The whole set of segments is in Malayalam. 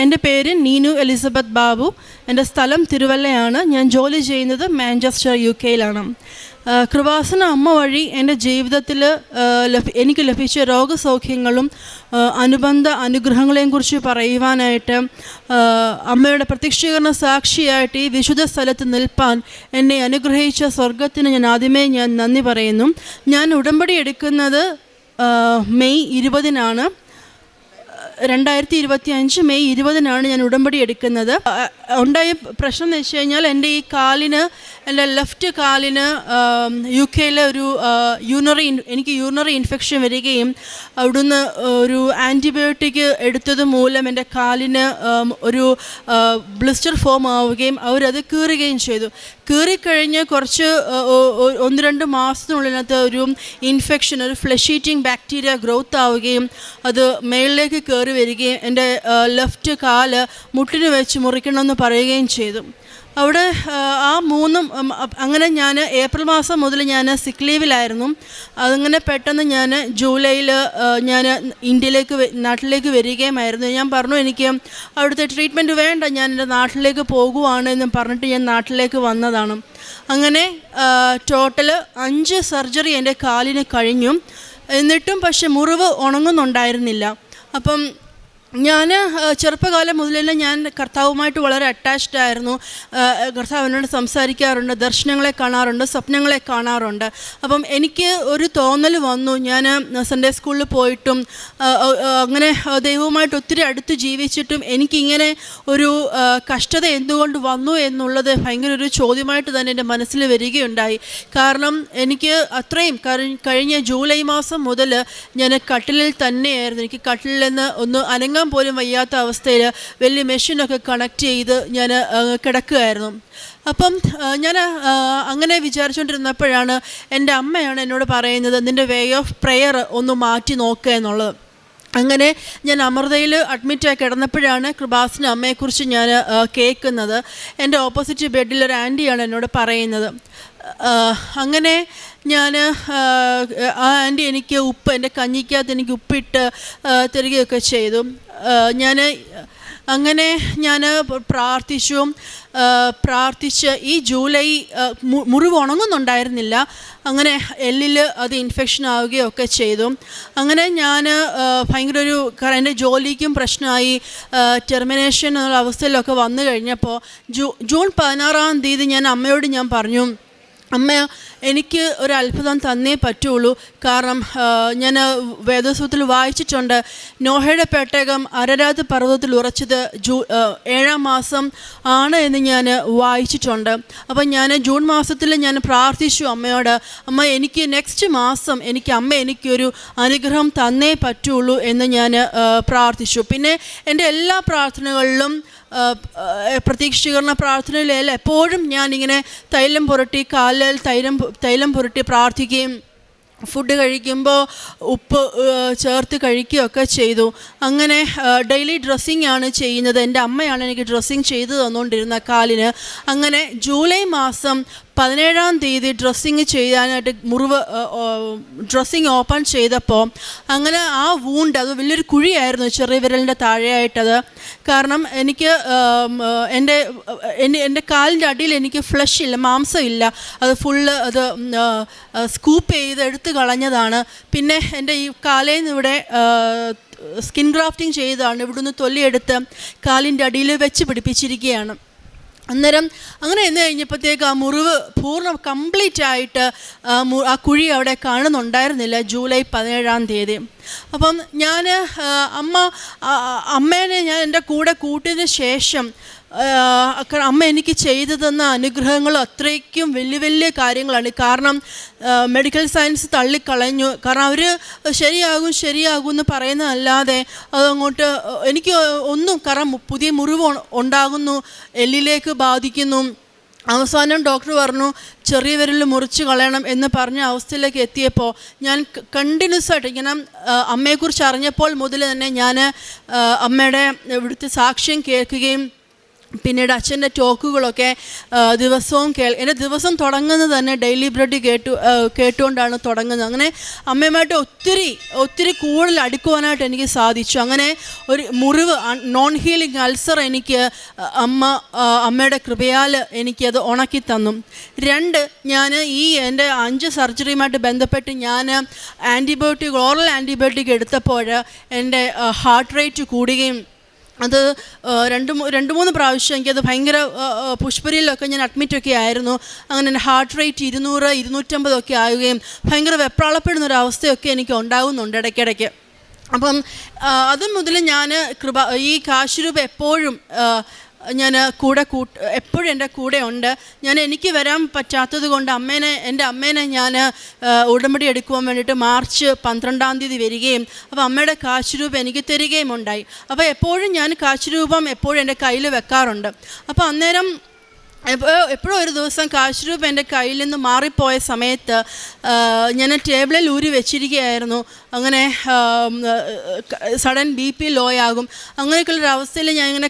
എൻ്റെ പേര് നീനു എലിസബത്ത് ബാബു. എൻ്റെ സ്ഥലം തിരുവല്ലയാണ്. ഞാൻ ജോലി ചെയ്യുന്നത് മാഞ്ചസ്റ്റർ UK-യിലാണ്. കൃപാസന അമ്മ വഴി എൻ്റെ ജീവിതത്തിൽ എനിക്ക് ലഭിച്ച രോഗസൗഖ്യങ്ങളും അനുബന്ധ അനുഗ്രഹങ്ങളെയും കുറിച്ച് പറയുവാനായിട്ട്, അമ്മയുടെ പ്രത്യക്ഷീകരണ സാക്ഷിയായിട്ട് ഈ വിശുദ്ധ സ്ഥലത്ത് നിൽപ്പാൻ എന്നെ അനുഗ്രഹിച്ച സ്വർഗത്തിന് ഞാൻ ആദ്യമേ നന്ദി പറയുന്നു. ഞാൻ ഉടമ്പടി എടുക്കുന്നത് മെയ് 20-നാണ്. 2025 മെയ് 20-നാണ് ഞാൻ ഉടമ്പടി എടുക്കുന്നത്. ഉണ്ടായ പ്രശ്നം എന്ന് വെച്ച് കഴിഞ്ഞാൽ എൻ്റെ ലെഫ്റ്റ് കാലിന് UK-യിൽ ഒരു എനിക്ക് യൂറിനറി ഇൻഫെക്ഷൻ വരികയും അവിടുന്ന് ഒരു ആൻറ്റിബയോട്ടിക് എടുത്തത് മൂലം എൻ്റെ കാലിന് ഒരു ബ്ലിസ്റ്റർ ഫോം ആവുകയും അവരത് കീറുകയും ചെയ്തു. കീറിക്കഴിഞ്ഞ് കുറച്ച് 1-2 മാസത്തിനുള്ളിനകത്ത് ഒരു ഇൻഫെക്ഷൻ, ഒരു ഫ്ലെഷ് ഈറ്റിംഗ് ബാക്ടീരിയ ഗ്രോത്ത് ആവുകയും അത് മേളിലേക്ക് കയറി വരികയും എൻ്റെ ലെഫ്റ്റ് കാല് മുട്ടിന് വെച്ച് മുറിക്കണമെന്ന് പറയുകയും ചെയ്തു. അവിടെ അങ്ങനെ ഞാൻ ഏപ്രിൽ മാസം മുതൽ ഞാൻ സിക്ക് ലീവിലായിരുന്നു. അതങ്ങനെ പെട്ടെന്ന് ഞാൻ ജൂലൈയിൽ ഞാൻ നാട്ടിലേക്ക് വരികയുമായിരുന്നു. ഞാൻ പറഞ്ഞു എനിക്ക് അവിടുത്തെ ട്രീറ്റ്മെൻറ്റ് വേണ്ട, ഞാൻ എൻ്റെ നാട്ടിലേക്ക് പോകുവാണ് എന്ന് പറഞ്ഞിട്ട് ഞാൻ നാട്ടിലേക്ക് വന്നതാണ്. അങ്ങനെ ടോട്ടൽ 5 സർജറി എൻ്റെ കാലിന് കഴിഞ്ഞു. എന്നിട്ടും പക്ഷെ മുറിവ് ഉണങ്ങുന്നുണ്ടായിരുന്നില്ല. അപ്പം ഞാൻ ചെറുപ്പകാലം മുതൽ തന്നെ ഞാൻ കർത്താവുമായിട്ട് വളരെ അറ്റാച്ച്ഡ് ആയിരുന്നു. കർത്താവിനോട് സംസാരിക്കാറുണ്ട്, ദർശനങ്ങളെ കാണാറുണ്ട്, സ്വപ്നങ്ങളെ കാണാറുണ്ട്. അപ്പം എനിക്ക് ഒരു തോന്നൽ വന്നു, ഞാൻ സൺഡേ സ്കൂളിൽ പോയിട്ടും അങ്ങനെ ദൈവവുമായിട്ട് ഒത്തിരി അടുത്ത് ജീവിച്ചിട്ടും എനിക്കിങ്ങനെ ഒരു കഷ്ടത എന്തുകൊണ്ട് വന്നു എന്നുള്ളത് ഭയങ്കര ഒരു ചോദ്യമായിട്ട് തന്നെ എൻ്റെ മനസ്സിൽ വരികയുണ്ടായി. കാരണം എനിക്ക് അത്രയും കഴിഞ്ഞ ജൂലൈ മാസം മുതൽ ഞാൻ കട്ടിലിൽ തന്നെയായിരുന്നു. എനിക്ക് കട്ടിലിൽ നിന്ന് ഒന്ന് അനങ്ങാൻ പോലും വയ്യാത്ത അവസ്ഥയിൽ വലിയ മെഷീനൊക്കെ കണക്ട് ചെയ്ത് ഞാൻ കിടക്കുകയായിരുന്നു. അപ്പം ഞാൻ അങ്ങനെ വിചാരിച്ചുകൊണ്ടിരുന്നപ്പോഴാണ് എൻ്റെ അമ്മയാണ് എന്നോട് പറയുന്നത്, നിൻ്റെ വേ ഓഫ് പ്രെയർ ഒന്ന് മാറ്റി നോക്കുക എന്നുള്ളത്. അങ്ങനെ ഞാൻ അമൃതയിൽ അഡ്മിറ്റായി കിടന്നപ്പോഴാണ് കൃപാസന അമ്മയെക്കുറിച്ച് ഞാൻ കേൾക്കുന്നത്. എൻ്റെ ഓപ്പോസിറ്റ് ബെഡിൽ ഒരു ആൻറ്റിയാണ് എന്നോട് പറയുന്നത്. അങ്ങനെ ഞാൻ ആ ആൻറ്റി എനിക്ക് എൻ്റെ കഞ്ഞിക്കകത്ത് എനിക്ക് ഉപ്പിട്ട് തരികയൊക്കെ ചെയ്തു. അങ്ങനെ ഞാൻ പ്രാർത്ഥിച്ച് ഈ ജൂലൈ മുറിവ് ഉണങ്ങുന്നുണ്ടായിരുന്നില്ല. അങ്ങനെ എല്ലിൽ അത് ഇൻഫെക്ഷൻ ആവുകയൊക്കെ ചെയ്തു. അങ്ങനെ ഞാൻ ഭയങ്കര എൻ്റെ ജോലിക്കും പ്രശ്നമായി, ടെർമിനേഷൻ എന്നുള്ള അവസ്ഥയിലൊക്കെ വന്നു കഴിഞ്ഞപ്പോൾ ജൂൺ 16-ാം തീയതി ഞാൻ അമ്മയോട് ഞാൻ പറഞ്ഞു, അമ്മ എനിക്ക് ഒരു അത്ഭുതം തന്നേ പറ്റുള്ളൂ. കാരണം ഞാൻ വേദപുസ്തകത്തിൽ വായിച്ചിട്ടുണ്ട്, നോഹയുടെ പെട്ടകം അരരാത്ത് പർവ്വതത്തിൽ ഉറച്ചത് 7-ാം മാസം ആണ് എന്ന് ഞാൻ വായിച്ചിട്ടുണ്ട്. അപ്പം ഞാൻ ജൂൺ മാസത്തിൽ ഞാൻ പ്രാർത്ഥിച്ചു അമ്മയോട്, അമ്മ എനിക്ക് നെക്സ്റ്റ് മാസം എനിക്കൊരു അനുഗ്രഹം തന്നേ പറ്റുള്ളൂ എന്ന് ഞാൻ പ്രാർത്ഥിച്ചു. പിന്നെ എൻ്റെ എല്ലാ പ്രാർത്ഥനകളിലും, പ്രത്യക്ഷീകരണ പ്രാർത്ഥനയിലെല്ലാം എപ്പോഴും ഞാനിങ്ങനെ തൈലം പുരട്ടി കാലിൽ തൈലം പുരട്ടി പ്രാർത്ഥിക്കുകയും ഫുഡ് കഴിക്കുമ്പോൾ ഉപ്പ് ചേർത്ത് കഴിക്കുകയൊക്കെ ചെയ്തു. അങ്ങനെ ഡെയിലി ഡ്രസ്സിങ് ആണ് ചെയ്യുന്നത്. എൻ്റെ അമ്മയാണ് എനിക്ക് ഡ്രസ്സിങ് ചെയ്തു തന്നുകൊണ്ടിരുന്ന കാലിന്. അങ്ങനെ ജൂലൈ മാസം 17-ാം തീയതി ഡ്രസ്സിങ് ചെയ്യാനായിട്ട് ഡ്രസ്സിങ് ഓപ്പൺ ചെയ്തപ്പോൾ അങ്ങനെ ആ വൂണ്ട്, അത് വലിയൊരു കുഴിയായിരുന്നു ചെറിയ വിരലിൻ്റെ താഴെയായിട്ടത്. കാരണം എനിക്ക് എൻ്റെ കാലിൻ്റെ അടിയിൽ എനിക്ക് ഫ്ലഷ് ഇല്ല, മാംസമില്ല. അത് ഫുള്ള് അത് സ്കൂപ്പ് ചെയ്ത് എടുത്ത് കളഞ്ഞതാണ്. പിന്നെ എൻ്റെ ഈ കാലയിൽ നിന്ന് ഇവിടെ സ്കിൻ ഗ്രാഫ്റ്റിംഗ് ചെയ്തതാണ്. ഇവിടുന്ന് തൊല്ലിയെടുത്ത് കാലിൻ്റെ അടിയിൽ വെച്ച് പിടിപ്പിച്ചിരിക്കുകയാണ്. അന്നേരം അങ്ങനെ എന്ന് കഴിഞ്ഞപ്പോഴത്തേക്ക് ആ മുറിവ് കംപ്ലീറ്റ് ആയിട്ട് ആ കുഴി അവിടെ കാണുന്നുണ്ടായിരുന്നില്ല ജൂലൈ 17-ാം തീയതി. അപ്പം അമ്മേനെ ഞാൻ എൻ്റെ കൂടെ കൂട്ടിയതിന് ശേഷം അമ്മ എനിക്ക് ചെയ്തു തന്ന അനുഗ്രഹങ്ങൾ അത്രയ്ക്കും വലിയ വലിയ കാര്യങ്ങളാണ്. കാരണം മെഡിക്കൽ സയൻസ് തള്ളിക്കളഞ്ഞു. കാരണം അവർ ശരിയാകും എന്ന് പറയുന്നതല്ലാതെ അതങ്ങോട്ട് എനിക്ക് ഒന്നും, കാരണം പുതിയ മുറിവ് ഉണ്ടാകുന്നു, എല്ലിലേക്ക് ബാധിക്കുന്നു. അവസാനം ഡോക്ടർ പറഞ്ഞു ചെറിയ വിരൽ മുറിച്ച് കളയണം എന്ന് പറഞ്ഞ അവസ്ഥയിലേക്ക് എത്തിയപ്പോൾ ഞാൻ കണ്ടിന്യൂസ് ആയിട്ട് ഇങ്ങനെ അമ്മയെക്കുറിച്ച് അറിഞ്ഞപ്പോൾ മുതൽ തന്നെ ഞാൻ അമ്മയുടെ ഇവിടുത്തെ സാക്ഷ്യം കേൾക്കുകയും പിന്നീട് അച്ഛൻ്റെ ടോക്കുകളൊക്കെ ദിവസവും എൻ്റെ ദിവസം തുടങ്ങുന്നത് തന്നെ ഡെയിലി ബ്രെഡ് കേട്ടുകൊണ്ടാണ് തുടങ്ങുന്നത്. അങ്ങനെ അമ്മയുമായിട്ട് ഒത്തിരി കൂടുതൽ അടുക്കുവാനായിട്ട് എനിക്ക് സാധിച്ചു. അങ്ങനെ ഒരു മുറിവ്, നോൺ ഹീലിംഗ് അൾസർ എനിക്ക് അമ്മയുടെ കൃപയാൽ എനിക്കത് ഉണക്കി തന്നു. 2, ഞാൻ എൻ്റെ 5 സർജറിയുമായിട്ട് ബന്ധപ്പെട്ട് ഞാൻ ഓറൽ ആൻറ്റിബയോട്ടിക് എടുത്തപ്പോൾ എൻ്റെ ഹാർട്ട് റേറ്റ് കൂടുകയും അത് 2-3 പ്രാവശ്യം എനിക്കത് ഭയങ്കര പുഷ്പരിയിലൊക്കെ ഞാൻ അഡ്മിറ്റൊക്കെ ആയിരുന്നു. അങ്ങനെ എൻ്റെ ഹാർട്ട് റേറ്റ് 200-250 ഒക്കെ ആവുകയും ഭയങ്കര വെപ്രാളപ്പെടുന്നൊരവസ്ഥയൊക്കെ എനിക്ക് ഉണ്ടാകുന്നുണ്ട് ഇടയ്ക്കിടയ്ക്ക്. അപ്പം അത് മുതൽ ഞാൻ ഈ കാശുരൂപ എപ്പോഴും ഞാൻ എപ്പോഴും എൻ്റെ കൂടെ ഉണ്ട്. എനിക്ക് വരാൻ പറ്റാത്തത് കൊണ്ട് എൻ്റെ അമ്മേനെ ഞാൻ ഉടമ്പടി എടുക്കുവാൻ വേണ്ടിയിട്ട് മാർച്ച് 12-ാം തീയതി വരികയും അപ്പോൾ അമ്മയുടെ കാശുരൂപം എനിക്ക് തരികയും ഉണ്ടായി. അപ്പോൾ എപ്പോഴും ഞാൻ കാശുരൂപം എപ്പോഴും എൻ്റെ കയ്യിൽ വെക്കാറുണ്ട്. അപ്പോൾ അന്നേരം എപ്പോഴും ഒരു ദിവസം കാശുരൂപം എൻ്റെ കയ്യിൽ നിന്ന് മാറിപ്പോയ സമയത്ത് ഞാൻ ടേബിളിൽ ഊരി വെച്ചിരിക്കുകയായിരുന്നു. അങ്ങനെ സഡൻ BP ലോ ആകും. അങ്ങനെയൊക്കെയുള്ളൊരവസ്ഥയിൽ ഞാൻ ഇങ്ങനെ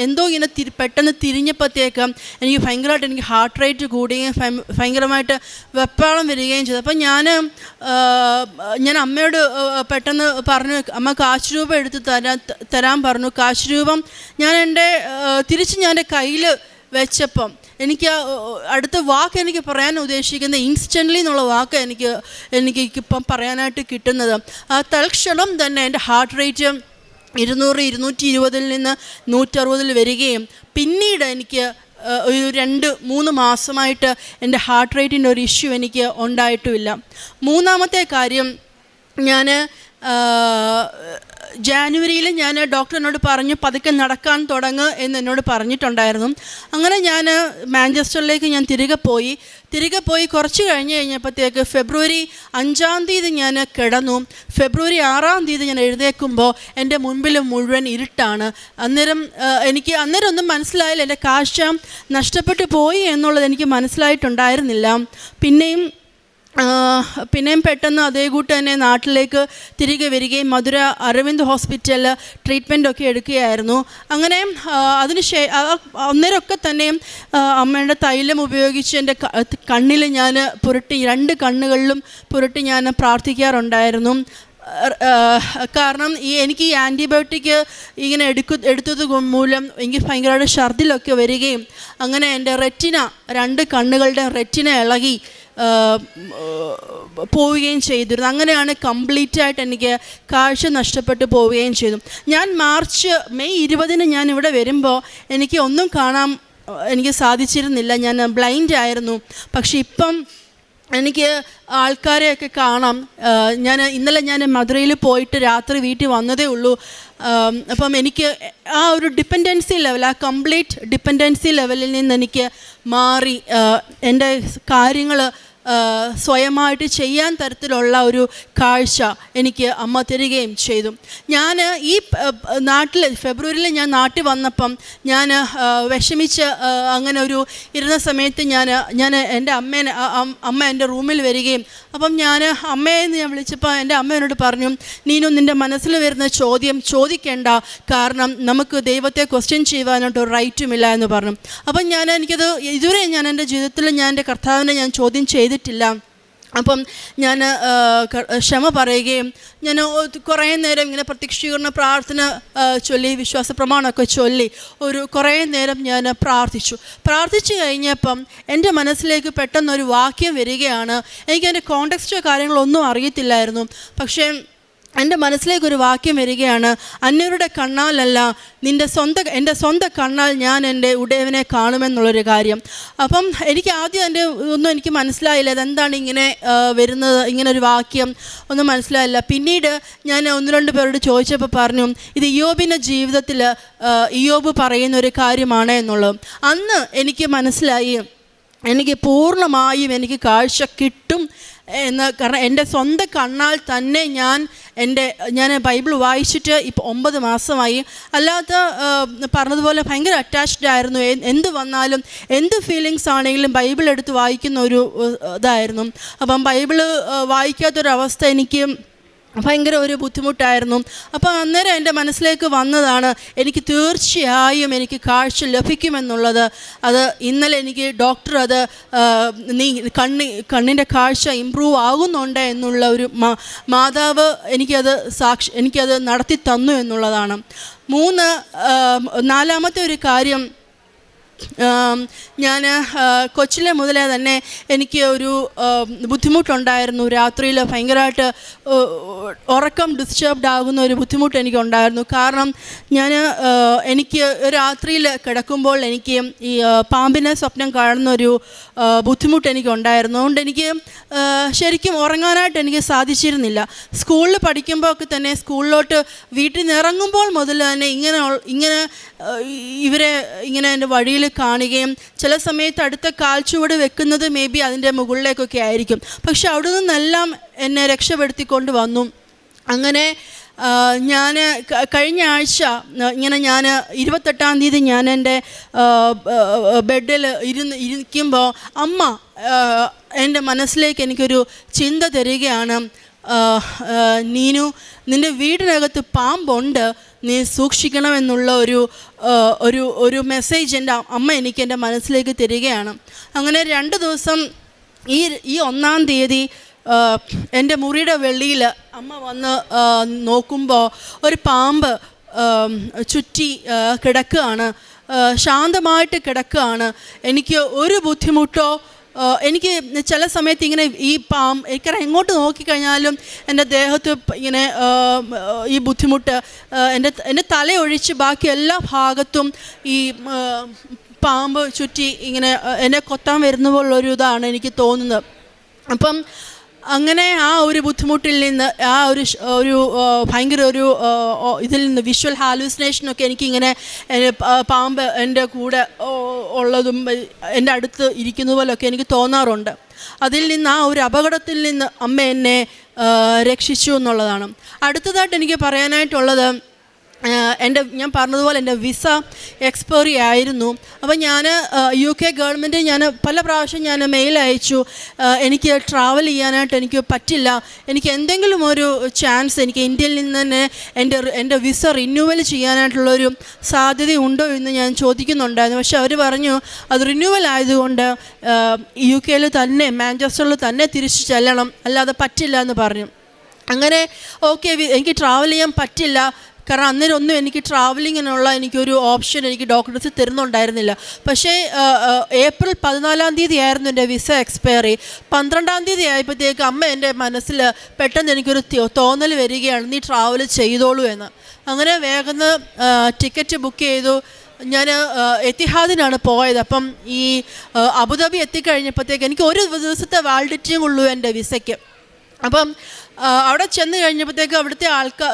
എന്തോ ഇങ്ങനെ പെട്ടെന്ന് തിരിഞ്ഞപ്പോഴത്തേക്കും എനിക്ക് ഭയങ്കരമായിട്ട് എനിക്ക് ഹാർട്ട് റേറ്റ് കൂടുകയും ഭയങ്കരമായിട്ട് വെപ്രാളം വരികയും ചെയ്തു. അപ്പം ഞാൻ അമ്മയോട് പെട്ടെന്ന് പറഞ്ഞു, അമ്മ കാശുരൂപം എടുത്ത് തരാൻ പറഞ്ഞു. കാശുരൂപം തിരിച്ച് ഞാൻ എൻ്റെ കയ്യിൽ വെച്ചപ്പം എനിക്ക് അടുത്ത വാക്ക് എനിക്ക് പറയാൻ ഉദ്ദേശിക്കുന്നത് ഇൻസ്റ്റൻ്റ്ലി എന്നുള്ള വാക്ക് എനിക്കിപ്പം പറയാനായിട്ട് കിട്ടുന്നത്. ആ തൽക്ഷണം തന്നെ എൻ്റെ ഹാർട്ട് റേറ്റ് 200-220 നിന്ന് 160 വരികയും പിന്നീട് എനിക്ക് ഒരു 2-3 മാസമായിട്ട് എൻ്റെ ഹാർട്ട് റേറ്റിൻ്റെ ഒരു ഇഷ്യൂ എനിക്ക് ഉണ്ടായിട്ടുമില്ല. 3-ാമത്തെ കാര്യം, ഞാൻ ജാനുവരിയിൽ ഞാൻ ഡോക്ടറിനോട് പറഞ്ഞു പതുക്കെ നടക്കാൻ തുടങ്ങുക എന്ന് എന്നോട് പറഞ്ഞിട്ടുണ്ടായിരുന്നു. അങ്ങനെ ഞാൻ മാഞ്ചസ്റ്ററിലേക്ക് ഞാൻ തിരികെ പോയി കുറച്ച് കഴിഞ്ഞപ്പോഴത്തേക്ക് ഫെബ്രുവരി 5-ാം തീയതി ഞാൻ കിടന്നു. ഫെബ്രുവരി 6-ാം തീയതി ഞാൻ എഴുന്നേൽക്കുമ്പോൾ എൻ്റെ മുൻപിൽ മുഴുവൻ ഇരുട്ടാണ്. അന്നേരം ഒന്നും മനസ്സിലായില്ല. എൻ്റെ കാഴ്ച നഷ്ടപ്പെട്ടു പോയി എന്നുള്ളത് എനിക്ക് മനസ്സിലായിട്ടുണ്ടായിരുന്നില്ല. പിന്നെയും പെട്ടെന്ന് അതേ കൂട്ട് തന്നെ നാട്ടിലേക്ക് തിരികെ വരികയും മധുര അരവിന്ദ് ഹോസ്പിറ്റലിൽ ട്രീറ്റ്മെൻറ്റൊക്കെ എടുക്കുകയായിരുന്നു. അങ്ങനെ അന്നേരമൊക്കെ തന്നെയും അമ്മയുടെ തൈലം ഉപയോഗിച്ച് എൻ്റെ കണ്ണിൽ ഞാൻ പുരട്ടി, 2 കണ്ണുകളിലും പുരട്ടി ഞാൻ പ്രാർത്ഥിക്കാറുണ്ടായിരുന്നു. കാരണം എനിക്ക് ഈ ആൻറ്റിബയോട്ടിക് ഇങ്ങനെ എടുത്തത് മൂലം എനിക്ക് ഭയങ്കരമായിട്ട് ഛർദിലൊക്കെ വരികയും അങ്ങനെ എൻ്റെ 2 കണ്ണുകളുടെ റെറ്റിന ഇളകി പോവുകയും ചെയ്തിരുന്നു. അങ്ങനെയാണ് കംപ്ലീറ്റായിട്ട് എനിക്ക് കാഴ്ച നഷ്ടപ്പെട്ടു പോവുകയും ചെയ്തു. ഞാൻ മെയ് 20-ന് ഞാൻ ഇവിടെ വരുമ്പോൾ എനിക്ക് ഒന്നും കാണാൻ എനിക്ക് സാധിച്ചിരുന്നില്ല. ഞാൻ ബ്ലൈൻഡ് ആയിരുന്നു. പക്ഷെ ഇപ്പം എനിക്ക് ആൾക്കാരെയൊക്കെ കാണാം. ഇന്നലെ ഞാൻ മധുരയിൽ പോയിട്ട് രാത്രി വീട്ടിൽ വന്നതേ ഉള്ളൂ. അപ്പം എനിക്ക് ആ ഒരു ഡിപ്പെൻഡൻസി ലെവൽ, ആ കംപ്ലീറ്റ് ഡിപ്പെൻഡൻസി ലെവലിൽ നിന്ന് എനിക്ക് മാറി എൻ്റെ കാര്യങ്ങൾ സ്വയമായിട്ട് ചെയ്യാൻ തരത്തിലുള്ള ഒരു കാഴ്ച എനിക്ക് അമ്മ തരികയും ചെയ്തു. ഞാൻ ഈ ഫെബ്രുവരിയിൽ ഞാൻ നാട്ടിൽ വന്നപ്പം ഞാൻ വിഷമിച്ച് അങ്ങനെ ഇരുന്ന സമയത്ത് ഞാൻ എൻ്റെ അമ്മ എൻ്റെ റൂമിൽ വരികയും അപ്പം ഞാൻ അമ്മയെന്ന് വിളിച്ചപ്പോൾ എൻ്റെ അമ്മ എന്നോട് പറഞ്ഞു, നീനു നിൻ്റെ മനസ്സിൽ വരുന്ന ചോദ്യം ചോദിക്കേണ്ട, കാരണം നമുക്ക് ദൈവത്തെ ക്വസ്റ്റ്യൻ ചെയ്യുവാനായിട്ട് ഒരു റൈറ്റുമില്ല എന്ന് പറഞ്ഞു. അപ്പം എനിക്കത് ഇതുവരെ ഞാൻ എൻ്റെ ജീവിതത്തിൽ എൻ്റെ കർത്താവിനെ ഞാൻ ചോദ്യം ചെയ്തിട്ടില്ല. അപ്പം ഞാൻ ക്ഷമ പറയുകയും ഞാൻ കുറേ നേരം ഇങ്ങനെ പ്രത്യക്ഷീകരണ പ്രാർത്ഥന ചൊല്ലി, വിശ്വാസ പ്രമാണമൊക്കെ ചൊല്ലി കുറേ നേരം ഞാൻ പ്രാർത്ഥിച്ചു കഴിഞ്ഞപ്പം എൻ്റെ മനസ്സിലേക്ക് പെട്ടെന്നൊരു വാക്യം വരികയാണ്. എനിക്കതിൻ്റെ കോണ്ടെക്സ്റ്റോ കാര്യങ്ങളൊന്നും അറിയത്തില്ലായിരുന്നു. പക്ഷേ എൻ്റെ മനസ്സിലേക്കൊരു വാക്യം വരികയാണ്, അന്യരുടെ കണ്ണാലല്ല എൻ്റെ സ്വന്തം കണ്ണാൽ ഞാൻ എൻ്റെ ഉടയവനെ കാണുമെന്നുള്ളൊരു കാര്യം. അപ്പം എനിക്ക് ആദ്യം എനിക്ക് മനസ്സിലായില്ല, അതെന്താണ് ഇങ്ങനെ വരുന്നത്, ഇങ്ങനൊരു വാക്യം ഒന്നും മനസ്സിലായില്ല. പിന്നീട് ഞാൻ 1-2 പേരോട് ചോദിച്ചപ്പോൾ പറഞ്ഞു, ഇത് ഇയ്യോബിൻ്റെ ജീവിതത്തിൽ ഇയ്യോബ് പറയുന്നൊരു കാര്യമാണ് എന്നുള്ളത്. അന്ന് എനിക്ക് മനസ്സിലായി, എനിക്ക് പൂർണ്ണമായും എനിക്ക് കാഴ്ച കിട്ടും എന്ന്. കാരണം എൻ്റെ സ്വന്തം കണ്ണാൽ തന്നെ ഞാൻ ബൈബിൾ വായിച്ചിട്ട് ഇപ്പോൾ 9 മാസമായി. അല്ലാത്ത പറഞ്ഞതുപോലെ ഭയങ്കര അറ്റാച്ച്ഡ് ആയിരുന്നു. എന്ത് വന്നാലും എന്ത് ഫീലിങ്സ് ആണെങ്കിലും ബൈബിൾ എടുത്ത് വായിക്കുന്ന ഒരു ഇതായിരുന്നു. അപ്പം ബൈബിള് വായിക്കാത്തൊരവസ്ഥ എനിക്ക് ഭയങ്കര ഒരു ബുദ്ധിമുട്ടായിരുന്നു. അപ്പോൾ അന്നേരം എൻ്റെ മനസ്സിലേക്ക് വന്നതാണ് എനിക്ക് തീർച്ചയായും എനിക്ക് കാഴ്ച ലഭിക്കുമെന്നുള്ളത്. അത് ഇന്നലെ എനിക്ക് ഡോക്ടർ അത് കണ്ണിൻ്റെ കാഴ്ച ഇമ്പ്രൂവ് ആകുന്നുണ്ട് എന്നുള്ള ഒരു മാതാവ് എനിക്കത് നടത്തി തന്നു എന്നുള്ളതാണ്. നാലാമത്തെ ഒരു കാര്യം, ഞാൻ കൊച്ചിലെ മുതലേ തന്നെ എനിക്ക് ഒരു ബുദ്ധിമുട്ടുണ്ടായിരുന്നു. രാത്രിയിൽ ഭയങ്കരമായിട്ട് ഉറക്കം ഡിസ്റ്റർബ്ഡ് ആകുന്ന ഒരു ബുദ്ധിമുട്ട് എനിക്കുണ്ടായിരുന്നു. കാരണം എനിക്ക് രാത്രിയിൽ കിടക്കുമ്പോൾ എനിക്ക് ഈ പാമ്പിനെ സ്വപ്നം കാണുന്നൊരു ബുദ്ധിമുട്ട് എനിക്കുണ്ടായിരുന്നു. അതുകൊണ്ട് എനിക്ക് ശരിക്കും ഉറങ്ങാനായിട്ട് എനിക്ക് സാധിച്ചിരുന്നില്ല. സ്കൂളിൽ പഠിക്കുമ്പോൾ ഒക്കെ തന്നെ സ്കൂളിലോട്ട് വീട്ടിൽ നിന്ന് ഇറങ്ങുമ്പോൾ മുതൽ തന്നെ ഇവരെ ഇങ്ങനെ എൻ്റെ വഴിയിൽ കാണുകയും ചില സമയത്ത് അടുത്ത കാൽച്ചുവട് വെക്കുന്നത് മേ ബി അതിൻ്റെ മുകളിലേക്കൊക്കെ ആയിരിക്കും. പക്ഷെ അവിടെ നിന്നെല്ലാം എന്നെ രക്ഷപ്പെടുത്തിക്കൊണ്ട് വന്നു. അങ്ങനെ ഞാൻ കഴിഞ്ഞ ആഴ്ച ഞാൻ 28-ാം തീയതി ഞാൻ എൻ്റെ ബെഡിൽ ഇരിക്കുമ്പോൾ അമ്മ എൻ്റെ മനസ്സിലേക്ക് എനിക്കൊരു ചിന്ത തരികയാണ്, നീനു, നിൻ്റെ വീടിനകത്ത് പാമ്പുണ്ട്, നീ സൂക്ഷിക്കണമെന്നുള്ള ഒരു മെസ്സേജ് എൻ്റെ അമ്മ എനിക്ക് എൻ്റെ മനസ്സിലേക്ക് തരികയാണ്. അങ്ങനെ 2 ദിവസം ഈ 1-ാം തീയതി എൻ്റെ മുറിയുടെ വെളിയിൽ അമ്മ വന്ന് നോക്കുമ്പോൾ ഒരു പാമ്പ് ചുറ്റി കിടക്കുകയാണ്, ശാന്തമായിട്ട് കിടക്കുകയാണ്. എനിക്ക് ഒരു ബുദ്ധിമുട്ടോ എനിക്ക് ചില സമയത്ത് ഇങ്ങനെ എനിക്കറിയാം എങ്ങോട്ട് നോക്കിക്കഴിഞ്ഞാലും എൻ്റെ ദേഹത്ത് ഇങ്ങനെ ഈ ബുദ്ധിമുട്ട് എൻ്റെ തലയൊഴിച്ച് ബാക്കി എല്ലാ ഭാഗത്തും ഈ പാമ്പ് ചുറ്റി ഇങ്ങനെ എന്നെ കൊത്താൻ വരുന്ന പോലുള്ളൊരു ഇതാണ് എനിക്ക് തോന്നുന്നത്. അപ്പം അങ്ങനെ ആ ഒരു ബുദ്ധിമുട്ടിൽ നിന്ന് ഒരു ഭയങ്കര ഇതിൽ നിന്ന് വിഷ്വൽ ഹാലൂസിനേഷനൊക്കെ എനിക്കിങ്ങനെ പാമ്പ് എൻ്റെ കൂടെ ഉള്ളതും എൻ്റെ അടുത്ത് ഇരിക്കുന്ന പോലെയൊക്കെ എനിക്ക് തോന്നാറുണ്ട്. അതിൽ നിന്ന് ആ ഒരു അപകടത്തിൽ നിന്ന് അമ്മ എന്നെ രക്ഷിച്ചു എന്നുള്ളതാണ്. അടുത്തതായിട്ട് എനിക്ക് പറയാനായിട്ടുള്ളത്, ഞാൻ പറഞ്ഞതുപോലെ എൻ്റെ വിസ എക്സ്പയറി ആയിരുന്നു. അപ്പോൾ ഞാൻ UK ഗവൺമെൻറ് പല പ്രാവശ്യം ഞാൻ മെയിൽ അയച്ചു, എനിക്ക് ട്രാവൽ ചെയ്യാനായിട്ട് എനിക്ക് പറ്റില്ല, എനിക്ക് എന്തെങ്കിലും ഒരു ചാൻസ് എനിക്ക് ഇന്ത്യയിൽ നിന്ന് തന്നെ എൻ്റെ വിസ റിന്യൂവൽ ചെയ്യാനായിട്ടുള്ളൊരു സാധ്യതയുണ്ടോ എന്ന് ഞാൻ ചോദിക്കുന്നുണ്ടായിരുന്നു. പക്ഷെ അവർ പറഞ്ഞു അത് റിന്യൂവൽ ആയതുകൊണ്ട് UK തന്നെ മാഞ്ചസ്റ്ററിൽ തന്നെ തിരിച്ചു ചെല്ലണം, അല്ലാതെ പറ്റില്ല എന്ന് പറഞ്ഞു. അങ്ങനെ ഓക്കെ, എനിക്ക് ട്രാവൽ ചെയ്യാൻ പറ്റില്ല, കാരണം അന്നേരം ഒന്നും എനിക്ക് ട്രാവലിങ്ങിനുള്ള എനിക്കൊരു ഓപ്ഷൻ എനിക്ക് ഡോക്ടേഴ്സ് തരുന്നുണ്ടായിരുന്നില്ല. പക്ഷേ ഏപ്രിൽ 14-ാം തീയതി ആയിരുന്നു എൻ്റെ വിസ എക്സ്പയറി. 12-ാം തീയതി ആയപ്പോഴത്തേക്ക് അമ്മ എൻ്റെ മനസ്സിൽ പെട്ടെന്ന് എനിക്കൊരു തോന്നൽ വരികയാണ്, നീ ട്രാവൽ ചെയ്തോളൂ എന്ന്. അങ്ങനെ വേഗം ടിക്കറ്റ് ബുക്ക് ചെയ്തു. ഞാൻ എത്തിഹാദിനാണ് പോയത്. അപ്പം ഈ അബുദാബി എത്തിക്കഴിഞ്ഞപ്പോഴത്തേക്ക് എനിക്ക് ഒരു ദിവസത്തെ വാലിഡിറ്റിയും ഉള്ളൂ എൻ്റെ വിസയ്ക്ക്. അപ്പം അവിടെ ചെന്ന് കഴിഞ്ഞപ്പോഴത്തേക്ക് അവിടുത്തെ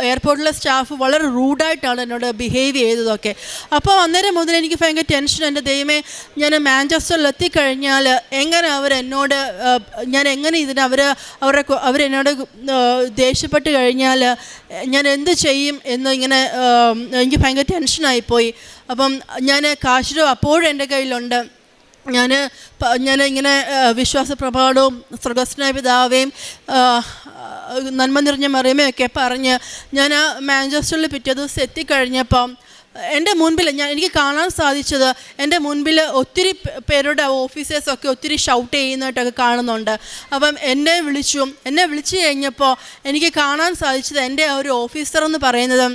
എയർപോർട്ടിലെ സ്റ്റാഫ് വളരെ റൂഡായിട്ടാണ് എന്നോട് ബിഹേവ് ചെയ്തതൊക്കെ. അപ്പോൾ അന്നേരം മുതൽ എനിക്ക് ഭയങ്കര ടെൻഷൻ, എൻ്റെ ദൈവമേ, ഞാൻ മാഞ്ചസ്റ്ററിൽ എത്തിക്കഴിഞ്ഞാൽ എങ്ങനെ ഞാൻ എങ്ങനെ അവരെന്നോട് ദേഷ്യപ്പെട്ട് കഴിഞ്ഞാൽ ഞാൻ എന്ത് ചെയ്യും എന്ന് ഇങ്ങനെ എനിക്ക് ഭയങ്കര ടെൻഷനായിപ്പോയി. അപ്പം ഞാൻ കാശ് അപ്പോഴും എൻ്റെ കയ്യിലുണ്ട്. ഞാൻ ഇങ്ങനെ വിശ്വാസ പ്രമാണവും സ്വർഗ്ഗസ്ഥനായ പിതാവേയും നന്മ നിറഞ്ഞ മറിയമയൊക്കെ പറഞ്ഞ് ഞാൻ മാഞ്ചസ്റ്ററിൽ പിറ്റേ ദിവസം എത്തിക്കഴിഞ്ഞപ്പം എൻ്റെ മുൻപിൽ എനിക്ക് കാണാൻ സാധിച്ചത്, എൻ്റെ മുൻപിൽ ഒത്തിരി പേരുടെ ഓഫീസേഴ്സൊക്കെ ഒത്തിരി ഷൗട്ട് ചെയ്യുന്നതായിട്ടൊക്കെ കാണുന്നുണ്ട്. അപ്പം എന്നെ വിളിച്ചു കഴിഞ്ഞപ്പോൾ എനിക്ക് കാണാൻ സാധിച്ചത് എൻ്റെ ഒരു ഓഫീസർ എന്ന് പറയുന്നത്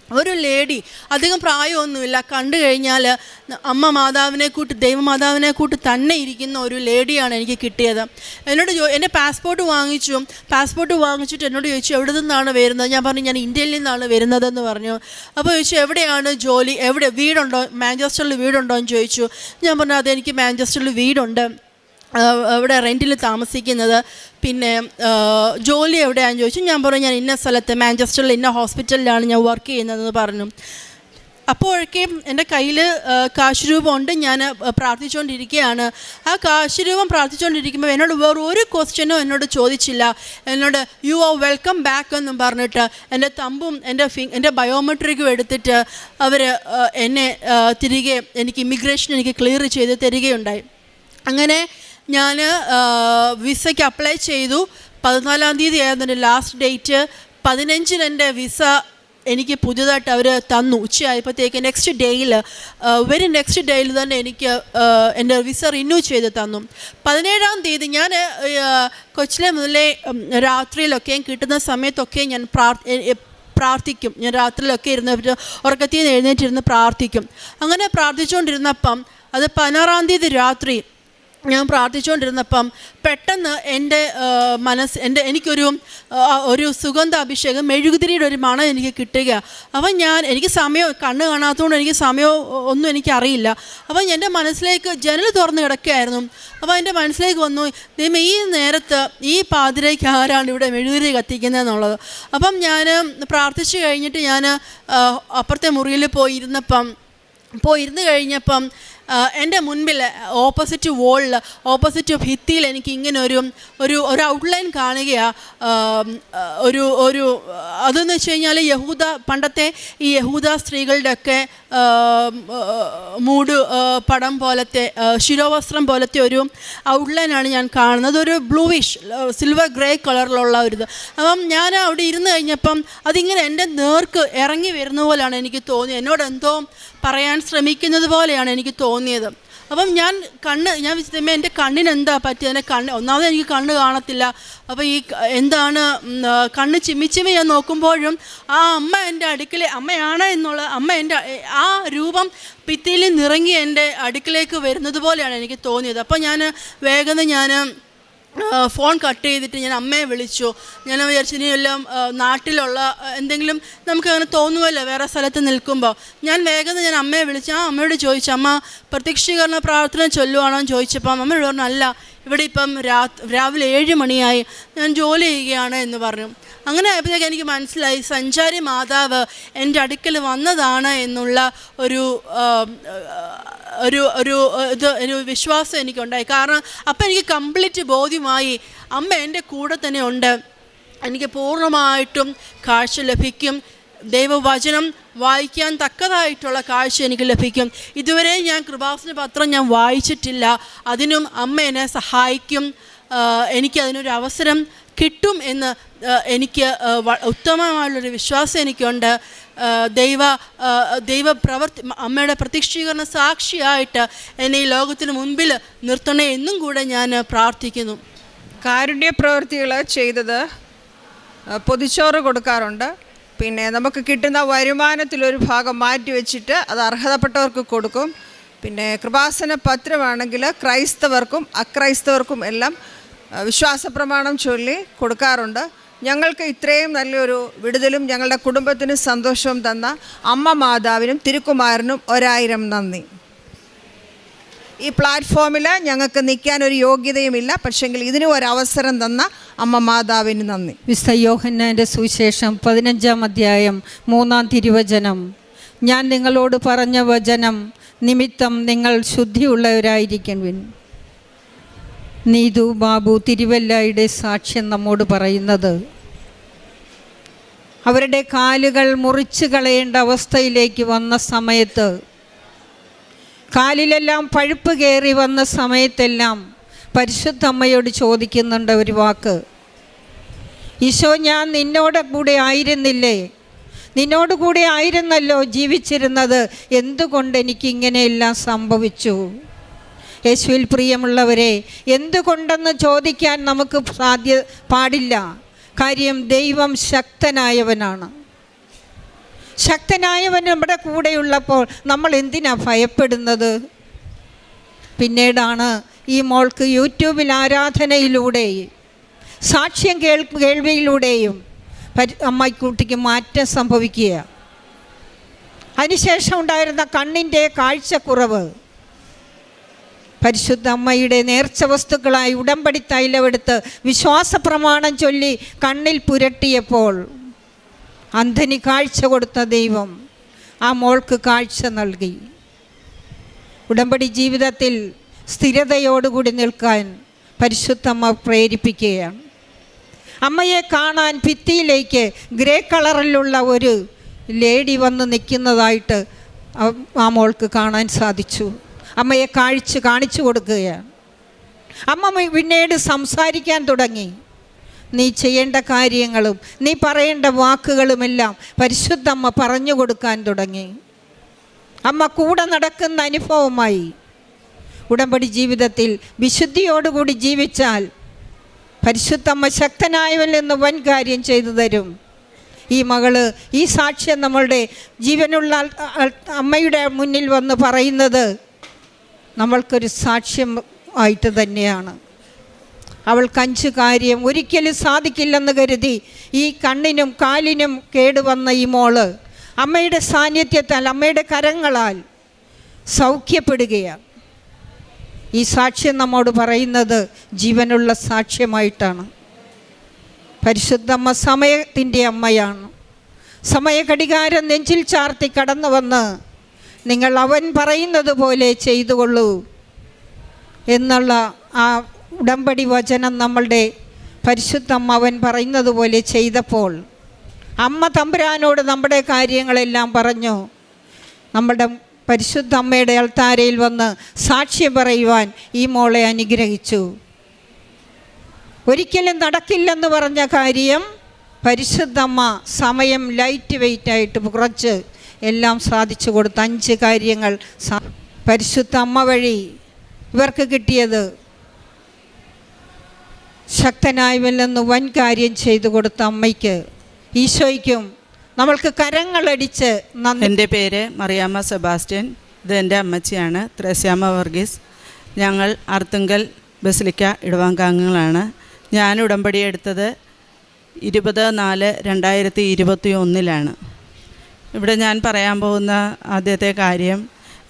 ഒരു ലേഡി, അധികം പ്രായമൊന്നുമില്ല, കണ്ടു കഴിഞ്ഞാൽ അമ്മ മാതാവിനെ കൂട്ട് ദൈവമാതാവിനെ കൂട്ട് തന്നെ ഇരിക്കുന്ന ഒരു ലേഡിയാണ് എനിക്ക് കിട്ടിയത്. എൻ്റെ പാസ്പോർട്ട് വാങ്ങിച്ചിട്ട് എന്നോട് ചോദിച്ചു എവിടെ നിന്നാണ് വരുന്നത്. ഞാൻ പറഞ്ഞു ഞാൻ ഇന്ത്യയിൽ നിന്നാണ് വരുന്നതെന്ന് പറഞ്ഞു. അപ്പോൾ ചോദിച്ചു എവിടെയാണ് ജോലി, വീടുണ്ടോ, മാഞ്ചസ്റ്ററിൽ വീടുണ്ടോ എന്ന് ചോദിച്ചു. ഞാൻ പറഞ്ഞു അതെനിക്ക് മാഞ്ചസ്റ്ററിൽ വീടുണ്ട്, അവിടെ റെൻറ്റിൽ താമസിക്കുന്നത്, പിന്നെ ജോലി എവിടെയാണെന്ന് ചോദിച്ചു. ഞാൻ പറഞ്ഞു ഞാൻ ഇന്ന സ്ഥലത്ത് മാഞ്ചസ്റ്ററിൽ ഇന്ന ഹോസ്പിറ്റലിലാണ് ഞാൻ വർക്ക് ചെയ്യുന്നതെന്ന് പറഞ്ഞു. അപ്പോഴേക്കും എൻ്റെ കയ്യിൽ കാശ് രൂപമുണ്ട്, ഞാൻ പ്രാർത്ഥിച്ചുകൊണ്ടിരിക്കുകയാണ്. ആ കാശ് രൂപം പ്രാർത്ഥിച്ചുകൊണ്ടിരിക്കുമ്പോൾ എന്നോട് വേറെ ഒരു ക്വസ്റ്റ്യനും എന്നോട് ചോദിച്ചില്ല. എന്നോട് യു ആർ വെൽക്കം ബാക്ക് എന്നും പറഞ്ഞിട്ട് എൻ്റെ തമ്പും എൻ്റെ ബയോമെട്രിക്കും എടുത്തിട്ട് അവർ എന്നെ തിരികെ എനിക്ക് ഇമിഗ്രേഷൻ എനിക്ക് ക്ലിയർ ചെയ്ത് തരികയുണ്ടായി. അങ്ങനെ ഞാൻ വിസയ്ക്ക് അപ്ലൈ ചെയ്തു. 14-ാം തീയതി ആയിരുന്നു എൻ്റെ ലാസ്റ്റ് ഡേറ്റ്. 15-ന് എൻ്റെ വിസ എനിക്ക് പുതിയതായിട്ട് അവർ തന്നു. ഉച്ചയായപ്പോഴത്തേക്ക് വെരി നെക്സ്റ്റ് ഡേയിൽ തന്നെ എനിക്ക് എൻ്റെ വിസ റിന്യൂ ചെയ്ത് തന്നു. 17-ാം തീയതി ഞാൻ കൊച്ചിലെ മുതലേ രാത്രിയിലൊക്കെയും കിട്ടുന്ന സമയത്തൊക്കെ ഞാൻ പ്രാർത്ഥിക്കും. ഞാൻ രാത്രിയിലൊക്കെ ഉറക്കത്തിൽ നിന്ന് എഴുന്നേറ്റിരുന്ന് പ്രാർത്ഥിക്കും. അങ്ങനെ പ്രാർത്ഥിച്ചുകൊണ്ടിരുന്നപ്പം അത് 16-ാം തീയതി രാത്രി ഞാൻ പ്രാർത്ഥിച്ചുകൊണ്ടിരുന്നപ്പം പെട്ടെന്ന് എൻ്റെ എനിക്കൊരു സുഗന്ധ അഭിഷേകം, മെഴുകുതിരിയുടെ ഒരു മണം എനിക്ക് കിട്ടുക. അപ്പം എനിക്ക് സമയം, കണ്ണ് കാണാത്തതുകൊണ്ട് എനിക്ക് സമയം ഒന്നും എനിക്കറിയില്ല. അപ്പം എൻ്റെ മനസ്സിലേക്ക് ജനൽ തുറന്ന് കിടക്കുകയായിരുന്നു. അപ്പോൾ എൻ്റെ മനസ്സിലേക്ക് വന്നു, ദൈവമേ, ഈ നേരത്ത് ഈ പാതിരയ്ക്ക് ആരാണ് ഇവിടെ മെഴുകുതിരി കത്തിക്കുന്നതെന്നുള്ളത്. അപ്പം ഞാൻ പ്രാർത്ഥിച്ചു കഴിഞ്ഞിട്ട് ഞാൻ അപ്പുറത്തെ മുറിയിൽ പോയിരുന്ന് കഴിഞ്ഞപ്പം എൻ്റെ മുൻപിൽ ഓപ്പോസിറ്റ് വോളിൽ, ഓപ്പോസിറ്റ് ഭിത്തിയിൽ എനിക്ക് ഇങ്ങനെ ഒരു ഔട്ട്ലൈൻ കാണുകയാണ്. അതെന്ന് വെച്ച് കഴിഞ്ഞാൽ പണ്ടത്തെ ഈ യഹൂദ സ്ത്രീകളുടെയൊക്കെ പടം പോലത്തെ, ശിരോവസ്ത്രം പോലത്തെ ഒരു ഔട്ട്ലൈനാണ് ഞാൻ കാണുന്നത്. ഒരു ബ്ലൂവിഷ് സിൽവർ ഗ്രേ കളറിലുള്ള ഒരിത്. അപ്പം ഞാൻ അവിടെ ഇരുന്ന് കഴിഞ്ഞപ്പം അതിങ്ങനെ എൻ്റെ നേർക്ക് ഇറങ്ങി വരുന്ന പോലെയാണ് എനിക്ക് തോന്നിയത്. എന്നോട് എന്തോ പറയാൻ ശ്രമിക്കുന്നത് പോലെയാണ് എനിക്ക് തോന്നിയത്. അപ്പം ഞാൻ വിചാരിച്ചത് എൻ്റെ കണ്ണിന് എന്താ പറ്റിയത്? ഒന്നാമത് എനിക്ക് കണ്ണ് കാണത്തില്ല. അപ്പോൾ ഈ എന്താണ് കണ്ണ് ചിമ്മിച്ചിമ്മി ഞാൻ നോക്കുമ്പോഴും ആ അമ്മ എൻ്റെ അടുക്കൽ അമ്മയാണ് അമ്മ എൻ്റെ ആ രൂപം ഭിത്തിയിൽ നിറങ്ങി എൻ്റെ അടുക്കിലേക്ക് വരുന്നത് പോലെയാണ് എനിക്ക് തോന്നിയത്. അപ്പോൾ ഞാൻ ഫോൺ കട്ട് ചെയ്തിട്ട് ഞാൻ അമ്മയെ വിളിച്ചു. ഞാൻ വിചാരിച്ചു ഇനിയെല്ലാം നാട്ടിലുള്ള എന്തെങ്കിലും നമുക്ക് അങ്ങനെ തോന്നുമല്ലോ വേറെ സ്ഥലത്ത് നിൽക്കുമ്പോൾ. ഞാൻ അമ്മയെ വിളിച്ചു. ആ അമ്മയോട് ചോദിച്ചു, അമ്മ പ്രത്യക്ഷീകരണ പ്രാർത്ഥന ചൊല്ലുവാണോ എന്ന് ചോദിച്ചപ്പം അമ്മയോട് പറഞ്ഞു, അല്ല, ഇവിടെ ഇപ്പം രാവിലെ 7 മണിയായി, ഞാൻ ജോലി ചെയ്യുകയാണ് എന്ന് പറഞ്ഞു. അങ്ങനെ ആയപ്പോഴത്തേക്ക് എനിക്ക് മനസ്സിലായി സഞ്ചാരി മാതാവ് എൻ്റെ അടുക്കൽ വന്നതാണ് എന്നുള്ള ഒരു വിശ്വാസം എനിക്കുണ്ടായി. കാരണം അപ്പം എനിക്ക് കംപ്ലീറ്റ് ബോധ്യമായി അമ്മ എൻ്റെ കൂടെ തന്നെ ഉണ്ട്. എനിക്ക് പൂർണ്ണമായിട്ടും കാഴ്ച ലഭിക്കും. ദൈവവചനം വായിക്കാൻ തക്കതായിട്ടുള്ള കാഴ്ച എനിക്ക് ലഭിക്കും. ഇതുവരെ ഞാൻ കൃപാസന പത്രം ഞാൻ വായിച്ചിട്ടില്ല. അതിനും അമ്മ എന്നെ സഹായിക്കും. എനിക്കതിനൊരു അവസരം കിട്ടും എന്ന് എനിക്ക് ഉത്തമമായുള്ളൊരു വിശ്വാസം എനിക്കുണ്ട്. അമ്മയുടെ പ്രത്യക്ഷീകരണ സാക്ഷിയായിട്ട് എന്നെ ഈ ലോകത്തിന് മുൻപിൽ നിർത്തണേ എന്നും കൂടെ ഞാൻ പ്രാർത്ഥിക്കുന്നു. കാരുണ്യ പ്രവൃത്തികൾ ചെയ്തത് പൊതിച്ചോറ് കൊടുക്കാറുണ്ട്. പിന്നെ നമുക്ക് കിട്ടുന്ന വരുമാനത്തിലൊരു ഭാഗം മാറ്റി വെച്ചിട്ട് അത് അർഹതപ്പെട്ടവർക്ക് കൊടുക്കും. പിന്നെ കൃപാസന പത്രമാണെങ്കിൽ ക്രൈസ്തവർക്കും അക്രൈസ്തവർക്കും എല്ലാം വിശ്വാസപ്രമാണം ചൊല്ലി കൊടുക്കാറുണ്ട്. ഞങ്ങൾക്ക് ഇത്രയും നല്ലൊരു വിടുതലും ഞങ്ങളുടെ കുടുംബത്തിന് സന്തോഷവും തന്ന അമ്മ മാതാവിനും തിരുക്കുമാരനും 1000 നന്ദി. ഈ പ്ലാറ്റ്ഫോമിൽ ഞങ്ങൾക്ക് നിൽക്കാനൊരു യോഗ്യതയുമില്ല, പക്ഷെങ്കിൽ ഇതിനും ഒരവസരം തന്ന അമ്മ മാതാവിന് നന്ദി. വിശുദ്ധ യോഹന്നാൻ്റെ സുവിശേഷം 15-ാം അധ്യായം 3-ാം തിരുവചനം, ഞാൻ നിങ്ങളോട് പറഞ്ഞ വചനം നിമിത്തം നിങ്ങൾ ശുദ്ധിയുള്ളവരായിരിക്കുവിൻ. നീതു ബാബു തിരുവല്ലയുടെ സാക്ഷ്യം നമ്മോട് പറയുന്നത്, അവരുടെ കാലുകൾ മുറിച്ച് കളയേണ്ട അവസ്ഥയിലേക്ക് വന്ന സമയത്ത്, കാലിലെല്ലാം പഴുപ്പ് കയറി വന്ന സമയത്തെല്ലാം പരിശുദ്ധ അമ്മയോട് ചോദിക്കുന്നുണ്ട് ഒരു വാക്ക്, ഈശോ, ഞാൻ നിന്നോട് കൂടെ ആയിരുന്നില്ലേ? നിന്നോട് കൂടെ ആയിരുന്നല്ലോ ജീവിച്ചിരുന്നത്, എന്തുകൊണ്ട് എനിക്കിങ്ങനെയെല്ലാം സംഭവിച്ചു? യേശുവിൽ പ്രിയമുള്ളവരെ, എന്തുകൊണ്ടെന്ന് ചോദിക്കാൻ നമുക്ക് പാടില്ല. കാര്യം ദൈവം ശക്തനായവനാണ്. ശക്തനായവൻ നമ്മുടെ കൂടെയുള്ളപ്പോൾ നമ്മൾ എന്തിനാ ഭയപ്പെടുന്നത്? പിന്നീടാണ് ഈ മോൾക്ക് യൂട്യൂബിൽ ആരാധനയിലൂടെയും സാക്ഷ്യം കേൾവിയിലൂടെയും അമ്മക്കുട്ടിക്ക് മാറ്റം സംഭവിക്കുക. അതിനുശേഷം ഉണ്ടായിരുന്ന കണ്ണിൻ്റെ കാഴ്ചക്കുറവ് പരിശുദ്ധ അമ്മയുടെ നേർച്ച വസ്തുക്കളായി ഉടമ്പടി തൈലമെടുത്ത് വിശ്വാസപ്രമാണം ചൊല്ലി കണ്ണിൽ പുരട്ടിയപ്പോൾ അന്ധന് കാഴ്ച കൊടുത്ത ദൈവം ആ മോൾക്ക് കാഴ്ച നൽകി. ഉടമ്പടി ജീവിതത്തിൽ സ്ഥിരതയോടുകൂടി നിൽക്കാൻ പരിശുദ്ധ അമ്മ പ്രേരിപ്പിക്കുകയാണ്. അമ്മയെ കാണാൻ ഭിത്തിയിലേക്ക് ഗ്രേ കളറിലുള്ള ഒരു ലേഡി വന്ന് നിൽക്കുന്നതായിട്ട് ആ മോൾക്ക് കാണാൻ സാധിച്ചു. അമ്മയെ കാണിച്ചു കൊടുക്കുകയാണ്. അമ്മ പിന്നീട് സംസാരിക്കാൻ തുടങ്ങി. നീ ചെയ്യേണ്ട കാര്യങ്ങളും നീ പറയേണ്ട വാക്കുകളുമെല്ലാം പരിശുദ്ധമ്മ പറഞ്ഞു കൊടുക്കാൻ തുടങ്ങി. അമ്മ കൂടെ നടക്കുന്ന അനുഭവമായി. ഉടമ്പടി ജീവിതത്തിൽ വിശുദ്ധിയോടുകൂടി ജീവിച്ചാൽ പരിശുദ്ധമ്മ ശക്തനായവല്ലെന്ന് വൻ കാര്യം ചെയ്തു തരും. ഈ മകള് ഈ സാക്ഷ്യം നമ്മളുടെ ജീവനുള്ള അമ്മയുടെ മുന്നിൽ വന്ന് പറയുന്നത് നമ്മൾക്കൊരു സാക്ഷ്യം ആയിട്ട് തന്നെയാണ്. അവൾക്ക് 5 കാര്യം ഒരിക്കലും സാധിക്കില്ലെന്ന് കരുതി ഈ കണ്ണിനും കാലിനും കേടുവന്ന ഈ മോള് അമ്മയുടെ സാന്നിധ്യത്താൽ അമ്മയുടെ കരങ്ങളാൽ സൗഖ്യപ്പെടുകയാണ്. ഈ സാക്ഷ്യം നമ്മോട് പറയുന്നത് ജീവനുള്ള സാക്ഷ്യമായിട്ടാണ്. പരിശുദ്ധമ്മ സമയത്തിൻ്റെ അമ്മയാണ്. സമയഘടികാരം നെഞ്ചിൽ ചാർത്തി കടന്നു വന്ന് നിങ്ങൾ അവൻ പറയുന്നത് പോലെ ചെയ്തുകൊള്ളൂ എന്നുള്ള ആ ഉടമ്പടി വചനം നമ്മളുടെ പരിശുദ്ധമ്മ അവൻ പറയുന്നത് പോലെ ചെയ്തപ്പോൾ അമ്മ തമ്പുരാനോട് നമ്മുടെ കാര്യങ്ങളെല്ലാം പറഞ്ഞു. നമ്മുടെ പരിശുദ്ധ അമ്മയുടെ അൾത്താരയിൽ വന്ന് സാക്ഷ്യം പറയുവാൻ ഈ മോളെ അനുഗ്രഹിച്ചു. ഒരിക്കലും നടക്കില്ലെന്ന് പറഞ്ഞ കാര്യം പരിശുദ്ധമ്മ സമയം ലൈറ്റ് വെയിറ്റായിട്ട് കുറച്ച് എല്ലാം സാധിച്ചു കൊടുത്ത 5 കാര്യങ്ങൾ പരിശുദ്ധ അമ്മ വഴി ഇവർക്ക് കിട്ടിയത് ശക്തനായവല്ലെന്ന് വൻ കാര്യം ചെയ്തു കൊടുത്ത അമ്മയ്ക്ക് ഈശോയ്ക്കും നമ്മൾക്ക് കരങ്ങളടിച്ച് നന്ദി. എൻ്റെ പേര് മറിയാമ്മ സെബാസ്റ്റ്യൻ. ഇത് എൻ്റെ അമ്മച്ചിയാണ്, ത്രേസ്യാമ്മ വർഗീസ്. ഞങ്ങൾ അർത്തുങ്കൽ ബസിലിക്ക ഇടവാങ്കാംഗങ്ങളാണ്. ഞാൻ ഉടമ്പടി എടുത്തത് 20/4/2021 ഇവിടെ ഞാൻ പറയാൻ പോകുന്ന ആദ്യത്തെ കാര്യം,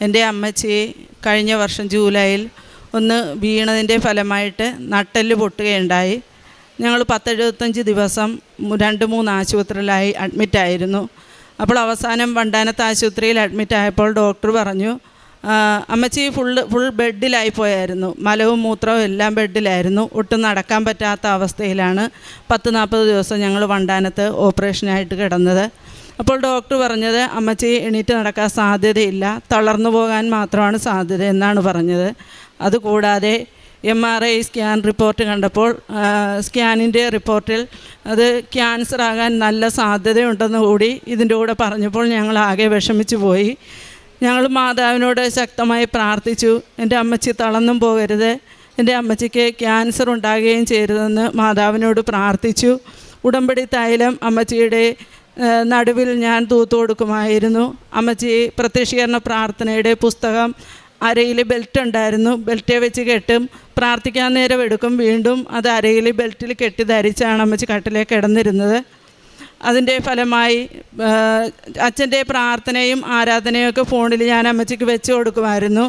എൻ്റെ അമ്മച്ചി കഴിഞ്ഞ വർഷം ജൂലൈയിൽ ഒന്ന് വീണതിൻ്റെ ഫലമായിട്ട് നട്ടെല്ല് പൊട്ടുകയുണ്ടായി. ഞങ്ങൾ 10-75 ദിവസം 2-3 ആശുപത്രിയിലായി അഡ്മിറ്റായിരുന്നു. അപ്പോൾ അവസാനം വണ്ടാനത്ത് ആശുപത്രിയിൽ അഡ്മിറ്റായപ്പോൾ ഡോക്ടർ പറഞ്ഞു അമ്മച്ചി ഫുൾ ബെഡിലായി പോയായിരുന്നു. മലവും മൂത്രവും എല്ലാം ബെഡിലായിരുന്നു. ഒട്ടും നടക്കാൻ പറ്റാത്ത അവസ്ഥയിലാണ് 10-40 ദിവസം ഞങ്ങൾ വണ്ടാനത്ത് ഓപ്പറേഷനായിട്ട് കിടന്നത്. അപ്പോൾ ഡോക്ടർ പറഞ്ഞത് അമ്മച്ചി എണീറ്റ് നടക്കാൻ സാധ്യതയില്ല, തളർന്നു പോകാൻ മാത്രമാണ് സാധ്യത എന്നാണ് പറഞ്ഞത്. അതുകൂടാതെ MRI സ്കാൻ റിപ്പോർട്ട് കണ്ടപ്പോൾ സ്കാനിൻ്റെ റിപ്പോർട്ടിൽ അത് ക്യാൻസർ ആകാൻ നല്ല സാധ്യതയുണ്ടെന്ന് കൂടി ഇതിൻ്റെ കൂടെ പറഞ്ഞപ്പോൾ ഞങ്ങൾ ആകെ വിഷമിച്ചു പോയി. ഞങ്ങൾ മാതാവിനോട് ശക്തമായി പ്രാർത്ഥിച്ചു, എൻ്റെ അമ്മച്ചി തളർന്നും പോകരുത്, എൻ്റെ അമ്മച്ചിക്ക് ക്യാൻസർ ഉണ്ടാകുകയും ചെയ്യരുതെന്ന് മാതാവിനോട് പ്രാർത്ഥിച്ചു. ഉടമ്പടി തൈലം അമ്മച്ചിയുടെ നടുവിൽ ഞാൻ തൂത്തു കൊടുക്കുമായിരുന്നു. അമ്മച്ചി പ്രത്യക്ഷീകരണ പ്രാർത്ഥനയുടെ പുസ്തകം അരയിൽ ബെൽറ്റ് ഉണ്ടായിരുന്നു, ബെൽറ്റ് വെച്ച് കെട്ടും, പ്രാർത്ഥിക്കാൻ നേരം എടുക്കും, വീണ്ടും അത് അരയിൽ ബെൽറ്റിൽ കെട്ടി ധരിച്ചാണ് അമ്മച്ചി കട്ടിലേക്ക് കിടന്നിരുന്നത്. അതിൻ്റെ ഫലമായി അച്ഛൻ്റെ പ്രാർത്ഥനയും ആരാധനയും ഒക്കെ ഫോണിൽ ഞാൻ അമ്മച്ചിക്ക് വെച്ച് കൊടുക്കുമായിരുന്നു.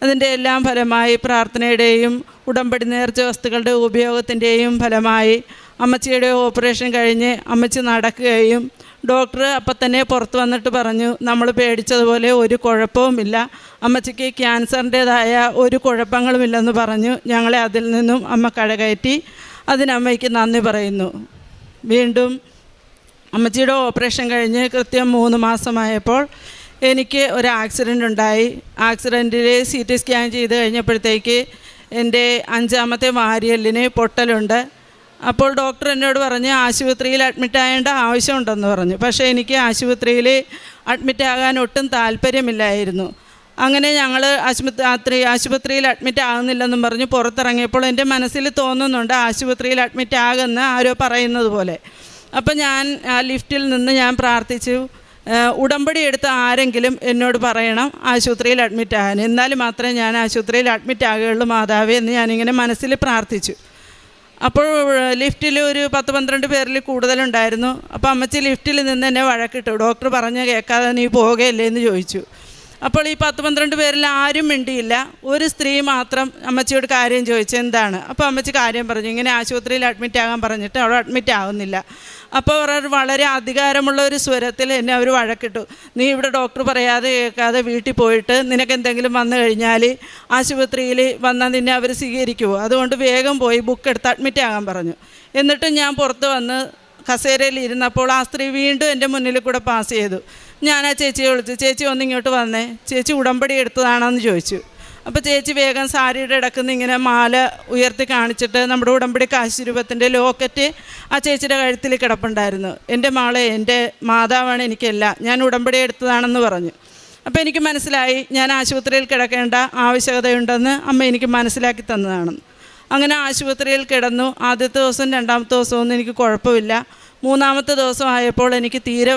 അതിൻ്റെ എല്ലാം ഫലമായി പ്രാർത്ഥനയുടെയും ഉടമ്പടി നേർച്ച വസ്തുക്കളുടെ ഉപയോഗത്തിൻ്റെയും ഫലമായി അമ്മച്ചിയുടെ ഓപ്പറേഷൻ കഴിഞ്ഞ് അമ്മച്ചി നടക്കുകയും ഡോക്ടർ അപ്പം തന്നെ പുറത്ത് വന്നിട്ട് പറഞ്ഞു നമ്മൾ പേടിച്ചതുപോലെ ഒരു കുഴപ്പവുമില്ല, അമ്മച്ചിക്ക് ക്യാൻസറിൻ്റേതായ ഒരു കുഴപ്പങ്ങളുമില്ലെന്ന് പറഞ്ഞു. ഞങ്ങളെ അതിൽ നിന്നും അമ്മ കരകയറ്റി. അതിനമ്മയ്ക്ക് നന്ദി പറയുന്നു. വീണ്ടും അമ്മച്ചിയുടെ ഓപ്പറേഷൻ കഴിഞ്ഞ് കൃത്യം 3 മാസമായപ്പോൾ എനിക്ക് ഒരു ആക്സിഡൻ്റ് ഉണ്ടായി. ആക്സിഡൻറ്റിൽ CT സ്കാൻ ചെയ്ത് കഴിഞ്ഞപ്പോഴത്തേക്ക് എൻ്റെ 5ാമത്തെ വാരിയെല്ലിന് പൊട്ടലുണ്ട്. അപ്പോൾ ഡോക്ടർ എന്നോട് പറഞ്ഞ് ആശുപത്രിയിൽ അഡ്മിറ്റ് ആകേണ്ട ആവശ്യമുണ്ടെന്ന് പറഞ്ഞു. പക്ഷേ എനിക്ക് ആശുപത്രിയിൽ അഡ്മിറ്റ് ആകാൻ ഒട്ടും താല്പര്യമില്ലായിരുന്നു. അങ്ങനെ ഞങ്ങൾ ആശുപത്രിയിൽ അഡ്മിറ്റ് ആകുന്നില്ലെന്നും പറഞ്ഞ് പുറത്തിറങ്ങിയപ്പോൾ എൻ്റെ മനസ്സിൽ തോന്നുന്നുണ്ട് ആശുപത്രിയിൽ അഡ്മിറ്റ് ആകുന്ന ആരോ പറയുന്നത് പോലെ. അപ്പം ഞാൻ ലിഫ്റ്റിൽ നിന്ന് ഞാൻ പ്രാർത്ഥിച്ചു, ഉടമ്പടി എടുത്ത ആരെങ്കിലും എന്നോട് പറയണം ആശുപത്രിയിൽ അഡ്മിറ്റ് ആകാൻ, എന്നാൽ മാത്രമേ ഞാൻ ആശുപത്രിയിൽ അഡ്മിറ്റ് ആകുകയുള്ളൂ മാതാവേ എന്ന് ഞാനിങ്ങനെ മനസ്സിൽ പ്രാർത്ഥിച്ചു. അപ്പോൾ ലിഫ്റ്റിൽ ഒരു 10-12 പേരിൽ കൂടുതലുണ്ടായിരുന്നു. അപ്പോൾ അമ്മച്ചി ലിഫ്റ്റിൽ നിന്ന് എന്നെ വഴക്കിട്ടു, ഡോക്ടർ പറഞ്ഞ കേൾക്കാതെ നീ പോകുകയല്ലേ എന്ന് ചോദിച്ചു. അപ്പോൾ ഈ 10-12 പേരിൽ ആരും മിണ്ടിയില്ല. ഒരു സ്ത്രീ മാത്രം അമ്മച്ചിയോട് കാര്യം ചോദിച്ചു, എന്താണ്? അപ്പോൾ അമ്മച്ചി കാര്യം പറഞ്ഞു, ഇങ്ങനെ ആശുപത്രിയിൽ അഡ്മിറ്റ് ആകാൻ പറഞ്ഞിട്ട് അവിടെ അഡ്മിറ്റ് ആകുന്നില്ല. അപ്പോൾ വളരെ അധികാരമുള്ള ഒരു സ്വരത്തിൽ എന്നെ അവർ വഴക്കിട്ടു, നീ ഇവിടെ ഡോക്ടർ പറയാതെ കേൾക്കാതെ വീട്ടിൽ പോയിട്ട് നിനക്ക് എന്തെങ്കിലും വന്നു കഴിഞ്ഞാൽ ആശുപത്രിയിൽ വന്നാൽ നിന്നെ അവർ സ്വീകരിക്കുമോ, അതുകൊണ്ട് വേഗം പോയി ബുക്ക് എടുത്ത് അഡ്മിറ്റ് ആകാൻ പറഞ്ഞു. എന്നിട്ട് ഞാൻ പുറത്ത് വന്ന് കസേരയിൽ ഇരുന്നപ്പോൾ ആ സ്ത്രീ വീണ്ടും എൻ്റെ മുന്നിൽ കൂടെ പാസ് ചെയ്തു. ഞാൻ ആ ചേച്ചിയെ വിളിച്ചു, ചേച്ചി ഒന്ന് ഇങ്ങോട്ട് വന്നേ, ചേച്ചി ഉടമ്പടി എടുത്തതാണെന്ന് ചോദിച്ചു. അപ്പോൾ ചേച്ചി വേഗം സാരിയുടെ ഇടക്കുന്ന് ഇങ്ങനെ മാല ഉയർത്തി കാണിച്ചിട്ട് നമ്മുടെ ഉടമ്പടി കാശ് രൂപത്തിൻ്റെ ലോക്കറ്റ് ആ ചേച്ചിയുടെ കഴുത്തിൽ കിടപ്പുണ്ടായിരുന്നു. എൻ്റെ മോളെ, എൻ്റെ മാതാവാണ് എനിക്കെല്ലാം, ഞാൻ ഉടമ്പടി എടുത്തതാണെന്ന് പറഞ്ഞു. അപ്പോൾ എനിക്ക് മനസ്സിലായി ഞാൻ ആശുപത്രിയിൽ കിടക്കേണ്ട ആവശ്യകതയുണ്ടെന്ന് അമ്മ എനിക്ക് മനസ്സിലാക്കി തന്നതാണെന്ന്. അങ്ങനെ ആശുപത്രിയിൽ കിടന്നു. ആദ്യത്തെ ദിവസം രണ്ടാമത്തെ ദിവസമൊന്നും എനിക്ക് കുഴപ്പമില്ല. മൂന്നാമത്തെ ദിവസം ആയപ്പോൾ എനിക്ക് തീരെ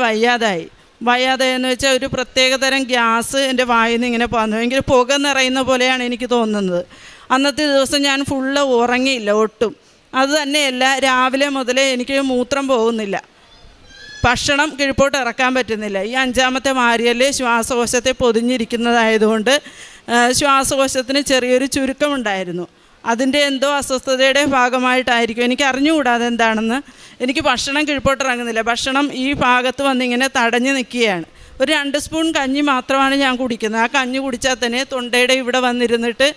വയ്യാതെയെന്ന് വെച്ചാൽ ഒരു പ്രത്യേകതരം ഗ്യാസ് എൻ്റെ വായിൽ നിന്ന് ഇങ്ങനെ പോന്നു. ഭയങ്കര പുക നിറയുന്ന പോലെയാണ് എനിക്ക് തോന്നുന്നത്. അന്നത്തെ ദിവസം ഞാൻ ഫുള്ള് ഉറങ്ങിയില്ല ഒട്ടും. അതുതന്നെയല്ല, രാവിലെ മുതലേ എനിക്ക് മൂത്രം പോകുന്നില്ല, ഭക്ഷണം കീഴ്പോട്ട് ഇറക്കാൻ പറ്റുന്നില്ല. ഈ 5ാമത്തെ മാരിയല് ശ്വാസകോശത്തെ പൊതിഞ്ഞിരിക്കുന്നതായതുകൊണ്ട് ശ്വാസകോശത്തിന് ചെറിയൊരു ചുരുക്കമുണ്ടായിരുന്നു. അതിൻ്റെ എന്തോ അസ്വസ്ഥതയുടെ ഭാഗമായിട്ടായിരിക്കും, എനിക്ക് അറിഞ്ഞുകൂടാതെ എന്താണെന്ന്. എനിക്ക് ഭക്ഷണം കീഴ്പോട്ടിറങ്ങുന്നില്ല, ഭക്ഷണം ഈ ഭാഗത്ത് വന്നിങ്ങനെ തടഞ്ഞു നിൽക്കുകയാണ്. ഒരു 2 സ്പൂൺ കഞ്ഞി മാത്രമാണ് ഞാൻ കുടിക്കുന്നത്. ആ കഞ്ഞി കുടിച്ചാൽ തന്നെ തൊണ്ടയുടെ ഇവിടെ വന്നിരുന്നിട്ട്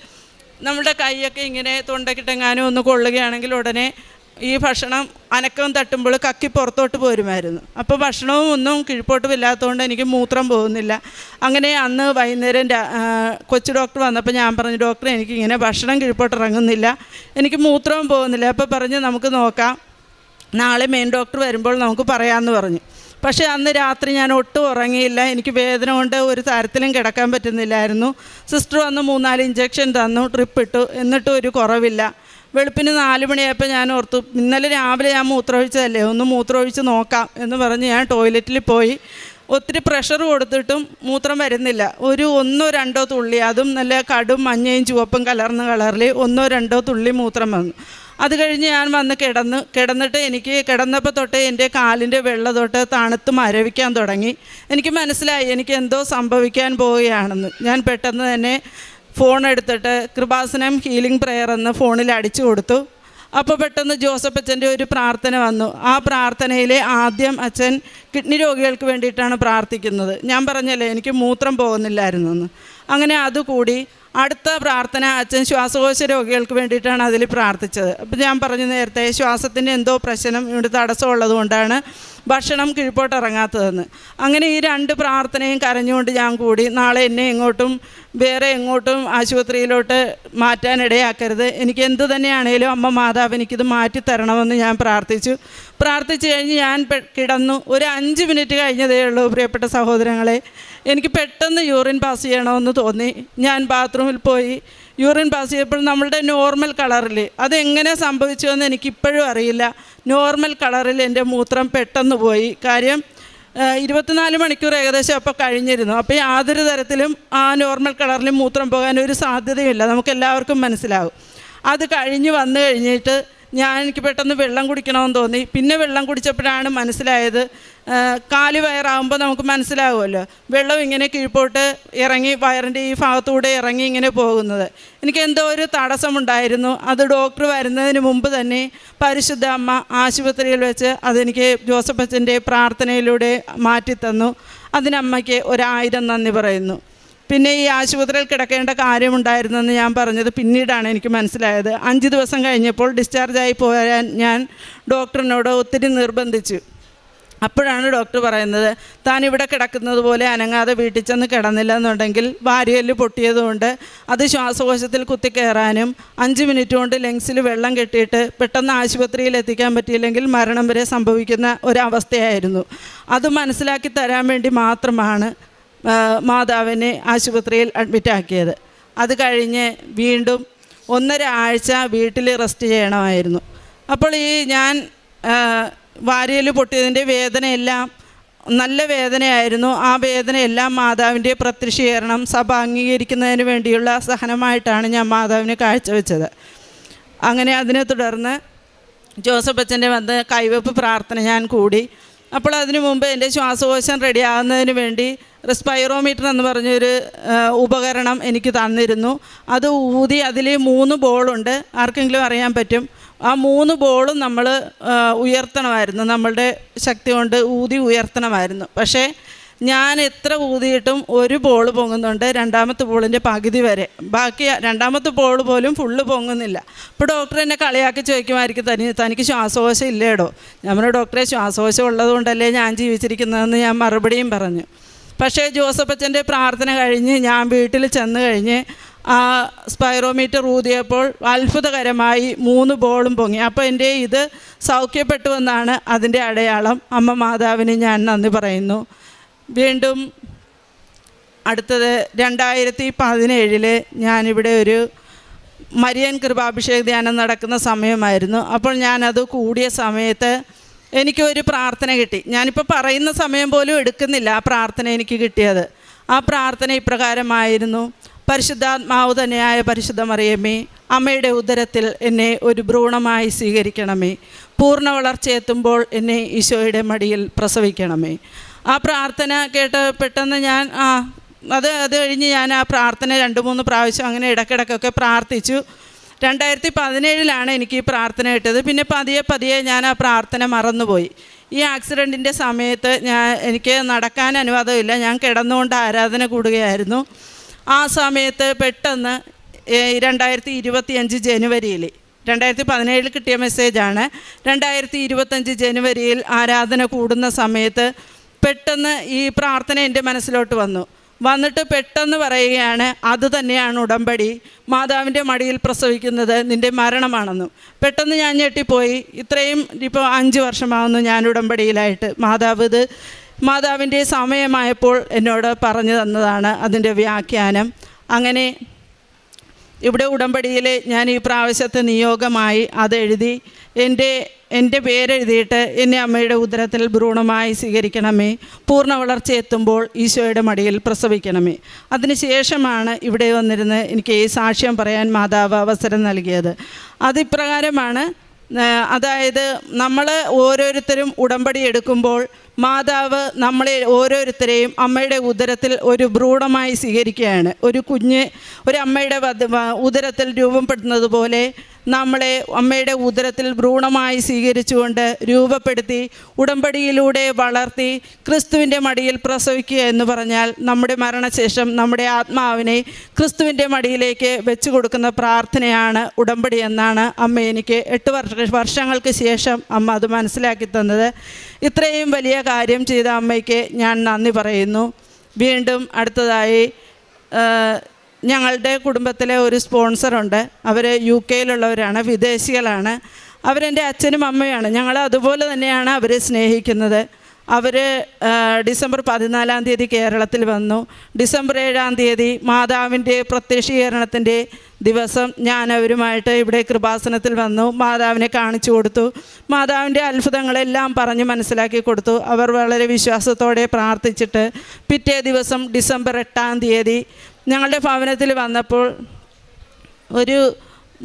നമ്മുടെ കൈയൊക്കെ ഇങ്ങനെ തൊണ്ടക്കിട്ടെങ്ങാനും ഒന്ന് കൊള്ളുകയാണെങ്കിൽ ഉടനെ ഈ ഭക്ഷണം അനക്കം തട്ടുമ്പോൾ കക്കി പുറത്തോട്ട് പോരുമായിരുന്നു. അപ്പോൾ ഭക്ഷണവും ഒന്നും കീഴ്പോട്ടുമില്ലാത്തതുകൊണ്ട് എനിക്ക് മൂത്രം പോകുന്നില്ല. അങ്ങനെ അന്ന് വൈകുന്നേരം കൊച്ചു ഡോക്ടർ വന്നപ്പോൾ ഞാൻ പറഞ്ഞു, ഡോക്ടർ എനിക്കിങ്ങനെ ഭക്ഷണം കീഴ്പോട്ടിറങ്ങുന്നില്ല, എനിക്ക് മൂത്രവും പോകുന്നില്ല. അപ്പോൾ പറഞ്ഞ് നമുക്ക് നോക്കാം, നാളെ മെയിൻ ഡോക്ടർ വരുമ്പോൾ നമുക്ക് പറയാമെന്ന് പറഞ്ഞു. പക്ഷേ അന്ന് രാത്രി ഞാൻ ഒട്ടും ഉറങ്ങിയില്ല. എനിക്ക് വേദന കൊണ്ട് ഒരു തരത്തിലും കിടക്കാൻ പറ്റുന്നില്ലായിരുന്നു. സിസ്റ്റർ വന്ന് 3-4 ഇഞ്ചക്ഷൻ തന്നു, ട്രിപ്പ് ഇട്ടു, എന്നിട്ടും ഒരു കുറവില്ല. വെളുപ്പിന് 4 മണിയായപ്പോൾ ഞാൻ ഓർത്തു, ഇന്നലെ രാവിലെ ഞാൻ മൂത്രമൊഴിച്ചതല്ലേ, ഒന്ന് മൂത്രമൊഴിച്ച് നോക്കാം എന്ന് പറഞ്ഞ് ഞാൻ ടോയ്ലറ്റിൽ പോയി. ഒത്തിരി പ്രഷർ കൊടുത്തിട്ടും മൂത്രം വരുന്നില്ല. ഒരു 1-2 തുള്ളി, അതും നല്ല കടും മഞ്ഞയും ചുവപ്പും കലർന്ന കളറിൽ 1-2 തുള്ളി മൂത്രം വന്നു. അത് കഴിഞ്ഞ് ഞാൻ വന്ന് കിടന്നിട്ട് എനിക്ക് കിടന്നപ്പോൾ തൊട്ട് എൻ്റെ കാലിൻ്റെ വെള്ള തൊട്ട് തണുത്ത് മരവിക്കാൻ തുടങ്ങി. എനിക്ക് മനസ്സിലായി എനിക്ക് എന്തോ സംഭവിക്കാൻ പോവുകയാണെന്ന്. ഞാൻ പെട്ടെന്ന് തന്നെ ഫോൺ എടുത്തിട്ട് കൃപാസനം ഹീലിംഗ് പ്രെയർ എന്ന് ഫോണിൽ അടിച്ചു കൊടുത്തു. അപ്പോൾ പെട്ടെന്ന് ജോസഫ് അച്ഛൻ്റെ ഒരു പ്രാർത്ഥന വന്നു. ആ പ്രാർത്ഥനയിൽ ആദ്യം അച്ഛൻ കിഡ്നി രോഗികൾക്ക് വേണ്ടിയിട്ടാണ് പ്രാർത്ഥിക്കുന്നത്. ഞാൻ പറഞ്ഞല്ലേ എനിക്ക് മൂത്രം പോകുന്നില്ലായിരുന്നു എന്ന്. അങ്ങനെ അതുകൂടി അടുത്ത പ്രാർത്ഥന അച്ഛൻ ശ്വാസകോശ രോഗികൾക്ക് വേണ്ടിയിട്ടാണ് അതിൽ പ്രാർത്ഥിച്ചത്. അപ്പോൾ ഞാൻ പറഞ്ഞു നേരത്തെ ശ്വാസത്തിൻ്റെ എന്തോ പ്രശ്നം ഇവിടെ തടസ്സമുള്ളത് കൊണ്ടാണ് ഭക്ഷണം കീഴ്പോട്ടിറങ്ങാത്തതെന്ന്. അങ്ങനെ ഈ 2 പ്രാർത്ഥനയും കരഞ്ഞുകൊണ്ട് ഞാൻ കൂടി, നാളെ എന്നെ വേറെ എങ്ങോട്ടും ആശുപത്രിയിലോട്ട് മാറ്റാനിടയാക്കരുത്, എനിക്ക് എന്തു തന്നെയാണേലും അമ്മ മാതാവ് എനിക്കിത് മാറ്റിത്തരണമെന്ന് ഞാൻ പ്രാർത്ഥിച്ചു കഴിഞ്ഞ് ഞാൻ കിടന്നു. ഒരു 5 മിനിറ്റ് കഴിഞ്ഞതേ ഉള്ളൂ പ്രിയപ്പെട്ട സഹോദരങ്ങളെ, എനിക്ക് പെട്ടെന്ന് യൂറിൻ പാസ് ചെയ്യണമെന്ന് തോന്നി. ഞാൻ ബാത്റൂമിൽ പോയി യൂറിൻ പാസ് ചെയ്തപ്പോൾ നമ്മളുടെ നോർമൽ കളറിൽ, അതെങ്ങനെ സംഭവിച്ചുവെന്ന് എനിക്കിപ്പോഴും അറിയില്ല, നോർമൽ കളറിൽ എൻ്റെ മൂത്രം പെട്ടെന്ന് പോയി. കാര്യം 24 മണിക്കൂർ ഏകദേശം അപ്പോൾ കഴിഞ്ഞിരുന്നു. അപ്പോൾ യാതൊരു തരത്തിലും ആ നോർമൽ കളറിൽ മൂത്രം പോകാൻ ഒരു സാധ്യതയുമില്ല, നമുക്കെല്ലാവർക്കും മനസ്സിലാവും. അത് വന്നു കഴിഞ്ഞിട്ട് എനിക്ക് പെട്ടെന്ന് വെള്ളം കുടിക്കണമെന്ന് തോന്നി. പിന്നെ വെള്ളം കുടിച്ചപ്പോഴാണ് മനസ്സിലായത്, കാല് വയറാകുമ്പോൾ നമുക്ക് മനസ്സിലാകുമല്ലോ, വെള്ളം ഇങ്ങനെ കീഴ്പോട്ട് ഇറങ്ങി വയറിൻ്റെ ഈ ഭാഗത്തൂടെ ഇറങ്ങി ഇങ്ങനെ പോകുന്നത്. എനിക്ക് എന്തോ ഒരു തടസ്സമുണ്ടായിരുന്നു. അത് ഡോക്ടർ വരുന്നതിന് മുമ്പ് തന്നെ പരിശുദ്ധ അമ്മ ആശുപത്രിയിൽ വെച്ച് അതെനിക്ക് ജോസഫ് അച്ഛൻ്റെ പ്രാർത്ഥനയിലൂടെ മാറ്റിത്തന്നു. അതിനമ്മയ്ക്ക് 1000 നന്ദി പറയുന്നു. പിന്നെ ഈ ആശുപത്രിയിൽ കിടക്കേണ്ട കാര്യമുണ്ടായിരുന്നെന്ന് ഞാൻ പറഞ്ഞത് പിന്നീടാണ് എനിക്ക് മനസ്സിലായത്. 5 ദിവസം കഴിഞ്ഞപ്പോൾ ഡിസ്ചാർജായി പോരാൻ ഞാൻ ഡോക്ടറിനോട് ഒത്തിരി നിർബന്ധിച്ചു. അപ്പോഴാണ് ഡോക്ടർ പറയുന്നത്, താൻ ഇവിടെ കിടക്കുന്നത് പോലെ അനങ്ങാതെ വീട്ടിൽ ചെന്ന് കിടന്നില്ല എന്നുണ്ടെങ്കിൽ വാരിയല് പൊട്ടിയതുകൊണ്ട് അത് ശ്വാസകോശത്തിൽ കുത്തിക്കയറാനും 5 മിനിറ്റ് കൊണ്ട് ലങ്സിൽ വെള്ളം കെട്ടിയിട്ട് പെട്ടെന്ന് ആശുപത്രിയിൽ എത്തിക്കാൻ പറ്റിയില്ലെങ്കിൽ മരണം വരെ സംഭവിക്കുന്ന ഒരവസ്ഥയായിരുന്നു. അത് മനസ്സിലാക്കി തരാൻ വേണ്ടി മാത്രമാണ് മാതാവിനെ ആശുപത്രിയിൽ അഡ്മിറ്റാക്കിയത്. അത് കഴിഞ്ഞ് വീണ്ടും 1.5 ആഴ്ച വീട്ടിൽ റെസ്റ്റ് ചെയ്യണമായിരുന്നു. അപ്പോൾ ഞാൻ വാരിയൽ പൊട്ടിയതിൻ്റെ വേദനയെല്ലാം നല്ല വേദനയായിരുന്നു. ആ വേദനയെല്ലാം മാതാവിൻ്റെ പ്രത്യക്ഷീകരണം സഭ അംഗീകരിക്കുന്നതിന് വേണ്ടിയുള്ള സഹനമായിട്ടാണ് ഞാൻ മാതാവിനെ കാഴ്ചവെച്ചത്. അങ്ങനെ അതിനെ തുടർന്ന് ജോസഫ് അച്ഛൻ്റെ വന്ന് കൈവെപ്പ് പ്രാർത്ഥന ഞാൻ കൂടി. അപ്പോൾ അതിനു മുമ്പ് എൻ്റെ ശ്വാസകോശം റെഡിയാകുന്നതിന് വേണ്ടി റെസ്പൈറോമീറ്റർ എന്ന് പറഞ്ഞൊരു ഉപകരണം എനിക്ക് തന്നിരുന്നു. അത് ഊതി അതിൽ 3 ബോളുണ്ട്, ആർക്കെങ്കിലും അറിയാൻ പറ്റും. ആ 3 ബോളും നമ്മൾ ഉയർത്തണമായിരുന്നു, നമ്മളുടെ ശക്തി കൊണ്ട് ഊതി ഉയർത്തണമായിരുന്നു. പക്ഷേ ഞാൻ എത്ര ഊതിയിട്ടും 1 ബോൾ പൊങ്ങുന്നുണ്ട്, 2ാമത്തെ ബോളിൻ്റെ പകുതി വരെ, ബാക്കി 2ാമത്തെ ബോൾ പോലും ഫുള്ള് പൊങ്ങുന്നില്ല. അപ്പോൾ ഡോക്ടർ എന്നെ കളിയാക്കി ചോദിക്കുമായിരിക്കും, തനിക്ക് ശ്വാസകോശം ഇല്ലേടോ? ഞാൻ പറഞ്ഞു, ഡോക്ടറെ ശ്വാസകോശം ഉള്ളതുകൊണ്ടല്ലേ ഞാൻ ജീവിച്ചിരിക്കുന്നതെന്ന് ഞാൻ മറുപടിയും പറഞ്ഞു. പക്ഷേ ജോസഫ് അച്ഛൻ്റെ പ്രാർത്ഥന കഴിഞ്ഞ് ഞാൻ വീട്ടിൽ ചെന്ന് കഴിഞ്ഞ് ആ സ്പൈറോമീറ്റർ ഊതിയപ്പോൾ അത്ഭുതകരമായി 3 ബോളും പൊങ്ങി. അപ്പോൾ എൻ്റെ ഇത് സൗഖ്യപ്പെട്ടുവെന്നാണ് അതിൻ്റെ അടയാളം. അമ്മ മാതാവിന് ഞാൻ നന്ദി പറയുന്നു. വീണ്ടും അടുത്തത് 2017 ഞാനിവിടെ ഒരു മരിയൻ കൃപാഭിഷേക ധ്യാനം നടക്കുന്ന സമയമായിരുന്നു. അപ്പോൾ ഞാനത് കൂടിയ സമയത്ത് എനിക്കൊരു പ്രാർത്ഥന കിട്ടി. ഞാനിപ്പോൾ പറയുന്ന സമയം പോലും എടുക്കുന്നില്ല ആ പ്രാർത്ഥന എനിക്ക് കിട്ടിയത്. ആ പ്രാർത്ഥന ഇപ്രകാരമായിരുന്നു: പരിശുദ്ധാത്മാവ് തന്നെയായ പരിശുദ്ധ മറിയമ്മേ, അമ്മയുടെ ഉദരത്തിൽ എന്നെ ഒരു ഭ്രൂണമായി സ്വീകരിക്കണമേ. പൂർണ്ണ വളർച്ചയെത്തുമ്പോൾ എന്നെ ഈശോയുടെ മടിയിൽ പ്രസവിക്കണമേ. ആ പ്രാർത്ഥന കേട്ട് പെട്ടെന്ന് ഞാൻ അത് കഴിഞ്ഞ് ഞാൻ ആ പ്രാർത്ഥന 2-3 പ്രാവശ്യം അങ്ങനെ ഇടയ്ക്കിടയ്ക്കൊക്കെ പ്രാർത്ഥിച്ചു. 2017 എനിക്ക് ഈ പ്രാർത്ഥന കിട്ടിയത്. പിന്നെ പതിയെ ഞാൻ ആ പ്രാർത്ഥന മറന്നുപോയി. ഈ ആക്സിഡൻറ്റിൻ്റെ സമയത്ത് എനിക്ക് നടക്കാൻ അനുവാദമില്ല. ഞാൻ കിടന്നുകൊണ്ട് ആരാധന കൂടുകയായിരുന്നു. ആ സമയത്ത് പെട്ടെന്ന് 2025 ജനുവരിയിൽ, 2017 കിട്ടിയ മെസ്സേജാണ്. 2025 ജനുവരിയിൽ ആരാധന കൂടുന്ന സമയത്ത് പെട്ടെന്ന് ഈ പ്രാർത്ഥന എൻ്റെ മനസ്സിലോട്ട് വന്നിട്ട് പെട്ടെന്ന് പറയുകയാണ്, അത് തന്നെയാണ് ഉടമ്പടി, മാതാവിൻ്റെ മടിയിൽ പ്രസവിക്കുന്നത് നിൻ്റെ മരണമാണെന്നും. പെട്ടെന്ന് ഞാൻ ഞെട്ടിപ്പോയി. ഇത്രയും ഇപ്പോൾ 5 വർഷമാകുന്നു ഞാൻ ഉടമ്പടിയിലായിട്ട്. മാതാവിൻ്റെ സമയമായപ്പോൾ എന്നോട് പറഞ്ഞു തന്നതാണ് അതിൻ്റെ വ്യാഖ്യാനം. അങ്ങനെ ഇവിടെ ഉടമ്പടിയിൽ ഞാൻ ഈ പ്രാവശ്യത്തെ നിയോഗമായി അതെഴുതി എൻ്റെ പേരെഴുതിയിട്ട് എന്നെ അമ്മയുടെ ഉദരത്തിൽ ഭ്രൂണമായി സ്വീകരിക്കണമേ. പൂർണ്ണ വളർച്ചയെത്തുമ്പോൾ ഈശോയുടെ മടിയിൽ പ്രസവിക്കണമേ. അതിനുശേഷമാണ് ഇവിടെ വന്നിരുന്ന് എനിക്ക് ഈ സാക്ഷ്യം പറയാൻ മാതാവ് അവസരം നൽകിയത്. അതിപ്രകാരമാണ്. അതായത് നമ്മൾ ഓരോരുത്തരും ഉടമ്പടി എടുക്കുമ്പോൾ മാതാവ് നമ്മളെ ഓരോരുത്തരെയും അമ്മയുടെ ഉദരത്തിൽ ഒരു ഭ്രൂണമായി സ്വീകരിക്കുകയാണ്. ഒരു അമ്മയുടെ ഉദരത്തിൽ രൂപപ്പെടുന്നത് പോലെ നമ്മളെ അമ്മയുടെ ഉദരത്തിൽ ഭ്രൂണമായി സ്വീകരിച്ചുകൊണ്ട് രൂപപ്പെടുത്തി ഉടമ്പടിയിലൂടെ വളർത്തി ക്രിസ്തുവിൻ്റെ മടിയിൽ പ്രസവിക്കുക എന്ന് പറഞ്ഞാൽ നമ്മുടെ മരണശേഷം നമ്മുടെ ആത്മാവിനെ ക്രിസ്തുവിൻ്റെ മടിയിലേക്ക് വെച്ചു കൊടുക്കുന്ന പ്രാർത്ഥനയാണ് ഉടമ്പടി എന്നാണ് അമ്മ എനിക്ക് 8 വർഷങ്ങൾക്ക് ശേഷം അമ്മ അത് മനസ്സിലാക്കി തന്നത്. ഇത്രയും വലിയ കാര്യം ചെയ്ത അമ്മയ്ക്ക് ഞാൻ നന്ദി പറയുന്നു. വീണ്ടും അടുത്തതായി ഞങ്ങളുടെ കുടുംബത്തിലെ ഒരു സ്പോൺസറുണ്ട്. അവർ UK-യിലുള്ളവരാണ്, വിദേശികളാണ്. അവരെൻ്റെ അച്ഛനും അമ്മയാണ്. ഞങ്ങൾ അതുപോലെ തന്നെയാണ് അവരെ സ്നേഹിക്കുന്നത്. അവർ ഡിസംബർ 14 കേരളത്തിൽ വന്നു. ഡിസംബർ 7 മാതാവിൻ്റെ പ്രത്യക്ഷീകരണത്തിൻ്റെ ദിവസം ഞാൻ അവരുമായിട്ട് ഇവിടെ കൃപാസനത്തിൽ വന്നു. മാതാവിനെ കാണിച്ചു കൊടുത്തു. മാതാവിൻ്റെ അത്ഭുതങ്ങളെല്ലാം പറഞ്ഞ് മനസ്സിലാക്കി കൊടുത്തു. അവർ വളരെ വിശ്വാസത്തോടെ പ്രാർത്ഥിച്ചിട്ട് പിറ്റേ ദിവസം ഡിസംബർ 8 ഞങ്ങളുടെ ഭവനത്തിൽ വന്നപ്പോൾ ഒരു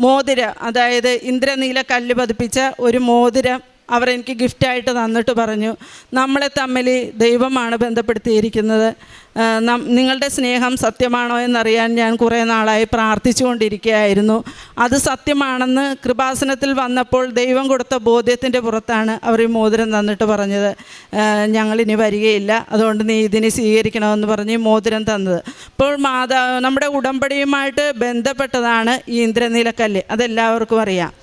മോതിരം, അതായത് ഇന്ദ്രനീല കല്ല് പതിപ്പിച്ച ഒരു മോതിരം അവർ എനിക്ക് ഗിഫ്റ്റായിട്ട് തന്നിട്ട് പറഞ്ഞു, നമ്മളെ തമ്മിൽ ദൈവമാണ് ബന്ധപ്പെടുത്തിയിരിക്കുന്നത്. നിങ്ങളുടെ സ്നേഹം സത്യമാണോ എന്നറിയാൻ ഞാൻ കുറേ നാളായി പ്രാർത്ഥിച്ചുകൊണ്ടിരിക്കുകയായിരുന്നു. അത് സത്യമാണെന്ന് കൃപാസനത്തിൽ വന്നപ്പോൾ ദൈവം കൊടുത്ത ബോധ്യത്തിൻ്റെ പുറത്താണ് അവർ ഈ മോതിരം തന്നിട്ട് പറഞ്ഞത്, ഞങ്ങളിനി വരികയില്ല, അതുകൊണ്ട് നീ ഇതിനെ സ്വീകരിക്കണമെന്ന് പറഞ്ഞ് മോതിരം തന്നത്. ഇപ്പോൾ നമ്മുടെ ഉടമ്പടിയുമായിട്ട് ബന്ധപ്പെട്ടതാണ് ഈ ഇന്ദ്രനീലക്കല്ല്, അതെല്ലാവർക്കും അറിയാം.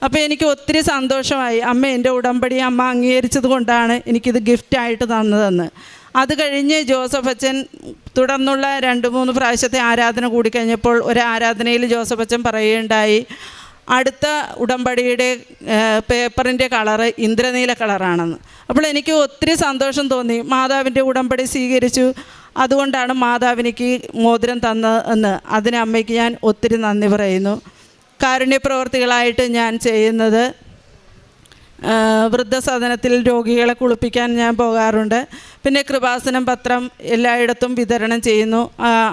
അപ്പോൾ എനിക്ക് ഒത്തിരി സന്തോഷമായി. അമ്മ എൻ്റെ ഉടമ്പടി അമ്മ അംഗീകരിച്ചത് കൊണ്ടാണ് എനിക്കിത് ഗിഫ്റ്റായിട്ട് തന്നതെന്ന്. അത് കഴിഞ്ഞ് ജോസഫ് അച്ഛൻ തുടർന്നുള്ള 2-3 പ്രാവശ്യത്തെ ആരാധന കൂടിക്കഴിഞ്ഞപ്പോൾ ഒരു ആരാധനയിൽ ജോസഫ് അച്ഛൻ പറയുകയുണ്ടായി, അടുത്ത ഉടമ്പടിയുടെ പേപ്പറിൻ്റെ കളറ് ഇന്ദ്രനീല കളറാണെന്ന്. അപ്പോൾ എനിക്ക് ഒത്തിരി സന്തോഷം തോന്നി. മാതാവിൻ്റെ ഉടമ്പടി സ്വീകരിച്ചു, അതുകൊണ്ടാണ് മാതാവിനിക്ക് മോതിരം തന്നതെന്ന്. അതിന് അമ്മയ്ക്ക് ഞാൻ ഒത്തിരി നന്ദി പറയുന്നു. കാരുണ്യപ്രവർത്തികളായിട്ട് ഞാൻ ചെയ്യുന്നത്, വൃദ്ധസദനത്തിൽ രോഗികളെ കുളിപ്പിക്കാൻ ഞാൻ പോകാറുണ്ട്. പിന്നെ കൃപാസനം പത്രം എല്ലായിടത്തും വിതരണം ചെയ്യുന്നു.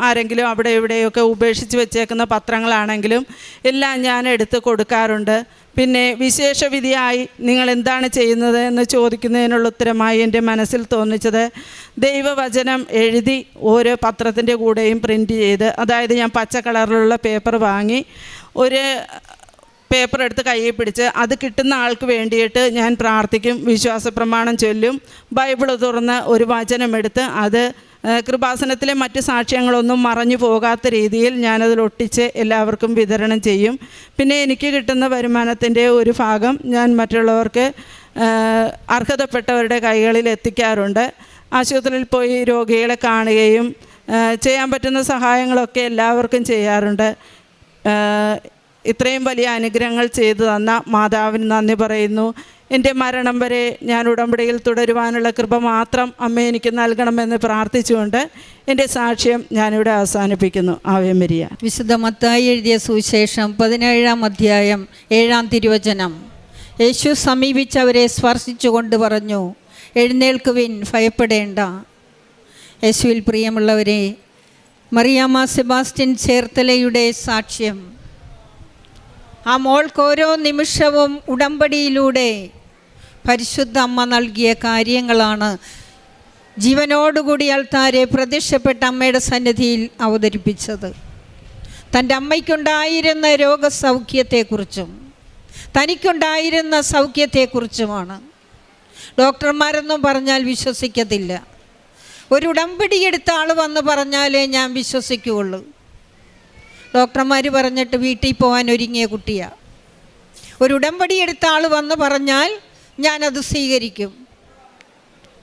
ആരെങ്കിലും അവിടെ ഇവിടെയൊക്കെ ഉപേക്ഷിച്ച് വെച്ചേക്കുന്ന പത്രങ്ങളാണെങ്കിലും എല്ലാം ഞാൻ എടുത്ത് കൊടുക്കാറുണ്ട്. പിന്നെ വിശേഷവിധിയായി നിങ്ങൾ എന്താണ് ചെയ്യുന്നത് എന്ന് ചോദിക്കുന്നതിനുള്ള ഉത്തരമായി എൻ്റെ മനസ്സിൽ തോന്നിച്ചത്, ദൈവവചനം എഴുതി ഓരോ പത്രത്തിൻ്റെ കൂടെയും പ്രിൻറ്റ് ചെയ്ത്, അതായത് ഞാൻ പച്ച കളറിലുള്ള പേപ്പർ വാങ്ങി ഒരു പേപ്പർ എടുത്ത് കയ്യിൽ പിടിച്ച് അത് കിട്ടുന്ന ആൾക്ക് വേണ്ടിയിട്ട് ഞാൻ പ്രാർത്ഥിക്കും, വിശ്വാസ പ്രമാണം ചൊല്ലും, ബൈബിൾ തുറന്ന് ഒരു വചനമെടുത്ത് അത് കൃപാസനത്തിലെ മറ്റ് സാക്ഷ്യങ്ങളൊന്നും മറഞ്ഞു പോകാത്ത രീതിയിൽ ഞാനതിലൊട്ടിച്ച് എല്ലാവർക്കും വിതരണം ചെയ്യും. പിന്നെ എനിക്ക് കിട്ടുന്ന വരുമാനത്തിൻ്റെ ഒരു ഭാഗം ഞാൻ മറ്റുള്ളവർക്ക് അർഹതപ്പെട്ടവരുടെ കൈകളിൽ എത്തിക്കാറുണ്ട്. ആശുപത്രിയിൽ പോയി രോഗികളെ കാണുകയും ചെയ്യാൻ പറ്റുന്ന സഹായങ്ങളൊക്കെ എല്ലാവർക്കും ചെയ്യാറുണ്ട്. ഇത്രയും വലിയ അനുഗ്രഹങ്ങൾ ചെയ്തു തന്ന മാതാവിന് നന്ദി പറയുന്നു. എൻ്റെ മരണം വരെ ഞാൻ ഉടമ്പടിയിൽ തുടരുവാനുള്ള കൃപ മാത്രം അമ്മ എനിക്ക് നൽകണമെന്ന് പ്രാർത്ഥിച്ചുകൊണ്ട് എൻ്റെ സാക്ഷ്യം ഞാനിവിടെ അവസാനിപ്പിക്കുന്നു. Ave Maria. വിശുദ്ധ മത്തായി എഴുതിയ സുവിശേഷം 17-ാം അധ്യായം 7-ാം തിരുവചനം. യേശു സമീപിച്ചവരെ സ്പർശിച്ചുകൊണ്ട് പറഞ്ഞു, എഴുന്നേൽക്കുവിൻ, ഭയപ്പെടേണ്ട. യേശുവിൽ പ്രിയമുള്ളവരെ, മറിയാമ്മ സെബാസ്റ്റ്യൻ ചേർത്തലയുടെ സാക്ഷ്യം, ആ മോൾക്ക് ഓരോ നിമിഷവും ഉടമ്പടിയിലൂടെ പരിശുദ്ധ അമ്മ നൽകിയ കാര്യങ്ങളാണ് ജീവനോടുകൂടി അൾത്താരെ പ്രത്യക്ഷപ്പെട്ട അമ്മയുടെ സന്നിധിയിൽ അവതരിപ്പിച്ചത്. തൻ്റെ അമ്മയ്ക്കുണ്ടായിരുന്ന രോഗസൗഖ്യത്തെക്കുറിച്ചും തനിക്കുണ്ടായിരുന്ന സൗഖ്യത്തെക്കുറിച്ചുമാണ്. ഡോക്ടർമാരൊന്നും പറഞ്ഞാൽ വിശ്വസിക്കത്തില്ല. ഒരു ഉടമ്പടി എടുത്ത ആൾ വന്ന് പറഞ്ഞാലേ ഞാൻ വിശ്വസിക്കുകയുള്ളൂ. ഡോക്ടർമാർ പറഞ്ഞിട്ട് വീട്ടിൽ പോകാൻ ഒരുങ്ങിയ കുട്ടിയാണ്. ഒരു ഉടമ്പടി എടുത്ത ആൾ വന്ന് പറഞ്ഞാൽ ഞാനത് സ്വീകരിക്കും.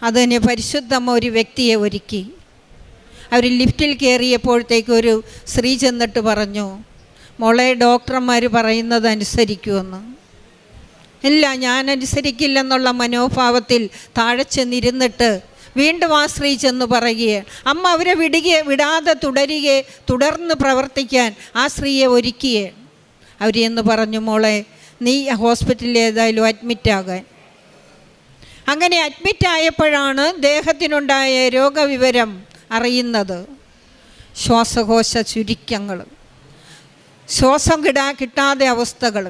അതുതന്നെ പരിശുദ്ധമ്മ ഒരു വ്യക്തിയെ ഒരുക്കി. അവർ ലിഫ്റ്റിൽ കയറിയപ്പോഴത്തേക്ക് ഒരു സ്ത്രീ ചെന്നിട്ട് പറഞ്ഞു, മോളെ ഡോക്ടർമാർ പറയുന്നത് അനുസരിക്കുമെന്ന്. ഇല്ല, ഞാൻ അനുസരിക്കില്ലെന്നുള്ള മനോഭാവത്തിൽ താഴെ ചെന്നിരുന്നിട്ട് വീണ്ടും ആ സ്ത്രീ ചെന്ന് പറയുകയാണ്. അമ്മ അവരെ വിടാതെ തുടർന്ന് പ്രവർത്തിക്കാൻ ആ സ്ത്രീയെ ഒരുക്കുകയാണ്. അവരെന്ന് പറഞ്ഞു, മോളെ നീ ഹോസ്പിറ്റലിൽ ഏതായാലും അഡ്മിറ്റാകാൻ. അങ്ങനെ അഡ്മിറ്റായപ്പോഴാണ് ദേഹത്തിനുണ്ടായ രോഗവിവരം അറിയുന്നത്. ശ്വാസകോശ ചുരുക്കങ്ങൾ, ശ്വാസം കിട്ടാതെ അവസ്ഥകൾ,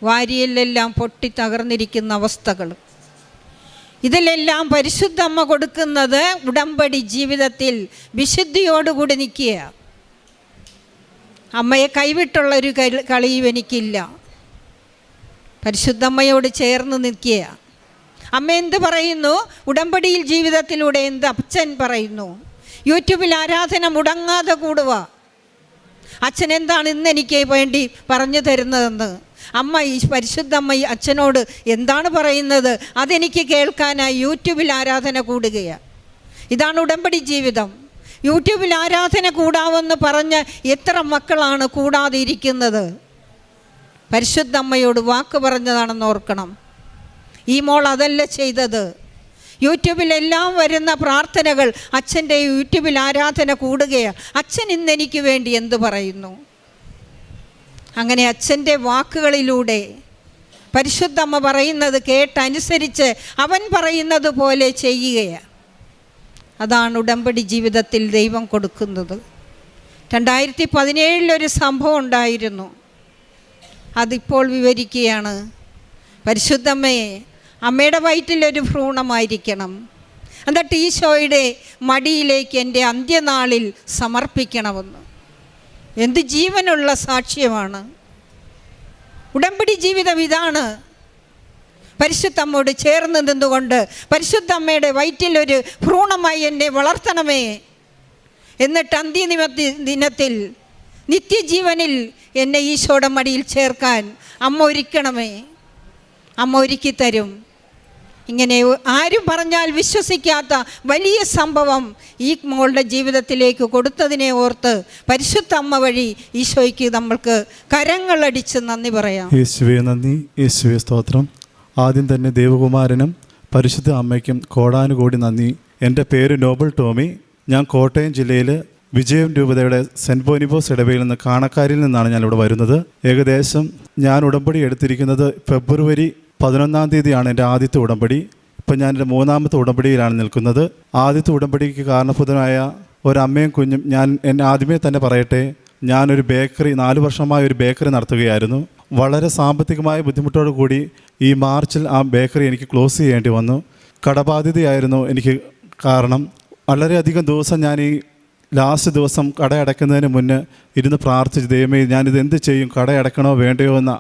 വാരിയെല്ലാം പൊട്ടി തകർന്നിരിക്കുന്ന അവസ്ഥകൾ, ഇതിലെല്ലാം പരിശുദ്ധ അമ്മ കൊടുക്കുന്നത് ഉടമ്പടി ജീവിതത്തിൽ വിശുദ്ധിയോടുകൂടി നിൽക്കുക. അമ്മയെ കൈവിട്ടുള്ളൊരു കളിയും എനിക്കില്ല. പരിശുദ്ധമ്മയോട് ചേർന്ന് നിൽക്കുക. അമ്മ എന്ത് പറയുന്നു? ഉടമ്പടിയിൽ ജീവിതത്തിലൂടെ എന്ത് അച്ഛൻ പറയുന്നു? യൂട്യൂബിൽ ആരാധന മുടങ്ങാതെ കൂടുക. അച്ഛൻ എന്താണ് ഇന്ന് എനിക്ക് വേണ്ടി പറഞ്ഞു തരുന്നതെന്ന് അമ്മ, ഈ പരിശുദ്ധ അമ്മ അച്ഛനോട് എന്താണ് പറയുന്നത് അതെനിക്ക് കേൾക്കാനായി യൂട്യൂബിൽ ആരാധന കൂടുകയാണ്. ഇതാണ് ഉടമ്പടി ജീവിതം. യൂട്യൂബിൽ ആരാധന കൂടാമെന്ന് പറഞ്ഞ എത്ര മക്കളാണ് കൂടാതെ ഇരിക്കുന്നത്? പരിശുദ്ധ അമ്മയോട് വാക്ക് പറഞ്ഞതാണെന്ന് ഓർക്കണം. ഈ മോൾ അതല്ല ചെയ്തത്. യൂട്യൂബിലെല്ലാം വരുന്ന പ്രാർത്ഥനകൾ അച്ഛൻ്റെ യൂട്യൂബിൽ ആരാധന കൂടുകയാണ്. അച്ഛൻ ഇന്നെനിക്ക് വേണ്ടി എന്ത് പറയുന്നു? അങ്ങനെ അച്ഛൻ്റെ വാക്കുകളിലൂടെ പരിശുദ്ധ അമ്മ പറയുന്നത് കേട്ടനുസരിച്ച് അവൻ പറയുന്നത് പോലെ ചെയ്യുകയാണ്. അതാണ് ഉടമ്പടി ജീവിതത്തിൽ ദൈവം കൊടുക്കുന്നത്. 2017 സംഭവം ഉണ്ടായിരുന്നു. അതിപ്പോൾ വിവരിക്കുകയാണ്. പരിശുദ്ധമ്മയെ അമ്മയുടെ വയറ്റിലൊരു ഭ്രൂണമായിരിക്കണം, എന്നിട്ട് ഈശോയുടെ മടിയിലേക്ക് എൻ്റെ അന്ത്യനാളിൽ സമർപ്പിക്കണമെന്ന്. എന്ത് ജീവനുള്ള സാക്ഷ്യമാണ്! ഉടമ്പടി ജീവിതം ഇതാണ്. പരിശുദ്ധമ്മയോട് ചേർന്ന് നിന്നുകൊണ്ട് പരിശുദ്ധ അമ്മയുടെ വയറ്റിലൊരു ഭ്രൂണമായി എന്നെ വളർത്തണമേ, എന്നിട്ട് ദിനത്തിൽ നിത്യജീവനിൽ എന്നെ ഈശോയുടെ മടിയിൽ ചേർക്കാൻ അമ്മ ഒരുക്കണമേ. അമ്മ ഒരുക്കി തരും. ഇങ്ങനെ ആരും പറഞ്ഞാൽ വിശ്വസിക്കാത്ത വലിയ സംഭവം ഈ മോളുടെ ജീവിതത്തിലേക്ക് കൊടുത്തതിനെ ഓർത്ത് പരിശുദ്ധ അമ്മ വഴി ഈശോയ്ക്ക് നമ്മൾക്ക് കരങ്ങളടിച്ച് നന്ദി പറയാം. യേശുവേ നന്ദി, യേശുവേ സ്തോത്രം. ആദ്യം തന്നെ ദേവകുമാരനും പരിശുദ്ധ അമ്മയ്ക്കും കോടാനുകോടി നന്ദി. എൻ്റെ പേര് നോബൽ ടോമി. ഞാൻ കോട്ടയം ജില്ലയിൽ വിജയം രൂപതയുടെ സെൻറ്റ് ബോനിബോസ് ഇടവയിൽ നിന്ന് കാണക്കാരിൽ നിന്നാണ് ഞാനിവിടെ വരുന്നത്. ഏകദേശം ഞാൻ ഉടമ്പടി എടുത്തിരിക്കുന്നത് ഫെബ്രുവരി 11-ാം തീയതിയാണ് എൻ്റെ ആദ്യത്തെ ഉടമ്പടി. ഇപ്പം ഞാൻ എൻ്റെ 3ാമത്തെ ഉടമ്പടിയിലാണ് നിൽക്കുന്നത്. ആദ്യത്തെ ഉടമ്പടിക്ക് കാരണഭൂതനായ ഒരമ്മയും കുഞ്ഞും, എന്നെ ആദ്യമേ തന്നെ പറയട്ടെ, ഞാനൊരു ബേക്കറി 4 വർഷമായി ഒരു ബേക്കറി നടത്തുകയായിരുന്നു. വളരെ സാമ്പത്തികമായ ബുദ്ധിമുട്ടോടു കൂടി ഈ മാർച്ചിൽ ആ ബേക്കറി എനിക്ക് ക്ലോസ് ചെയ്യേണ്ടി വന്നു. കടബാധ്യതയായിരുന്നു എനിക്ക് കാരണം. വളരെയധികം ദിവസം ഞാൻ ഈ ലാസ്റ്റ് ദിവസം കട അടയ്ക്കുന്നതിന് മുന്നേ ഇരുന്ന് പ്രാർത്ഥിച്ച്, ദൈവമേ ഞാനിത് എന്ത് ചെയ്യും, കട അടയ്ക്കണോ വേണ്ടയോ എന്ന്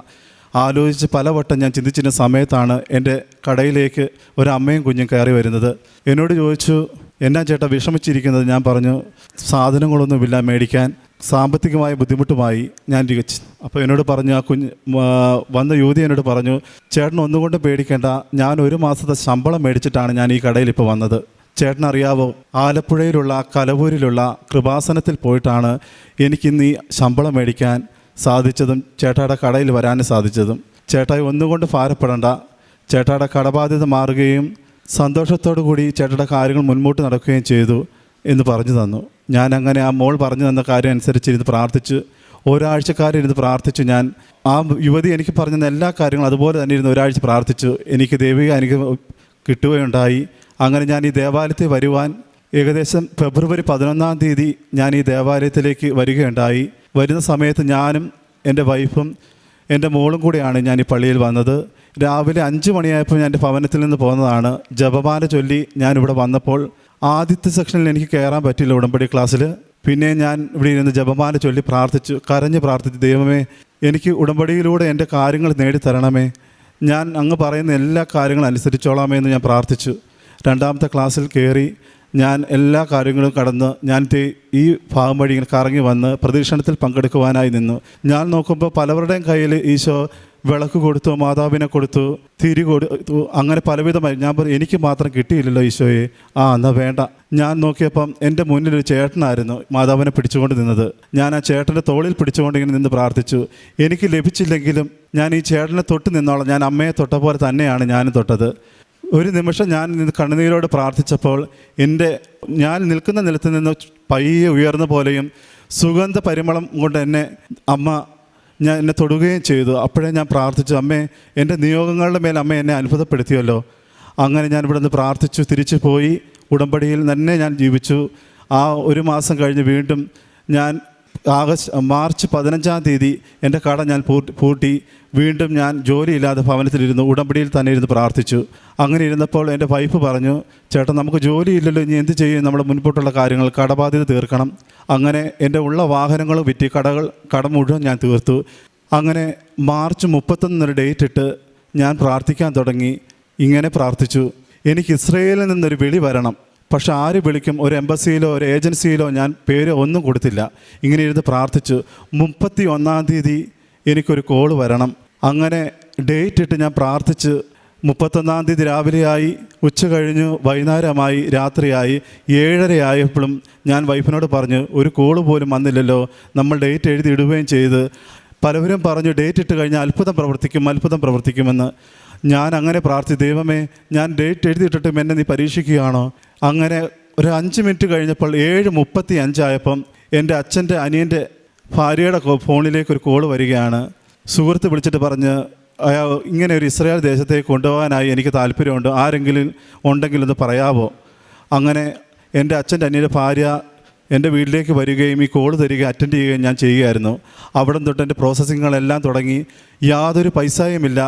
ആലോചിച്ച് പലവട്ടം ഞാൻ ചിന്തിച്ചിരുന്ന സമയത്താണ് എൻ്റെ കടയിലേക്ക് ഒരമ്മയും കുഞ്ഞും കയറി വരുന്നത്. എന്നോട് ചോദിച്ചു, എന്നാ ചേട്ടാ വിഷമിച്ചിരിക്കുന്നത്? ഞാൻ പറഞ്ഞു, സാധനങ്ങളൊന്നുമില്ല മേടിക്കാൻ, സാമ്പത്തികമായ ബുദ്ധിമുട്ടുമായി ഞാൻ തികച്ചു. അപ്പോൾ എന്നോട് പറഞ്ഞു, ആ വന്ന യുവതി എന്നോട് പറഞ്ഞു, ചേട്ടൻ ഒന്നുകൊണ്ടും പേടിക്കേണ്ട, ഞാൻ 1 മാസത്തെ ശമ്പളം മേടിച്ചിട്ടാണ് ഞാൻ ഈ കടയിൽ ഇപ്പോൾ വന്നത്. ചേട്ടനറിയാവോ, ആലപ്പുഴയിലുള്ള കലവൂരിലുള്ള കൃപാസനത്തിൽ പോയിട്ടാണ് എനിക്കിന്ന് ഈ ശമ്പളം മേടിക്കാൻ സാധിച്ചതും ചേട്ടായുടെ കടയിൽ വരാനും സാധിച്ചതും. ചേട്ടായി ഒന്നുകൊണ്ട് ഭാരപ്പെടേണ്ട, ചേട്ടായുടെ കടബാധ്യത മാറുകയും സന്തോഷത്തോടു കൂടി ചേട്ടയുടെ കാര്യങ്ങൾ മുൻപോട്ട് നടക്കുകയും ചെയ്തു എന്ന് പറഞ്ഞു തന്നു. ഞാൻ അങ്ങനെ ആ മോൾ പറഞ്ഞു തന്ന കാര്യം അനുസരിച്ചിരുന്ന് പ്രാർത്ഥിച്ചു. ഒരാഴ്ചക്കാരിരുന്ന് പ്രാർത്ഥിച്ചു. ഞാൻ ആ യുവതി എനിക്ക് പറഞ്ഞ എല്ലാ കാര്യങ്ങളും അതുപോലെ തന്നെ ഇരുന്ന് ഒരാഴ്ച പ്രാർത്ഥിച്ചു. എനിക്ക് ദൈവിക അനുഗ്രഹം കിട്ടുകയുണ്ടായി. അങ്ങനെ ഞാൻ ഈ ദേവാലയത്തിൽ വരുവാൻ ഏകദേശം ഫെബ്രുവരി 11-ാം തീയതി ഞാൻ ഈ ദേവാലയത്തിലേക്ക് വരികയുണ്ടായി. വരുന്ന സമയത്ത് ഞാനും എൻ്റെ വൈഫും എൻ്റെ മോളും കൂടിയാണ് ഞാൻ ഈ പള്ളിയിൽ വന്നത്. രാവിലെ 5 മണിയായപ്പോൾ ഞാൻ എൻ്റെ ഭവനത്തിൽ നിന്ന് പോകുന്നതാണ്. ജപമാല ചൊല്ലി ഞാനിവിടെ വന്നപ്പോൾ ആദ്യത്തെ സെക്ഷനിൽ എനിക്ക് കയറാൻ പറ്റില്ല ഉടമ്പടി ക്ലാസ്സിൽ. പിന്നെ ഞാൻ ഇവിടെ ഇരുന്ന് ജപമാല ചൊല്ലി പ്രാർത്ഥിച്ചു, കരഞ്ഞ് പ്രാർത്ഥിച്ചു, ദൈവമേ എനിക്ക് ഉടമ്പടിയിലൂടെ എൻ്റെ കാര്യങ്ങൾ നേടിത്തരണമേ, ഞാൻ അങ്ങ് പറയുന്ന എല്ലാ കാര്യങ്ങളും അനുസരിച്ചോളാമേ എന്ന് ഞാൻ പ്രാർത്ഥിച്ചു. 2ാമത്തെ ക്ലാസ്സിൽ കയറി ഞാൻ എല്ലാ കാര്യങ്ങളും കടന്ന് ഞാൻ ഈ ഭാഗം വഴി ഇങ്ങനെ കറങ്ങി വന്ന് പ്രദക്ഷിണത്തിൽ പങ്കെടുക്കുവാനായി നിന്നു. ഞാൻ നോക്കുമ്പോൾ പലവരുടെയും കയ്യിൽ ഈശോ വിളക്ക് കൊടുത്തു, മാതാവിനെ കൊടുത്തു, തിരി കൊടുത്തു, അങ്ങനെ പലവിധമായി. ഞാൻ പറഞ്ഞു എനിക്ക് മാത്രം കിട്ടിയില്ലല്ലോ ഈശോയെ. എന്നാൽ വേണ്ട. ഞാൻ നോക്കിയപ്പം എൻ്റെ മുന്നിലൊരു ചേട്ടനായിരുന്നു മാതാവിനെ പിടിച്ചുകൊണ്ട് നിന്നത്. ഞാൻ ആ ചേട്ടൻ്റെ തോളിൽ പിടിച്ചുകൊണ്ട് ഇങ്ങനെ നിന്ന് പ്രാർത്ഥിച്ചു. എനിക്ക് ലഭിച്ചില്ലെങ്കിലും ഞാൻ ഈ ചേട്ടനെ തൊട്ട് നിന്നോളാം. ഞാൻ അമ്മയെ തൊട്ട പോലെ തന്നെയാണ് ഞാനും തൊട്ടത്. ഒരു നിമിഷം ഞാൻ കണ്ണുനീരോട് പ്രാർത്ഥിച്ചപ്പോൾ ഞാൻ നിൽക്കുന്ന നിലത്ത് നിന്ന് പയ്യെ ഉയർന്ന പോലെയും സുഗന്ധ പരിമളം കൊണ്ട് എന്നെ തൊടുകയും ചെയ്തു. അപ്പോഴേ ഞാൻ പ്രാർത്ഥിച്ചു, അമ്മേ എൻ്റെ നിയോഗങ്ങളുടെ മേൽ അമ്മ എന്നെ അത്ഭുതപ്പെടുത്തിയല്ലോ. അങ്ങനെ ഞാൻ ഇവിടെ നിന്ന് പ്രാർത്ഥിച്ചു, തിരിച്ചു പോയി ഉടമ്പടിയിൽ തന്നെ ഞാൻ ജീവിച്ചു. ആ 1 മാസം കഴിഞ്ഞ് വീണ്ടും ഞാൻ മാർച്ച് 15-ാം തീയതി എൻ്റെ കട ഞാൻ പൂട്ടി വീണ്ടും ഞാൻ ജോലിയില്ലാതെ ഭവനത്തിലിരുന്നു, ഉടമ്പടിയിൽ തന്നെ ഇരുന്ന് പ്രാർത്ഥിച്ചു. അങ്ങനെ ഇരുന്നപ്പോൾ എൻ്റെ വൈഫ് പറഞ്ഞു, ചേട്ടൻ നമുക്ക് ജോലിയില്ലല്ലോ, ഇനി എന്ത് ചെയ്യും, നമ്മുടെ മുൻപോട്ടുള്ള കാര്യങ്ങൾ കടബാധ്യത തീർക്കണം. അങ്ങനെ എൻ്റെ ഉള്ള വാഹനങ്ങളും വിറ്റ് കട മുഴുവൻ ഞാൻ തീർത്തു. അങ്ങനെ മാർച്ച് 31 ഡേറ്റ് ഇട്ട് ഞാൻ പ്രാർത്ഥിക്കാൻ തുടങ്ങി. ഇങ്ങനെ പ്രാർത്ഥിച്ചു, എനിക്ക് ഇസ്രയേലിൽ നിന്നൊരു വിളി വരണം. പക്ഷെ ആര് വിളിക്കും? ഒരു എംബസിയിലോ ഒരു ഏജൻസിയിലോ ഞാൻ പേര് ഒന്നും കൊടുത്തില്ല. ഇങ്ങനെ ഇരുന്ന് പ്രാർത്ഥിച്ചു. 31-ാം തീയതി എനിക്കൊരു കോള് വരണം. അങ്ങനെ ഡേറ്റ് ഇട്ട് ഞാൻ പ്രാർത്ഥിച്ച് 31-ാം തീയതി രാവിലെയായി, ഉച്ച കഴിഞ്ഞു, വൈകുന്നേരമായി, രാത്രിയായി, 7:30 ആയപ്പോഴും ഞാൻ വൈഫിനോട് പറഞ്ഞു, ഒരു കോള് പോലും വന്നില്ലല്ലോ. നമ്മൾ ഡേറ്റ് എഴുതി ഇടുകയും ചെയ്ത്. പലവരും പറഞ്ഞു ഡേറ്റ് ഇട്ട് കഴിഞ്ഞാൽ അത്ഭുതം പ്രവർത്തിക്കുമെന്ന്. ഞാൻ അങ്ങനെ പ്രാർത്ഥിച്ചു, ദൈവമേ ഞാൻ ഡേറ്റ് എഴുതിയിട്ടിട്ടും എന്നെ നീ പരീക്ഷിക്കുകയാണോ? അങ്ങനെ ഒരു 5 മിനിറ്റ് കഴിഞ്ഞപ്പോൾ 7:35 ആയപ്പം എൻ്റെ അച്ഛൻ്റെ അനിയൻ്റെ ഭാര്യയുടെ ഫോണിലേക്ക് ഒരു കോള് വരികയാണ്. സുഹൃത്ത് വിളിച്ചിട്ട് പറഞ്ഞ്, ഇങ്ങനെ ഒരു ഇസ്രായേൽ ദേശത്തേക്ക് കൊണ്ടുപോകാനായി എനിക്ക് താല്പര്യമുണ്ട്, ആരെങ്കിലും ഉണ്ടെങ്കിൽ ഒന്ന് പറയാവോ? അങ്ങനെ എൻ്റെ അച്ഛൻ്റെ അനിയൻ്റെ ഭാര്യ എൻ്റെ വീട്ടിലേക്ക് വരികയും ഈ കോള് തരികയും അറ്റൻഡ് ചെയ്യുകയും ഞാൻ ചെയ്യുകയായിരുന്നു. അവിടെ തൊട്ട് എൻ്റെ പ്രോസസ്സിങ്ങുകളെല്ലാം തുടങ്ങി. യാതൊരു പൈസയുമില്ല.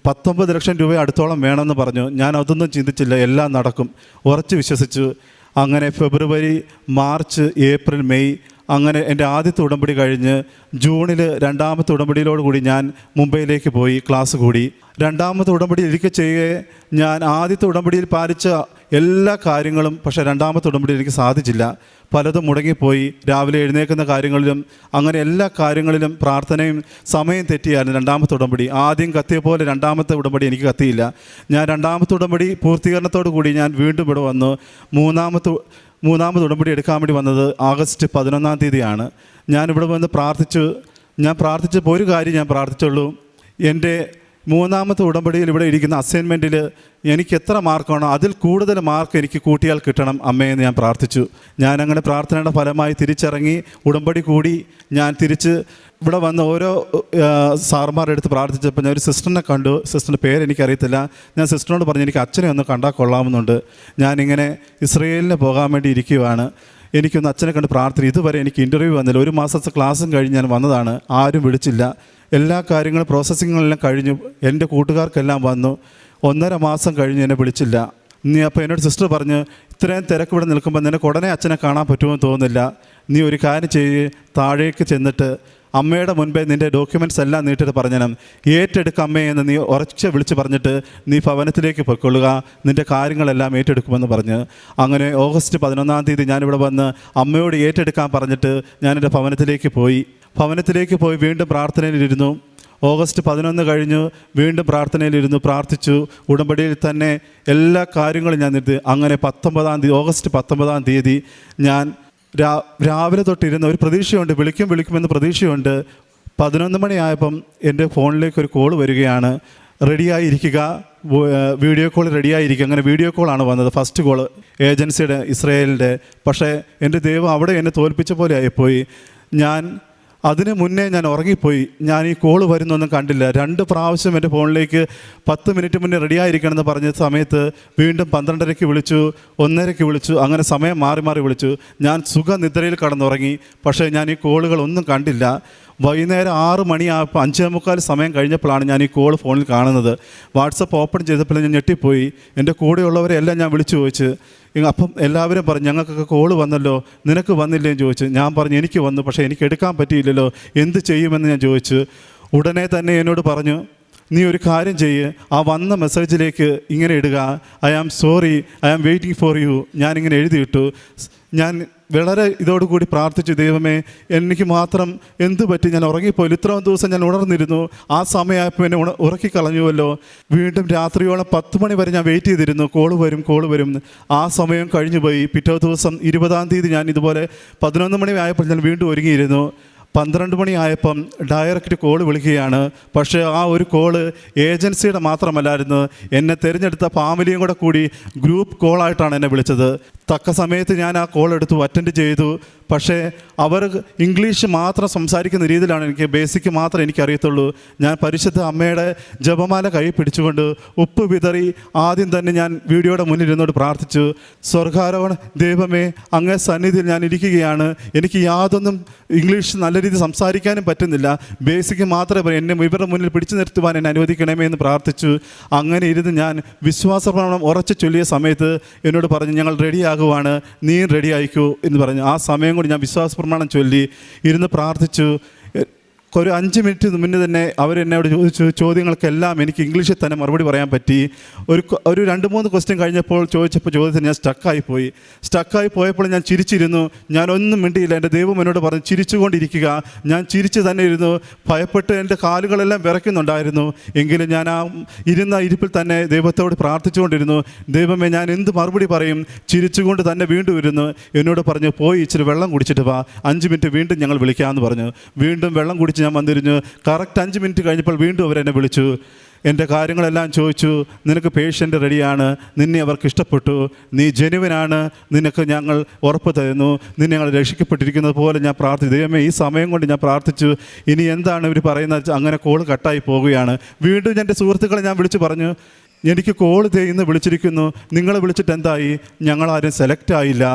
19 ലക്ഷം രൂപ അടുത്തോളം വേണമെന്ന് പറഞ്ഞു. ഞാൻ അതൊന്നും ചിന്തിച്ചില്ല, എല്ലാം നടക്കും ഉറച്ച് വിശ്വസിച്ചു. അങ്ങനെ ഫെബ്രുവരി, മാർച്ച്, ഏപ്രിൽ, മെയ്, അങ്ങനെ എൻ്റെ ആദ്യത്തെ ഉടമ്പടി കഴിഞ്ഞ് ജൂണിൽ 2ാമത്തെ ഉടമ്പടിയിലോടുകൂടി ഞാൻ മുംബൈയിലേക്ക് പോയി ക്ലാസ് കൂടി. 2ാമത്തെ ഉടമ്പടി എനിക്ക് ചെയ്യുകയെ ഞാൻ ആദ്യത്തെ ഉടമ്പടിയിൽ പാലിച്ച എല്ലാ കാര്യങ്ങളും, പക്ഷേ 2ാമത്തെ ഉടമ്പടിയിൽ എനിക്ക് സാധിച്ചില്ല. പലതും മുടങ്ങിപ്പോയി. രാവിലെ എഴുന്നേൽക്കുന്ന കാര്യങ്ങളിലും അങ്ങനെ എല്ലാ കാര്യങ്ങളിലും പ്രാർത്ഥനയും സമയം തെറ്റിയായിരുന്നു 2ാമത്തെ ഉടമ്പടി. ആദ്യം കത്തിയ പോലെ 2ാമത്തെ ഉടമ്പടി എനിക്ക് കത്തിയില്ല. ഞാൻ 2ാമത്തെ ഉടമ്പടി പൂർത്തീകരണത്തോടു കൂടി ഞാൻ വീണ്ടും ഇവിടെ വന്നു. മൂന്നാമത് ഉടമ്പടി എടുക്കാൻ വേണ്ടി വന്നത് ആഗസ്റ്റ് 11-ാം തീയതിയാണ്. ഞാനിവിടെ വന്ന് പ്രാർത്ഥിച്ചു. ഞാൻ പ്രാർത്ഥിച്ചപ്പോൾ ഒരു കാര്യം ഞാൻ പ്രാർത്ഥിച്ചുള്ളൂ, എൻ്റെ 3ാമത്തെ ഉടമ്പടിയിൽ ഇവിടെ ഇരിക്കുന്ന അസൈൻമെൻറ്റിൽ എനിക്ക് എത്ര മാർക്കാണോ അതിൽ കൂടുതൽ മാർക്ക് എനിക്ക് കൂട്ടിയാൽ കിട്ടണം അമ്മയെന്ന് ഞാൻ പ്രാർത്ഥിച്ചു. ഞാനങ്ങനെ പ്രാർത്ഥനയുടെ ഫലമായി തിരിച്ചിറങ്ങി ഉടമ്പടി കൂടി. ഞാൻ തിരിച്ച് ഇവിടെ വന്ന് ഓരോ സാർമാരുടെ അടുത്ത് പ്രാർത്ഥിച്ചപ്പോൾ ഞാൻ ഒരു സിസ്റ്ററിനെ കണ്ടു. സിസ്റ്ററിൻ്റെ പേരെനിക്കറിയത്തില്ല. ഞാൻ സിസ്റ്ററിനോട് പറഞ്ഞു, എനിക്ക് അച്ഛനെ ഒന്ന് കണ്ടാൽ കൊള്ളാമെന്നുണ്ട്. ഞാനിങ്ങനെ ഇസ്രയേലിന് പോകാൻ വേണ്ടി ഇരിക്കുകയാണ്. എനിക്കൊന്ന് അച്ഛനെ കണ്ട് പ്രാർത്ഥന. ഇതുവരെ എനിക്ക് ഇൻ്റർവ്യൂ വന്നില്ല. 1 മാസത്തെ ക്ലാസ്സും കഴിഞ്ഞ് ഞാൻ വന്നതാണ്. ആരും വിളിച്ചില്ല. എല്ലാ കാര്യങ്ങളും പ്രോസസ്സിങ്ങുകളെല്ലാം കഴിഞ്ഞു. എൻ്റെ കൂട്ടുകാർക്കെല്ലാം വന്നു. 1.5 മാസം കഴിഞ്ഞ് എന്നെ വിളിച്ചില്ല. നീ അപ്പോൾ എന്നോട് സിസ്റ്റർ പറഞ്ഞ്, ഇത്രയും തിരക്ക് ഇവിടെ നിൽക്കുമ്പോൾ നിനക്ക് ഉടനെ അച്ഛനെ കാണാൻ പറ്റുമെന്ന് തോന്നുന്നില്ല. നീ ഒരു കാര്യം ചെയ്യ്, താഴേക്ക് ചെന്നിട്ട് അമ്മയുടെ മുൻപേ നിൻ്റെ ഡോക്യുമെൻറ്റ്സ് എല്ലാം നീട്ടിട്ട് പറഞ്ഞണം, ഏറ്റെടുക്കുക അമ്മയെന്ന് നീ ഉറച്ച് വിളിച്ച് പറഞ്ഞിട്ട് നീ ഭവനത്തിലേക്ക് പൊയ്ക്കൊള്ളുക, നിൻ്റെ കാര്യങ്ങളെല്ലാം ഏറ്റെടുക്കുമെന്ന് പറഞ്ഞ്. അങ്ങനെ ഓഗസ്റ്റ് 11-ാം തീയതി ഞാനിവിടെ വന്ന് അമ്മയോട് ഏറ്റെടുക്കാൻ പറഞ്ഞിട്ട് ഞാൻ എൻ്റെ ഭവനത്തിലേക്ക് പോയി വീണ്ടും പ്രാർത്ഥനയിലിരുന്നു. ഓഗസ്റ്റ് 11 കഴിഞ്ഞു, വീണ്ടും പ്രാർത്ഥനയിലിരുന്നു, പ്രാർത്ഥിച്ചു. ഉടമ്പടിയിൽ തന്നെ എല്ലാ കാര്യങ്ങളും ഞാൻ നിർത്തി. അങ്ങനെ ഓഗസ്റ്റ് 19 ഞാൻ രാവിലെ തൊട്ടിരുന്ന ഒരു പ്രതീക്ഷയുണ്ട്, വിളിക്കുമെന്ന് പ്രതീക്ഷയുണ്ട്. 11 മണിയായപ്പം എൻ്റെ ഫോണിലേക്ക് ഒരു കോൾ വരികയാണ്, റെഡിയായിരിക്കുക, വീഡിയോ കോൾ റെഡിയായിരിക്കുക. അങ്ങനെ വീഡിയോ കോളാണ് വന്നത്, ഫസ്റ്റ് കോൾ ഏജൻസിയുടെ, ഇസ്രായേലിൻ്റെ. പക്ഷേ എൻ്റെ ദൈവം അവിടെ എന്നെ തോൽപ്പിച്ച പോലെ ആയിപ്പോയി. അതിന് മുന്നേ ഞാൻ ഉറങ്ങിപ്പോയി. ഞാൻ ഈ കോള് വരുന്നൊന്നും കണ്ടില്ല. 2 പ്രാവശ്യം എൻ്റെ ഫോണിലേക്ക് 10 മിനിറ്റ് മുന്നേ റെഡിയായിരിക്കണമെന്ന് പറഞ്ഞ സമയത്ത് വീണ്ടും 12:30 വിളിച്ചു, 1:30 വിളിച്ചു. അങ്ങനെ സമയം മാറി മാറി വിളിച്ചു. ഞാൻ സുഖനിദ്രയിൽ കടന്നുറങ്ങി. പക്ഷേ ഞാൻ ഈ കോളുകളൊന്നും കണ്ടില്ല. വൈകുന്നേരം 6 മണിയായപ്പോൾ 5:45 സമയം കഴിഞ്ഞപ്പോഴാണ് ഞാൻ ഈ കോൾ ഫോണിൽ കാണുന്നത്. വാട്സപ്പ് ഓപ്പൺ ചെയ്തപ്പോൾ ഞാൻ ഞെട്ടിപ്പോയി. എൻ്റെ കൂടെയുള്ളവരെ എല്ലാം ഞാൻ വിളിച്ചു ചോദിച്ചു. അപ്പം എല്ലാവരും പറഞ്ഞു, ഞങ്ങൾക്കൊക്കെ കോള് വന്നല്ലോ, നിനക്ക് വന്നില്ലേന്ന് ചോദിച്ചു. ഞാൻ പറഞ്ഞു, എനിക്ക് വന്നു, പക്ഷേ എനിക്ക് എടുക്കാൻ പറ്റിയില്ലല്ലോ, എന്ത് ചെയ്യുമെന്ന് ഞാൻ ചോദിച്ചു. ഉടനെ തന്നെ എന്നോട് പറഞ്ഞു, നീ ഒരു കാര്യം ചെയ്യ്, ആ വന്ന മെസ്സേജിലേക്ക് ഇങ്ങനെ ഇടുക, I am sorry, I am waiting for you. ഞാനിങ്ങനെ എഴുതിയിട്ടു. ഞാൻ വളരെ ഇതോടുകൂടി പ്രാർത്ഥിച്ചു, ദൈവമേ എനിക്ക് മാത്രം എന്തു പറ്റി, ഞാൻ ഉറങ്ങിപ്പോയി, ഇത്രയും ദിവസം ഞാൻ ഉണർന്നിരുന്നു, ആ സമയമായപ്പോൾ എന്നെ ഉറക്കിക്കളഞ്ഞുവല്ലോ. വീണ്ടും രാത്രിയോളം 10 മണി വരെ ഞാൻ വെയിറ്റ് ചെയ്തിരുന്നു, കോള് വരും. ആ സമയം കഴിഞ്ഞു പോയി. പിറ്റേ ദിവസം 20 ഞാൻ ഇതുപോലെ 11 മണി ആയപ്പോൾ ഞാൻ വീണ്ടും ഒരുങ്ങിയിരുന്നു. 12 മണിയായപ്പം ഡയറക്റ്റ് കോള് വിളിക്കുകയാണ്. പക്ഷേ ആ ഒരു കോള് ഏജൻസിയുടെ മാത്രമല്ലായിരുന്നു, എന്നെ തിരഞ്ഞെടുത്ത ഫാമിലിയും കൂടി ഗ്രൂപ്പ് കോളായിട്ടാണ് എന്നെ വിളിച്ചത്. തക്ക സമയത്ത് ഞാൻ ആ കോൾ എടുത്തു, അറ്റൻഡ് ചെയ്തു. പക്ഷേ അവർ ഇംഗ്ലീഷ് മാത്രം സംസാരിക്കുന്ന രീതിയിലാണ്, ബേസിക് മാത്രമേ എനിക്കറിയത്തുള്ളൂ. ഞാൻ പരിശുദ്ധ അമ്മയുടെ ജപമാല കൈ പിടിച്ചുകൊണ്ട് ഉപ്പ് വിതറി ആദ്യം തന്നെ ഞാൻ വീഡിയോയുടെ മുന്നിൽ ഇരുന്നോട് പ്രാർത്ഥിച്ചു. സ്വർഗാരോഹണ ദൈവമേ, അങ്ങേ സന്നിധിയിൽ ഞാൻ ഇരിക്കുകയാണ്, എനിക്ക് യാതൊന്നും ഇംഗ്ലീഷ് നല്ല രീതിയിൽ സംസാരിക്കാനും പറ്റുന്നില്ല, ബേസിക് മാത്രമേ എന്നെ ഇവരുടെ മുന്നിൽ പിടിച്ചു നിർത്തുവാൻ എന്നെ അനുവദിക്കണമേ എന്ന് പ്രാർത്ഥിച്ചു. അങ്ങനെ ഇരുന്ന് ഞാൻ വിശ്വാസപ്രമാണം ഉറച്ചു ചൊല്ലിയ സമയത്ത് എന്നോട് പറഞ്ഞു, ഞങ്ങൾ റെഡിയാകുവാണ്, നീ റെഡി ആയിക്കൂ എന്ന് പറഞ്ഞു. ആ സമയം കൂടി ഞാൻ വിശ്വാസപ്രമാണം ചൊല്ലി ഇരുന്ന് പ്രാർത്ഥിച്ചു. ഒരു 5 മിനിറ്റ് മുന്നേ തന്നെ അവരെന്നോട് ചോദിച്ചു ചോദ്യങ്ങൾക്കെല്ലാം എനിക്ക് ഇംഗ്ലീഷിൽ തന്നെ മറുപടി പറയാൻ പറ്റി. ഒരു 2-3 ക്വസ്റ്റ്യൻ കഴിഞ്ഞപ്പോൾ ചോദ്യത്തിന് ഞാൻ സ്റ്റക്കായി പോയപ്പോൾ ഞാൻ ചിരിച്ചിരുന്നു. ഞാനൊന്നും മിണ്ടിയില്ല. എൻ്റെ ദൈവം എന്നോട് പറഞ്ഞു, ചിരിച്ചുകൊണ്ടിരിക്കുക. ഞാൻ ചിരിച്ചു തന്നെ ഇരുന്നു. ഭയപ്പെട്ട് എൻ്റെ കാലുകളെല്ലാം വിറയ്ക്കുന്നുണ്ടായിരുന്നു. എങ്കിലും ഞാൻ ആ ഇരുന്ന ഇരിപ്പിൽ തന്നെ ദൈവത്തോട് പ്രാർത്ഥിച്ചുകൊണ്ടിരുന്നു. ദൈവമേ, ഞാൻ എന്ത് മറുപടി പറയും? ചിരിച്ചുകൊണ്ട് തന്നെ വീണ്ടും ഇരുന്നു. എന്നോട് പറഞ്ഞു, പോയി ഇച്ചിരി വെള്ളം കുടിച്ചിട്ട് വാ, 5 മിനിറ്റ് വീണ്ടും ഞങ്ങൾ വിളിക്കാമെന്ന് പറഞ്ഞു. വീണ്ടും വെള്ളം കുടിച്ച് ഞാൻ വന്നിരുന്നു. കറക്റ്റ് 5 മിനിറ്റ് കഴിഞ്ഞപ്പോൾ വീണ്ടും അവരെന്നെ വിളിച്ചു. എൻ്റെ കാര്യങ്ങളെല്ലാം ചോദിച്ചു. നിനക്ക് പേഷ്യൻ്റ് റെഡിയാണ്, നിന്നെ അവർക്ക് ഇഷ്ടപ്പെട്ടു, നീ ജെനുവിനാണ്, നിനക്ക് ഞങ്ങൾ ഉറപ്പ് തരുന്നു, നിന്നെ ഞങ്ങൾ രക്ഷിക്കപ്പെട്ടിരിക്കുന്നത് പോലെ ഞാൻ പ്രാർത്ഥിച്ചു. ദൈവമേ, ഈ സമയം കൊണ്ട് ഞാൻ പ്രാർത്ഥിച്ചു. ഇനി എന്താണ് ഇവർ പറയുന്നത്? അങ്ങനെ കോൾ കട്ടായി പോവുകയാണ്. വീണ്ടും എൻ്റെ സുഹൃത്തുക്കളെ ഞാൻ വിളിച്ചു പറഞ്ഞു, എനിക്ക് കോൾ ഇന്ന് വിളിച്ചിരിക്കുന്നു, നിങ്ങളെ വിളിച്ചിട്ട് എന്തായി? ഞങ്ങളാരും സെലക്ട് ആയില്ല.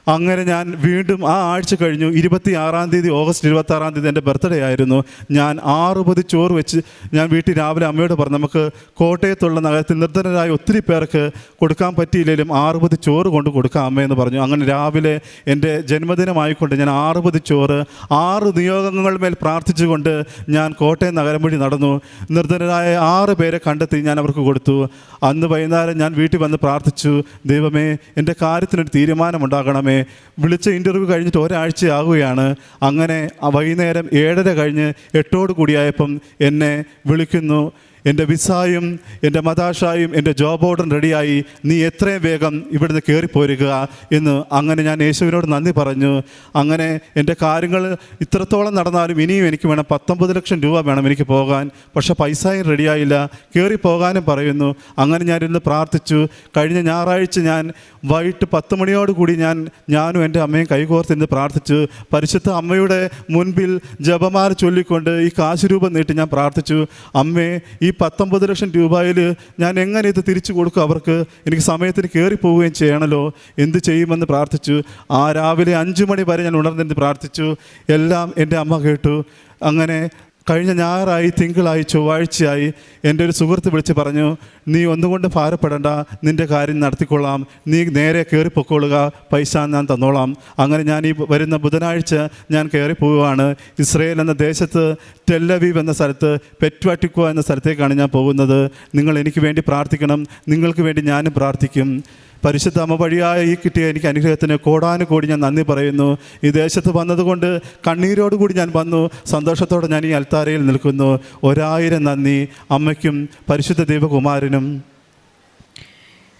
അങ്ങനെ ഞാൻ വീണ്ടും ആ ആഴ്ച കഴിഞ്ഞു. 26-ാം തീയതി, ഓഗസ്റ്റ് 26-ാം തീയതി എൻ്റെ ബർത്ത്ഡേ ആയിരുന്നു. ഞാൻ 6 പൊതി ചോറ് വെച്ച് ഞാൻ വീട്ടിൽ രാവിലെ അമ്മയോട് പറഞ്ഞു, നമുക്ക് കോട്ടയത്തുള്ള നഗരത്തിൽ നിർധനരായ ഒത്തിരി പേർക്ക് കൊടുക്കാൻ പറ്റിയില്ലെങ്കിലും 6 പൊതി ചോറ് കൊണ്ട് കൊടുക്കാം അമ്മയെന്ന് പറഞ്ഞു. അങ്ങനെ രാവിലെ എൻ്റെ ജന്മദിനമായിക്കൊണ്ട് ഞാൻ 6 പൊതി ചോറ് 6 നിയോഗങ്ങൾ മേൽ പ്രാർത്ഥിച്ചുകൊണ്ട് ഞാൻ കോട്ടയം നഗരം വഴി നടന്നു. നിർധനരായ 6 പേരെ കണ്ടെത്തി ഞാൻ അവർക്ക് കൊടുത്തു. അന്ന് വൈകുന്നേരം ഞാൻ വീട്ടിൽ വന്ന് പ്രാർത്ഥിച്ചു, ദൈവമേ, എൻ്റെ കാര്യത്തിനൊരു തീരുമാനമുണ്ടാകണമേ. വിളിച്ച ഇൻ്റർവ്യൂ കഴിഞ്ഞിട്ട് ഒരാഴ്ചയാകുകയാണ്. അങ്ങനെ വൈകുന്നേരം 7:30 കഴിഞ്ഞ് 8 എന്നെ വിളിക്കുന്നു. എൻ്റെ വിസായും എൻ്റെ മദാഷായും എൻ്റെ ജോബ് ഓർഡറും റെഡിയായി, നീ എത്രയും വേഗം ഇവിടുന്ന് കയറിപ്പോരുക എന്ന്. അങ്ങനെ ഞാൻ യേശുവിനോട് നന്ദി പറഞ്ഞു. അങ്ങനെ എൻ്റെ കാര്യങ്ങൾ ഇത്രത്തോളം നടന്നാലും ഇനിയും എനിക്ക് വേണം 19 ലക്ഷം രൂപ വേണം എനിക്ക് പോകാൻ. പക്ഷേ പൈസയും റെഡിയായില്ല, കയറി പോകാനും പറയുന്നു. അങ്ങനെ ഞാനിരുന്ന് പ്രാർത്ഥിച്ചു. കഴിഞ്ഞ ഞായറാഴ്ച ഞാൻ വൈകിട്ട് 10 മണിയോടുകൂടി ഞാനും എൻ്റെ അമ്മയും കൈകോർത്തിരുന്ന് പ്രാർത്ഥിച്ചു. പരിശുദ്ധ അമ്മയുടെ മുൻപിൽ ജപമാല ചൊല്ലിക്കൊണ്ട് ഈ കാശ് രൂപം നീട്ടി ഞാൻ പ്രാർത്ഥിച്ചു, അമ്മേ, ഈ 19 ലക്ഷം രൂപയിൽ ഞാൻ എങ്ങനെ ഇത് തിരിച്ചു കൊടുക്കും അവർക്ക്? എനിക്ക് സമയത്തിന് കയറിപ്പോവുകയും ചെയ്യണമല്ലോ, എന്ത് ചെയ്യുമെന്ന് പ്രാർത്ഥിച്ചു. ആ രാവിലെ 5 മണി വരെ ഞാൻ ഉണർന്നിരുന്ന് പ്രാർത്ഥിച്ചു. എല്ലാം എൻ്റെ അമ്മ കേട്ടു. അങ്ങനെ കഴിഞ്ഞ ഞായറായി, തിങ്കളായി, ചൊവ്വാഴ്ചയായി എൻ്റെ ഒരു സുഹൃത്ത് വിളിച്ച് പറഞ്ഞു, നീ ഒന്നുകൊണ്ട് ഭാരപ്പെടേണ്ട, നിൻ്റെ കാര്യം നടത്തിക്കൊള്ളാം, നീ നേരെ കയറിപ്പൊക്കോളുക, പൈസ ഞാൻ തന്നോളാം. അങ്ങനെ ഞാൻ ഈ വരുന്ന ബുധനാഴ്ച ഞാൻ കയറിപ്പോവുകയാണ്. ഇസ്രയേൽ എന്ന ദേശത്ത് ടെല്ലവീവ് എന്ന സ്ഥലത്ത് പെറ്റ്വാറ്റിക്വ എന്ന സ്ഥലത്തേക്കാണ് ഞാൻ പോകുന്നത്. നിങ്ങൾ എനിക്ക് വേണ്ടി പ്രാർത്ഥിക്കണം, നിങ്ങൾക്ക് വേണ്ടി ഞാനും പ്രാർത്ഥിക്കും. പരിശുദ്ധ അമ്മ വഴിയായി ഈ കിട്ടിയ എനിക്ക് അനുഗ്രഹത്തിന് കോടാനുകോടി ഞാൻ നന്ദി പറയുന്നു. ഈ ദേശത്ത് വന്നതുകൊണ്ട് കണ്ണീരോടുകൂടി ഞാൻ വന്നു. സന്തോഷത്തോടെ ഞാൻ ഈ അൽത്താരയിൽ നിൽക്കുന്നു. 1000 നന്ദി അമ്മയ്ക്കും പരിശുദ്ധ ദൈവകുമാരനും.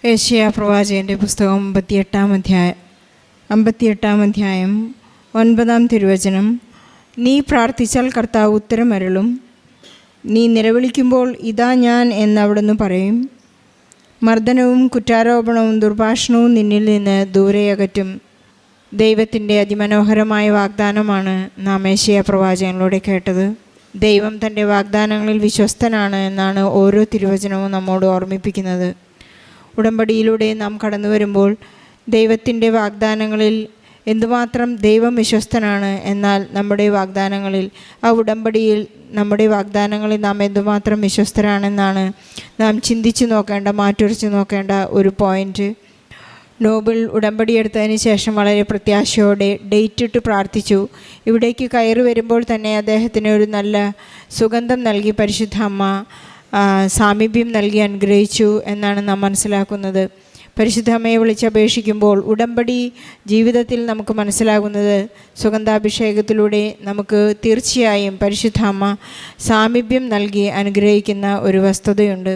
ഏഷ്യ പ്രവാചകൻ്റെ പുസ്തകം 58 അധ്യായം 9 തിരുവചനം. നീ പ്രാർത്ഥിച്ചാൽ കർത്താവ് ഉത്തരമരുളും. നീ നിലവിളിക്കുമ്പോൾ ഇതാ ഞാൻ എന്നവിടുന്ന് പറയും. മർദ്ദനവും കുറ്റാരോപണവും ദുർഭാഷണവും നിന്നിൽ നിന്ന് ദൂരെ അകറ്റും. ദൈവത്തിൻ്റെ അതിമനോഹരമായ വാഗ്ദാനമാണ് നാം ഏഷ്യ പ്രവാചകനിലൂടെ കേട്ടത്. ദൈവം തൻ്റെ വാഗ്ദാനങ്ങളിൽ വിശ്വസ്തനാണ് എന്നാണ് ഓരോ തിരുവചനവും നമ്മോട് ഓർമ്മിപ്പിക്കുന്നത്. ഉടമ്പടിയിലൂടെ നാം കടന്നു വരുമ്പോൾ ദൈവത്തിൻ്റെ വാഗ്ദാനങ്ങളിൽ എന്തുമാത്രം ദൈവം വിശ്വസ്തനാണ്, എന്നാൽ നമ്മുടെ വാഗ്ദാനങ്ങളിൽ, ആ ഉടമ്പടിയിൽ നമ്മുടെ വാഗ്ദാനങ്ങളിൽ നാം എന്തുമാത്രം വിശ്വസ്തരാണെന്നാണ് നാം ചിന്തിച്ചു നോക്കേണ്ട, മാറ്റുരച്ച് നോക്കേണ്ട ഒരു പോയിൻ്റ്. നോബിൾ ഉടമ്പടി എടുത്തതിന് ശേഷം വളരെ പ്രത്യാശയോടെ ഡേറ്റ് ഇട്ട് പ്രാർത്ഥിച്ചു. ഇവിടേക്ക് കയറി വരുമ്പോൾ തന്നെ അദ്ദേഹത്തിന് ഒരു നല്ല സുഗന്ധം നൽകി പരിശുദ്ധ അമ്മ സാമീപ്യം നൽകി അനുഗ്രഹിച്ചു എന്നാണ് നാം മനസ്സിലാക്കുന്നത്. പരിശുദ്ധ അമ്മയെ വിളിച്ചപേക്ഷിക്കുമ്പോൾ ഉടമ്പടി ജീവിതത്തിൽ നമുക്ക് മനസ്സിലാകുന്നത്, സുഗന്ധാഭിഷേകത്തിലൂടെ നമുക്ക് തീർച്ചയായും പരിശുദ്ധ അമ്മ സാമീപ്യം നൽകി അനുഗ്രഹിക്കുന്ന ഒരു വസ്തുതയുണ്ട്.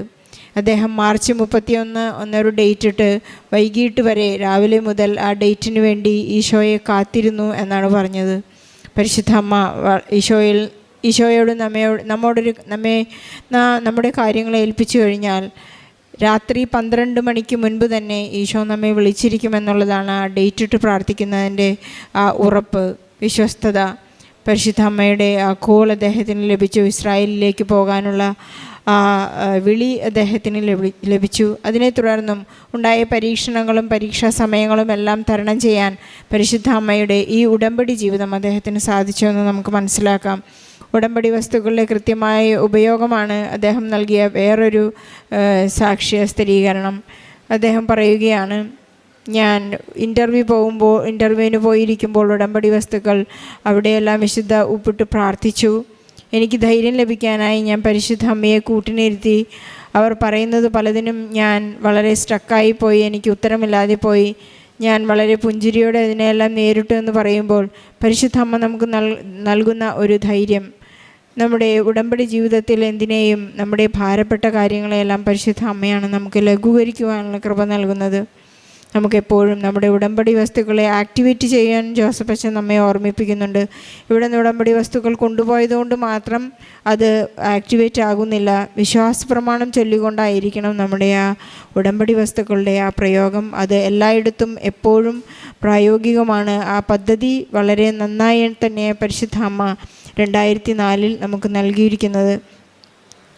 അദ്ദേഹം മാർച്ച് 31 ഒരു ഡേറ്റ് ഇട്ട് വൈകിട്ട് വരെ രാവിലെ മുതൽ ആ ഡേറ്റിന് വേണ്ടി ഈശോയെ കാത്തിരുന്നു എന്നാണ് പറഞ്ഞത്. പരിശുദ്ധ അമ്മ ഈശോയോട് നമ്മുടെ കാര്യങ്ങളെ ഏൽപ്പിച്ചു കഴിഞ്ഞാൽ രാത്രി 12 മണിക്ക് മുൻപ് തന്നെ ഈശോ നമ്മെ വിളിച്ചിരിക്കുമെന്നുള്ളതാണ് ആ ഡേറ്റ് ഇട്ട് പ്രാർത്ഥിക്കുന്നതിൻ്റെ ആ ഉറപ്പ്, വിശ്വസ്തത. പരിശുദ്ധ അമ്മയുടെ ആ കോൾ അദ്ദേഹത്തിന് ലഭിച്ചു. ഇസ്രായേലിലേക്ക് പോകാനുള്ള ആ വിളി അദ്ദേഹത്തിന് ലഭിച്ചു. അതിനെ തുടർന്നും ഉണ്ടായ പരീക്ഷണങ്ങളും പരീക്ഷാ സമയങ്ങളും എല്ലാം തരണം ചെയ്യാൻ പരിശുദ്ധ അമ്മയുടെ ഈ ഉടമ്പടി ജീവിതം അദ്ദേഹത്തിന് സാധിച്ചുവെന്ന് നമുക്ക് മനസ്സിലാക്കാം. ഉടമ്പടി വസ്തുക്കളുടെ കൃത്യമായ ഉപയോഗമാണ് അദ്ദേഹം നൽകിയ വേറൊരു സാക്ഷ്യ സ്ഥിരീകരണം. അദ്ദേഹം പറയുകയാണ്, ഞാൻ ഇൻ്റർവ്യൂവിന് പോയിരിക്കുമ്പോൾ ഉടമ്പടി വസ്തുക്കൾ അവിടെയെല്ലാം വിശുദ്ധ ഉപ്പിട്ട് പ്രാർത്ഥിച്ചു. എനിക്ക് ധൈര്യം ലഭിക്കാനായി ഞാൻ പരിശുദ്ധ അമ്മയെ കൂട്ടിനിരുത്തി. അവർ പറയുന്നത് പലതിനും ഞാൻ വളരെ സ്റ്റക്കായി പോയി, എനിക്ക് ഉത്തരമില്ലാതെ പോയി. ഞാൻ വളരെ പുഞ്ചിരിയോടെ അതിനെല്ലാം നേരിട്ടു എന്ന് പറയുമ്പോൾ പരിശുദ്ധ അമ്മ നമുക്ക് നൽകുന്ന ഒരു ധൈര്യം, നമ്മുടെ ഉടമ്പടി ജീവിതത്തിൽ എന്തിനേയും നമ്മുടെ ഭാരപ്പെട്ട കാര്യങ്ങളെല്ലാം പരിശുദ്ധ അമ്മയാണ് നമുക്ക് ലഘൂകരിക്കുവാനുള്ള കൃപ നൽകുന്നത്. നമുക്കെപ്പോഴും നമ്മുടെ ഉടമ്പടി വസ്തുക്കളെ ആക്ടിവേറ്റ് ചെയ്യാൻ ജോസഫ് അച്ഛൻ നമ്മെ ഓർമ്മിപ്പിക്കുന്നുണ്ട്. ഇവിടെ നിന്ന് ഉടമ്പടി വസ്തുക്കൾ കൊണ്ടുപോയതുകൊണ്ട് മാത്രം അത് ആക്ടിവേറ്റ് ആകുന്നില്ല. വിശ്വാസ പ്രമാണം ചൊല്ലിക്കൊണ്ടായിരിക്കണം നമ്മുടെ ആ ഉടമ്പടി വസ്തുക്കളുടെ ആ പ്രയോഗം. അത് എല്ലായിടത്തും എപ്പോഴും പ്രായോഗികമാണ്. ആ പദ്ധതി വളരെ നന്നായി തന്നെ പരിശുദ്ധ അമ്മ 2004 നമുക്ക് നൽകിയിരിക്കുന്നത്.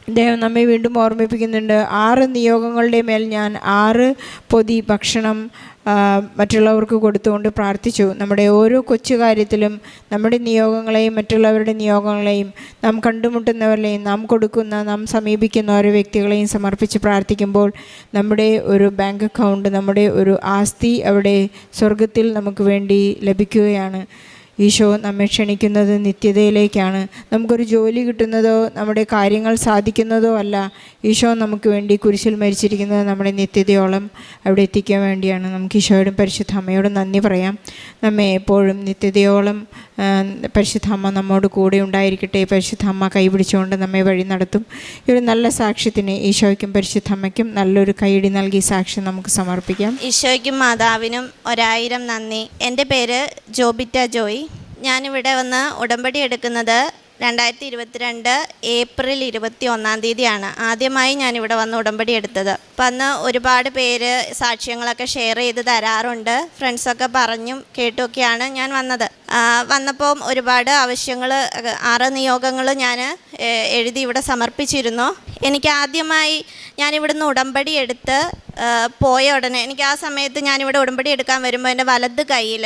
അദ്ദേഹം നമ്മെ വീണ്ടും ഓർമ്മിപ്പിക്കുന്നുണ്ട്, 6 നിയോഗങ്ങളുടെ മേൽ ഞാൻ 6 പൊതി ഭക്ഷണം മറ്റുള്ളവർക്ക് കൊടുത്തുകൊണ്ട് പ്രാർത്ഥിച്ചു. നമ്മുടെ ഓരോ കൊച്ചു കാര്യത്തിലും നമ്മുടെ നിയോഗങ്ങളെയും മറ്റുള്ളവരുടെ നിയോഗങ്ങളെയും നാം കണ്ടുമുട്ടുന്നവരെയും നാം സമീപിക്കുന്ന ഓരോ വ്യക്തികളെയും സമർപ്പിച്ച് പ്രാർത്ഥിക്കുമ്പോൾ നമ്മുടെ ഒരു ബാങ്ക് അക്കൗണ്ട്, നമ്മുടെ ഒരു ആസ്തി അവിടെ സ്വർഗത്തിൽ നമുക്ക് വേണ്ടി ലഭിക്കുകയാണ്. ഈശോ നമ്മെ ക്ഷണിക്കുന്നത് നിത്യതയിലേക്കാണ്. നമുക്കൊരു ജോലി കിട്ടുന്നതോ നമ്മുടെ കാര്യങ്ങൾ സാധിക്കുന്നതോ അല്ല. ഈശോ നമുക്ക് വേണ്ടി കുരിശിൽ മരിച്ചിരിക്കുന്നത് നമ്മുടെ നിത്യതയോളം അവിടെ എത്തിക്കാൻ വേണ്ടിയാണ്. നമുക്ക് ഈശോയോടും പരിശുദ്ധ അമ്മയോടും നന്ദി പറയാം. നമ്മെ എപ്പോഴും നിത്യതയോളം പരിശുദ്ധ അമ്മ നമ്മോട് കൂടെ ഉണ്ടായിരിക്കട്ടെ. പരിശുദ്ധ അമ്മ കൈപിടിച്ചുകൊണ്ട് നമ്മെ വഴി നടത്തും. ഈ ഒരു നല്ല സാക്ഷ്യത്തിന് ഈശോയ്ക്കും പരിശുദ്ധ അമ്മയ്ക്കും നല്ലൊരു കൈയടി നൽകി സാക്ഷ്യം നമുക്ക് സമർപ്പിക്കാം. ഈശോയ്ക്കും മാതാവിനും 1000 നന്ദി. എൻ്റെ പേര് ജോബിറ്റ ജോയ്. ഞാനിവിടെ വന്ന് ഉടമ്പടി എടുക്കുന്നത് 2022 ഏപ്രിൽ 21 ആദ്യമായി ഞാനിവിടെ വന്ന് ഉടമ്പടി എടുത്തത്. അപ്പം അന്ന് ഒരുപാട് പേര് സാക്ഷ്യങ്ങളൊക്കെ ഷെയർ ചെയ്ത് തരാറുണ്ട്. ഫ്രണ്ട്സൊക്കെ പറഞ്ഞും കേട്ടുമൊക്കെയാണ് ഞാൻ വന്നത്. വന്നപ്പോൾ ഒരുപാട് ആവശ്യങ്ങൾ, 6 നിയോഗങ്ങൾ ഞാൻ എഴുതി ഇവിടെ സമർപ്പിച്ചിരുന്നു. എനിക്ക് ആദ്യമായി ഞാനിവിടുന്ന് ഉടമ്പടി എടുത്ത് പോയ ഉടനെ എനിക്ക് ആ സമയത്ത് ഞാനിവിടെ ഉടമ്പടി എടുക്കാൻ വരുമ്പോൾ എൻ്റെ വലത് കയ്യിൽ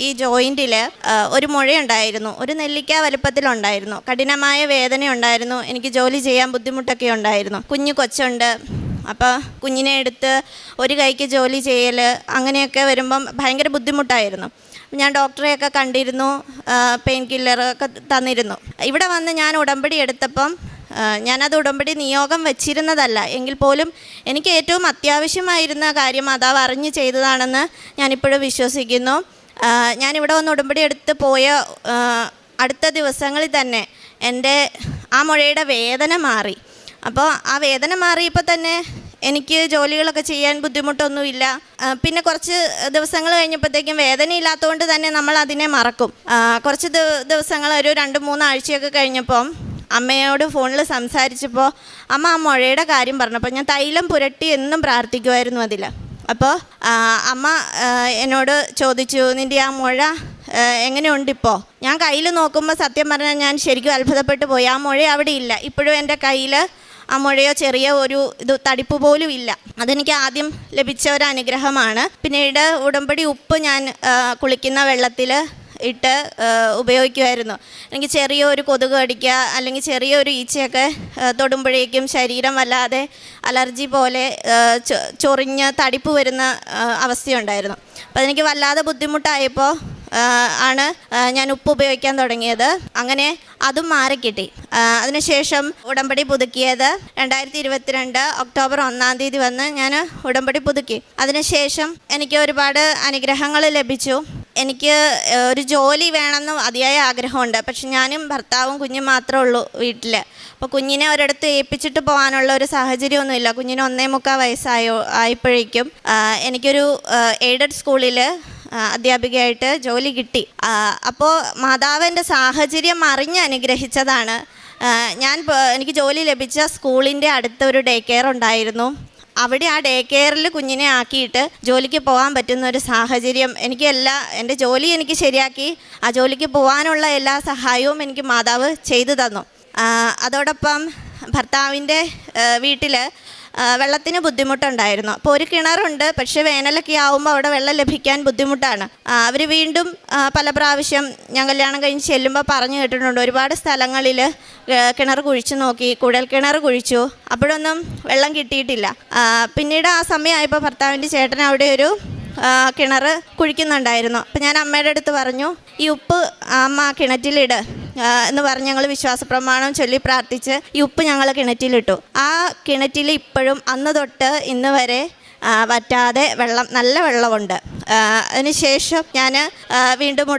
ഈ ജോയിൻറ്റിൽ ഒരു മുഴയുണ്ടായിരുന്നു. ഒരു നെല്ലിക്ക വലുപ്പത്തിലുണ്ടായിരുന്നു. കഠിനമായ വേദന ഉണ്ടായിരുന്നു. എനിക്ക് ജോലി ചെയ്യാൻ ബുദ്ധിമുട്ടൊക്കെ ഉണ്ടായിരുന്നു. കുഞ്ഞു കൊച്ചുണ്ട്. അപ്പോൾ കുഞ്ഞിനെ എടുത്ത് ഒരു കൈക്ക് ജോലി ചെയ്യൽ അങ്ങനെയൊക്കെ വരുമ്പം ഭയങ്കര ബുദ്ധിമുട്ടായിരുന്നു. ഞാൻ ഡോക്ടറെയൊക്കെ കണ്ടിരുന്നു, പെയിൻ കില്ലറൊക്കെ തന്നിരുന്നു. ഇവിടെ വന്ന് ഞാൻ ഉടമ്പടി എടുത്തപ്പം ഞാനത് ഉടമ്പടി നിയോഗം വെച്ചിരുന്നതല്ല എങ്കിൽ പോലും എനിക്ക് ഏറ്റവും അത്യാവശ്യമായിരുന്ന കാര്യം മാതാവ് അറിഞ്ഞ് ചെയ്തതാണെന്ന് ഞാനിപ്പോഴും വിശ്വസിക്കുന്നു. ഞാനിവിടെ വന്ന് ഉടമ്പടി എടുത്ത് പോയ അടുത്ത ദിവസങ്ങളിൽ തന്നെ എൻ്റെ ആ മുഴയുടെ വേദന മാറി. അപ്പോൾ ആ വേദന മാറിയപ്പോൾ തന്നെ എനിക്ക് ജോലികളൊക്കെ ചെയ്യാൻ ബുദ്ധിമുട്ടൊന്നുമില്ല. പിന്നെ കുറച്ച് ദിവസങ്ങൾ കഴിഞ്ഞപ്പോഴത്തേക്കും വേദനയില്ലാത്തതുകൊണ്ട് തന്നെ നമ്മൾ അതിനെ മറക്കും. കുറച്ച് ദിവസങ്ങൾ ഒരു 2-3 ആഴ്ചയൊക്കെ കഴിഞ്ഞപ്പം അമ്മയോട് ഫോണിൽ സംസാരിച്ചപ്പോൾ അമ്മ ആ മുഴയുടെ കാര്യം പറഞ്ഞപ്പോൾ ഞാൻ തൈലം പുരട്ടി എന്നും പ്രാർത്ഥിക്കുമായിരുന്നു അതിൽ. അപ്പോൾ അമ്മ എന്നോട് ചോദിച്ചു, നിൻ്റെ ആ മുഴ എങ്ങനെയുണ്ട് ഇപ്പോൾ? ഞാൻ കയ്യിൽ നോക്കുമ്പോൾ സത്യം പറഞ്ഞാൽ ഞാൻ ശരിക്കും അത്ഭുതപ്പെട്ടു പോയി. ആ മുഴ അവിടെ ഇല്ല. ഇപ്പോഴും എൻ്റെ കയ്യിൽ ആ മുഴയോ ചെറിയ ഒരു തടിപ്പ് പോലും ഇല്ല. അതെനിക്ക് ആദ്യം ലഭിച്ച ഒരു അനുഗ്രഹമാണ്. പിന്നീട് ഉടമ്പടി ഉപ്പ് ഞാൻ കുളിക്കുന്ന വെള്ളത്തിൽ ഇട്ട് ഉപയോഗിക്കുമായിരുന്നു. എനിക്ക് ചെറിയൊരു കൊതുക് കടിക്കുക അല്ലെങ്കിൽ ചെറിയൊരു ഈച്ചയൊക്കെ തൊടുമ്പോഴേക്കും ശരീരം വല്ലാതെ അലർജി പോലെ ചൊറിഞ്ഞ് തടിപ്പ് വരുന്ന അവസ്ഥയുണ്ടായിരുന്നു. അപ്പോൾ അതെനിക്ക് വല്ലാതെ ബുദ്ധിമുട്ടായപ്പോൾ ആണ് ഞാൻ ഉപ്പ് ഉപയോഗിക്കാൻ തുടങ്ങിയത്. അങ്ങനെ അതും മാറിക്കിട്ടി. അതിനുശേഷം ഉടമ്പടി പുതുക്കിയത് 2022 ഒക്ടോബർ 1-ാം തീയതി വന്ന് ഞാൻ ഉടമ്പടി പുതുക്കി. അതിനുശേഷം എനിക്ക് ഒരുപാട് അനുഗ്രഹങ്ങൾ ലഭിച്ചു. എനിക്ക് ഒരു ജോലി വേണമെന്ന് അതിയായ ആഗ്രഹമുണ്ട്. പക്ഷെ ഞാനും ഭർത്താവും കുഞ്ഞും മാത്രമേ ഉള്ളൂ വീട്ടിൽ. അപ്പോൾ കുഞ്ഞിനെ ഒരിടത്ത് ഏൽപ്പിച്ചിട്ട് പോകാനുള്ള ഒരു സാഹചര്യമൊന്നുമില്ല. കുഞ്ഞിന് 1.25 ആയപ്പോഴേക്കും എനിക്കൊരു എയ്ഡഡ് സ്കൂളിൽ അധ്യാപികയായിട്ട് ജോലി കിട്ടി. അപ്പോൾ മാതാവ് എൻ്റെ സാഹചര്യം അറിഞ്ഞ് അനുഗ്രഹിച്ചതാണ്. എനിക്ക് ജോലി ലഭിച്ച സ്കൂളിൻ്റെ അടുത്തൊരു ഡേ കെയർ ഉണ്ടായിരുന്നു. അവിടെ ആ ഡേ കെയറിൽ കുഞ്ഞിനെ ആക്കിയിട്ട് ജോലിക്ക് പോകാൻ പറ്റുന്ന ഒരു സാഹചര്യം എൻ്റെ ജോലി എനിക്ക് ശരിയാക്കി ആ ജോലിക്ക് പോകാനുള്ള എല്ലാ സഹായവും എനിക്ക് മാതാവ് ചെയ്തു തന്നു. അതോടൊപ്പം ഭർത്താവിൻ്റെ വീട്ടിൽ വെള്ളത്തിന് ബുദ്ധിമുട്ടുണ്ടായിരുന്നു. അപ്പോൾ ഒരു കിണറുണ്ട്, പക്ഷേ വേനലൊക്കെ ആകുമ്പോൾ അവിടെ വെള്ളം ലഭിക്കാൻ ബുദ്ധിമുട്ടാണ്. അവർ വീണ്ടും പല പ്രാവശ്യം ഞാൻ കല്യാണം കഴിഞ്ഞ് ചെല്ലുമ്പോൾ പറഞ്ഞു കേട്ടിട്ടുണ്ട്, ഒരുപാട് സ്ഥലങ്ങളിൽ കിണർ കുഴിച്ചു നോക്കി, കുഴൽ കിണർ കുഴിച്ചു, അപ്പോഴൊന്നും വെള്ളം കിട്ടിയിട്ടില്ല. പിന്നീട് ആ സമയമായപ്പോൾ ഭർത്താവിൻ്റെ ചേട്ടൻ അവിടെ ഒരു കിണർ കുഴിക്കുന്നുണ്ടായിരുന്നു. അപ്പം ഞാൻ അമ്മയുടെ അടുത്ത് പറഞ്ഞു, ഈ ഉപ്പ് അമ്മ കിണറ്റിലിട് എന്ന് പറഞ്ഞ് ഞങ്ങൾ വിശ്വാസപ്രമാണം ചൊല്ലി പ്രാർത്ഥിച്ച് ഈ ഉപ്പ് ഞങ്ങൾ കിണറ്റിലിട്ടു. ആ കിണറ്റിൽ ഇപ്പോഴും അന്ന് തൊട്ട് ഇന്ന് വരെ വറ്റാതെ നല്ല വെള്ളമുണ്ട്. അതിനുശേഷം ഞാൻ വീണ്ടും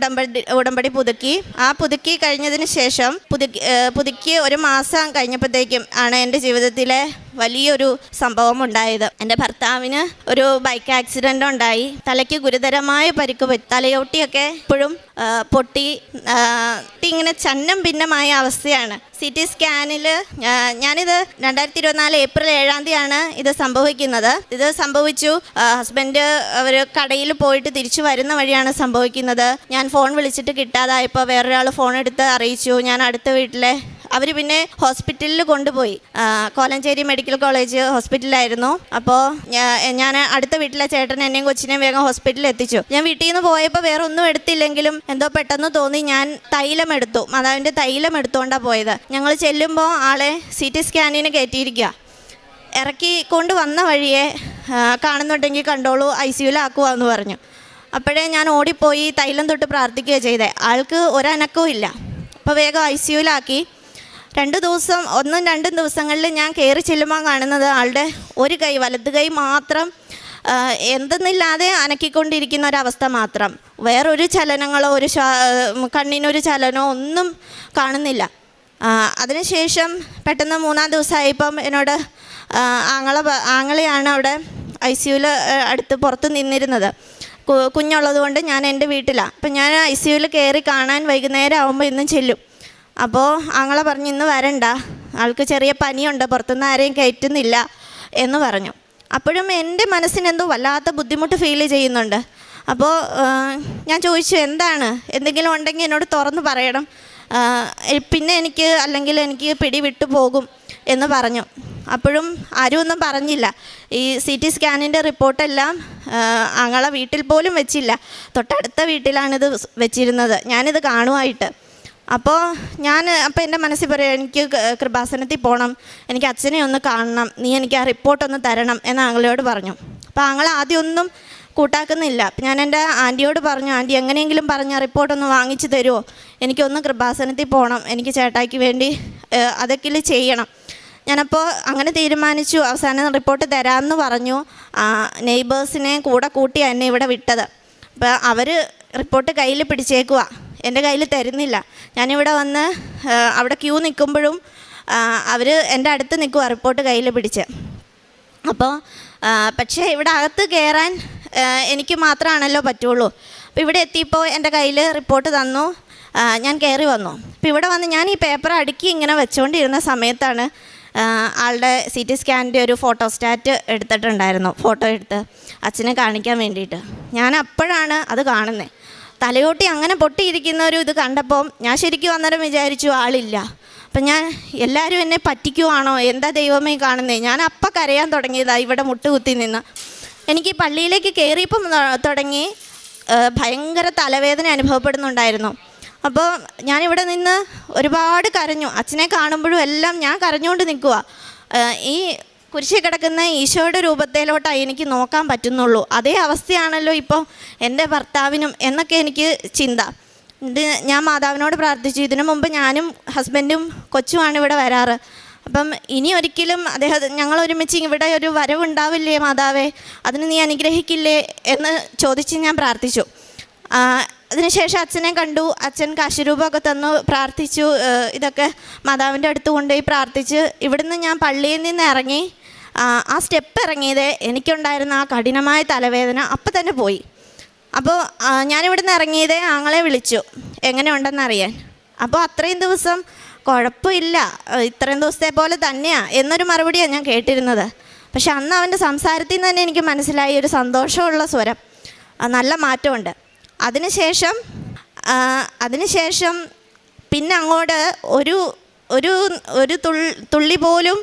ഉടമ്പടി പുതുക്കി. ആ പുതുക്കി കഴിഞ്ഞതിന് ശേഷം പുതുക്കി 1 മാസം കഴിഞ്ഞപ്പോഴത്തേക്കും ആണ് എൻ്റെ ജീവിതത്തിലെ വലിയൊരു സംഭവം ഉണ്ടായത്. എൻ്റെ ഭർത്താവിന് ഒരു ബൈക്ക് ആക്സിഡൻ്റ് ഉണ്ടായി. തലയ്ക്ക് ഗുരുതരമായ പരിക്ക് പറ്റി. തലയോട്ടിയൊക്കെ ഇപ്പോഴും പൊട്ടി ഇങ്ങനെ ചന്നം ഭിന്നമായ അവസ്ഥയാണ്. CT സ്കാനിൽ ഞാനിത് 2024 ഏപ്രിൽ 7-ാം തീയതിയാണ് ഇത് സംഭവിക്കുന്നത്. ഇത് സംഭവിച്ചു. ഹസ്ബൻഡ് അവർ കടയിൽ പോയിട്ട് തിരിച്ചു വരുന്ന വഴിയാണ് സംഭവിക്കുന്നത്. ഞാൻ ഫോൺ വിളിച്ചിട്ട് കിട്ടാതായപ്പോൾ വേറൊരാൾ ഫോൺ എടുത്ത് അറിയിച്ചു. ഞാൻ അടുത്ത വീട്ടിലെ അവർ പിന്നെ ഹോസ്പിറ്റലിൽ കൊണ്ടുപോയി. കോലഞ്ചേരി മെഡിക്കൽ കോളേജ് ഹോസ്പിറ്റലായിരുന്നു. അപ്പോൾ ഞാൻ അടുത്ത വീട്ടിലെ ചേട്ടൻ എന്നെയും കൊച്ചിനെയും വേഗം ഹോസ്പിറ്റലിൽ എത്തിച്ചു. ഞാൻ വീട്ടിൽ നിന്ന് പോയപ്പോൾ വേറെ ഒന്നും എടുത്തില്ലെങ്കിലും എന്തോ പെട്ടെന്ന് തോന്നി ഞാൻ തൈലം എടുത്തു. മാതാവിൻ്റെ തൈലം എടുത്തുകൊണ്ടാണ് പോയത്. ഞങ്ങൾ ചെല്ലുമ്പോൾ ആളെ CT സ്കാനിന് കയറ്റിയിരിക്കുക. ഇറക്കി കൊണ്ട് വന്ന വഴിയെ കാണുന്നുണ്ടെങ്കിൽ കണ്ടോളൂ, ICUലാക്കുക എന്ന് പറഞ്ഞു. അപ്പോഴേ ഞാൻ ഓടിപ്പോയി തൈലം തൊട്ട് പ്രാർത്ഥിക്കുകയാണ് ചെയ്തത്. ആൾക്ക് ഒരനക്കവും ഇല്ല. അപ്പോൾ വേഗം ICUലാക്കി. 1-2 ദിവസങ്ങളിൽ ഞാൻ കയറി ചെല്ലുമ്പോൾ കാണുന്നത് ആളുടെ ഒരു കൈ, വലത് കൈ മാത്രം എന്തെന്നില്ലാതെ അനക്കിക്കൊണ്ടിരിക്കുന്ന ഒരവസ്ഥ മാത്രം. വേറൊരു ചലനങ്ങളോ കണ്ണിനൊരു ചലനമോ ഒന്നും കാണുന്നില്ല. അതിനുശേഷം പെട്ടെന്ന് 3-ാം ദിവസമായപ്പം എന്നോട് ആങ്ങളെയാണ് അവിടെ ICUവിൽ അടുത്ത് പുറത്ത് നിന്നിരുന്നത്. കുഞ്ഞുള്ളത് കൊണ്ട് ഞാൻ എൻ്റെ വീട്ടിലാണ്. അപ്പം ഞാൻ ICUവിൽ കയറി കാണാൻ വൈകുന്നേരം ആകുമ്പോൾ ഇന്നും ചെല്ലും. അപ്പോൾ ആങ്ങളെ പറഞ്ഞു, ഇന്ന് വരണ്ട, ആൾക്ക് ചെറിയ പനിയുണ്ട്, പുറത്തുനിന്ന് ആരെയും കയറ്റുന്നില്ല എന്ന് പറഞ്ഞു. അപ്പോഴും എൻ്റെ മനസ്സിനെന്തോ വല്ലാത്ത ബുദ്ധിമുട്ട് ഫീൽ ചെയ്യുന്നുണ്ട്. അപ്പോൾ ഞാൻ ചോദിച്ചു, എന്താണ്, എന്തെങ്കിലും ഉണ്ടെങ്കിൽ എന്നോട് തുറന്ന് പറയണം, പിന്നെ എനിക്ക് പിടി വിട്ടു പോകും എന്ന് പറഞ്ഞു. അപ്പോഴും ആരും ഒന്നും പറഞ്ഞില്ല. ഈ CT സ്കാനിൻ്റെ റിപ്പോർട്ടെല്ലാം ആങ്ങളെ വീട്ടിൽ പോലും വെച്ചില്ല. തൊട്ടടുത്ത വീട്ടിലാണിത് വെച്ചിരുന്നത്, ഞാനിത് കാണുമായിട്ട്. അപ്പോൾ എൻ്റെ മനസ്സിൽ പറയാം, എനിക്ക് കൃപാസനത്തിൽ പോകണം, എനിക്ക് അച്ഛനെ ഒന്ന് കാണണം, നീ എനിക്ക് ആ റിപ്പോർട്ടൊന്ന് തരണം എന്ന് ആങ്ങളയോട് പറഞ്ഞു. അപ്പോൾ ആങ്ങളെ ആദ്യം ഒന്നും കൂട്ടാക്കുന്നില്ല. ഞാൻ എൻ്റെ ആൻറ്റിയോട് പറഞ്ഞു, ആൻറ്റി എങ്ങനെയെങ്കിലും പറഞ്ഞ റിപ്പോർട്ടൊന്ന് വാങ്ങിച്ചു തരുമോ, എനിക്കൊന്ന് കൃപാസനത്തിൽ പോകണം, എനിക്ക് ചേട്ടായിക്ക് വേണ്ടി അതൊക്കെ ചെയ്യണം. ഞാനപ്പോൾ അങ്ങനെ തീരുമാനിച്ചു. അവസാനം റിപ്പോർട്ട് തരാമെന്ന് പറഞ്ഞു. നെയ്ബേഴ്സിനെ കൂടെ കൂട്ടി എന്നെ ഇവിടെ വിട്ടത്. അപ്പോൾ അവർ റിപ്പോർട്ട് കയ്യിൽ പിടിച്ചേക്കുക, എൻ്റെ കയ്യിൽ തരുന്നില്ല. ഞാനിവിടെ വന്ന് അവിടെ ക്യൂ നിൽക്കുമ്പോഴും അവർ എൻ്റെ അടുത്ത് നിൽക്കുക റിപ്പോർട്ട് കയ്യിൽ പിടിച്ച്. അപ്പോൾ പക്ഷേ ഇവിടെ അകത്ത് കയറാൻ എനിക്ക് മാത്രമാണല്ലോ പറ്റുള്ളൂ. അപ്പോൾ ഇവിടെ എത്തിയപ്പോൾ എൻ്റെ കയ്യിൽ റിപ്പോർട്ട് തന്നു, ഞാൻ കയറി വന്നു. അപ്പോൾ ഇവിടെ വന്ന് ഞാൻ ഈ പേപ്പർ അടുക്കി ഇങ്ങനെ വെച്ചുകൊണ്ടിരുന്ന സമയത്താണ് ആളുടെ CT സ്കാനിൻ്റെ ഒരു ഫോട്ടോസ്റ്റാറ്റ് എടുത്തിട്ടുണ്ടായിരുന്നു, ഫോട്ടോ എടുത്ത് അച്ഛനെ കാണിക്കാൻ വേണ്ടിയിട്ട്. ഞാൻ അപ്പോഴാണ് അത് കാണുന്നത്. തലയോട്ടി അങ്ങനെ പൊട്ടിയിരിക്കുന്ന ഒരു ഇത് കണ്ടപ്പോൾ ഞാൻ ശരിക്കും അന്നേരം വിചാരിച്ചു ആളില്ല. അപ്പം ഞാൻ എല്ലാവരും എന്നെ പറ്റിക്കുവാണോ, എന്താ ദൈവമേ കാണുന്നത്. ഞാൻ അപ്പം കരയാൻ തുടങ്ങിയതാണ് ഇവിടെ മുട്ടുകുത്തി നിന്ന്. എനിക്ക് പള്ളിയിലേക്ക് കയറിയപ്പം തുടങ്ങി ഭയങ്കര തലവേദന അനുഭവപ്പെടുന്നുണ്ടായിരുന്നു. അപ്പോൾ ഞാനിവിടെ നിന്ന് ഒരുപാട് കരഞ്ഞു. അച്ഛനെ കാണുമ്പോഴും എല്ലാം ഞാൻ കരഞ്ഞുകൊണ്ട് നിൽക്കുക. ഈ കുരിശിൽ കിടക്കുന്ന ഈശോയുടെ രൂപത്തിലോട്ടാണ് എനിക്ക് നോക്കാൻ പറ്റുന്നുള്ളൂ. അതേ അവസ്ഥയാണല്ലോ ഇപ്പോൾ എൻ്റെ ഭർത്താവിനും എന്നൊക്കെ എനിക്ക് ചിന്ത. ഇത് ഞാൻ മാതാവിനോട് പ്രാർത്ഥിച്ചു. ഇതിനു മുമ്പ് ഞാനും ഹസ്ബൻഡും കൊച്ചുമാണ് ഇവിടെ വരാറ്. അപ്പം ഇനി ഒരിക്കലും ഞങ്ങൾ ഒരുമിച്ച് ഇവിടെ ഒരു വരവുണ്ടാവില്ലേ മാതാവേ, അതിന് നീ അനുഗ്രഹിക്കില്ലേ എന്ന് ചോദിച്ച് ഞാൻ പ്രാർത്ഥിച്ചു. അതിനുശേഷം അച്ഛനെ കണ്ടു. അച്ഛൻ കാശുരൂപമൊക്കെ തന്നു, പ്രാർത്ഥിച്ചു. ഇതൊക്കെ മാതാവിൻ്റെ അടുത്ത് കൊണ്ടുപോയി പ്രാർത്ഥിച്ച് ഇവിടുന്ന് ഞാൻ പള്ളിയിൽ നിന്ന് ഇറങ്ങി. ആ സ്റ്റെപ്പ് ഇറങ്ങിയത് എനിക്കുണ്ടായിരുന്ന ആ കഠിനമായ തലവേദന അപ്പം തന്നെ പോയി. അപ്പോൾ ഞാനിവിടുന്ന് ഇറങ്ങിയതേ ആങ്ങളെ വിളിച്ചു എങ്ങനെയുണ്ടെന്നറിയാൻ. അപ്പോൾ അത്രയും ദിവസം കുഴപ്പമില്ല, ഇത്രയും ദിവസത്തെ പോലെ തന്നെയാണ് എന്നൊരു മറുപടിയാണ് ഞാൻ കേട്ടിരുന്നത്. പക്ഷെ അന്ന് അവൻ്റെ സംസാരത്തിൽ നിന്ന് തന്നെ എനിക്ക് മനസ്സിലായി ഒരു സന്തോഷമുള്ള സ്വരം, നല്ല മാറ്റമുണ്ട്. അതിനുശേഷം പിന്നെ അങ്ങോട്ട് ഒരു തുള്ളി പോലും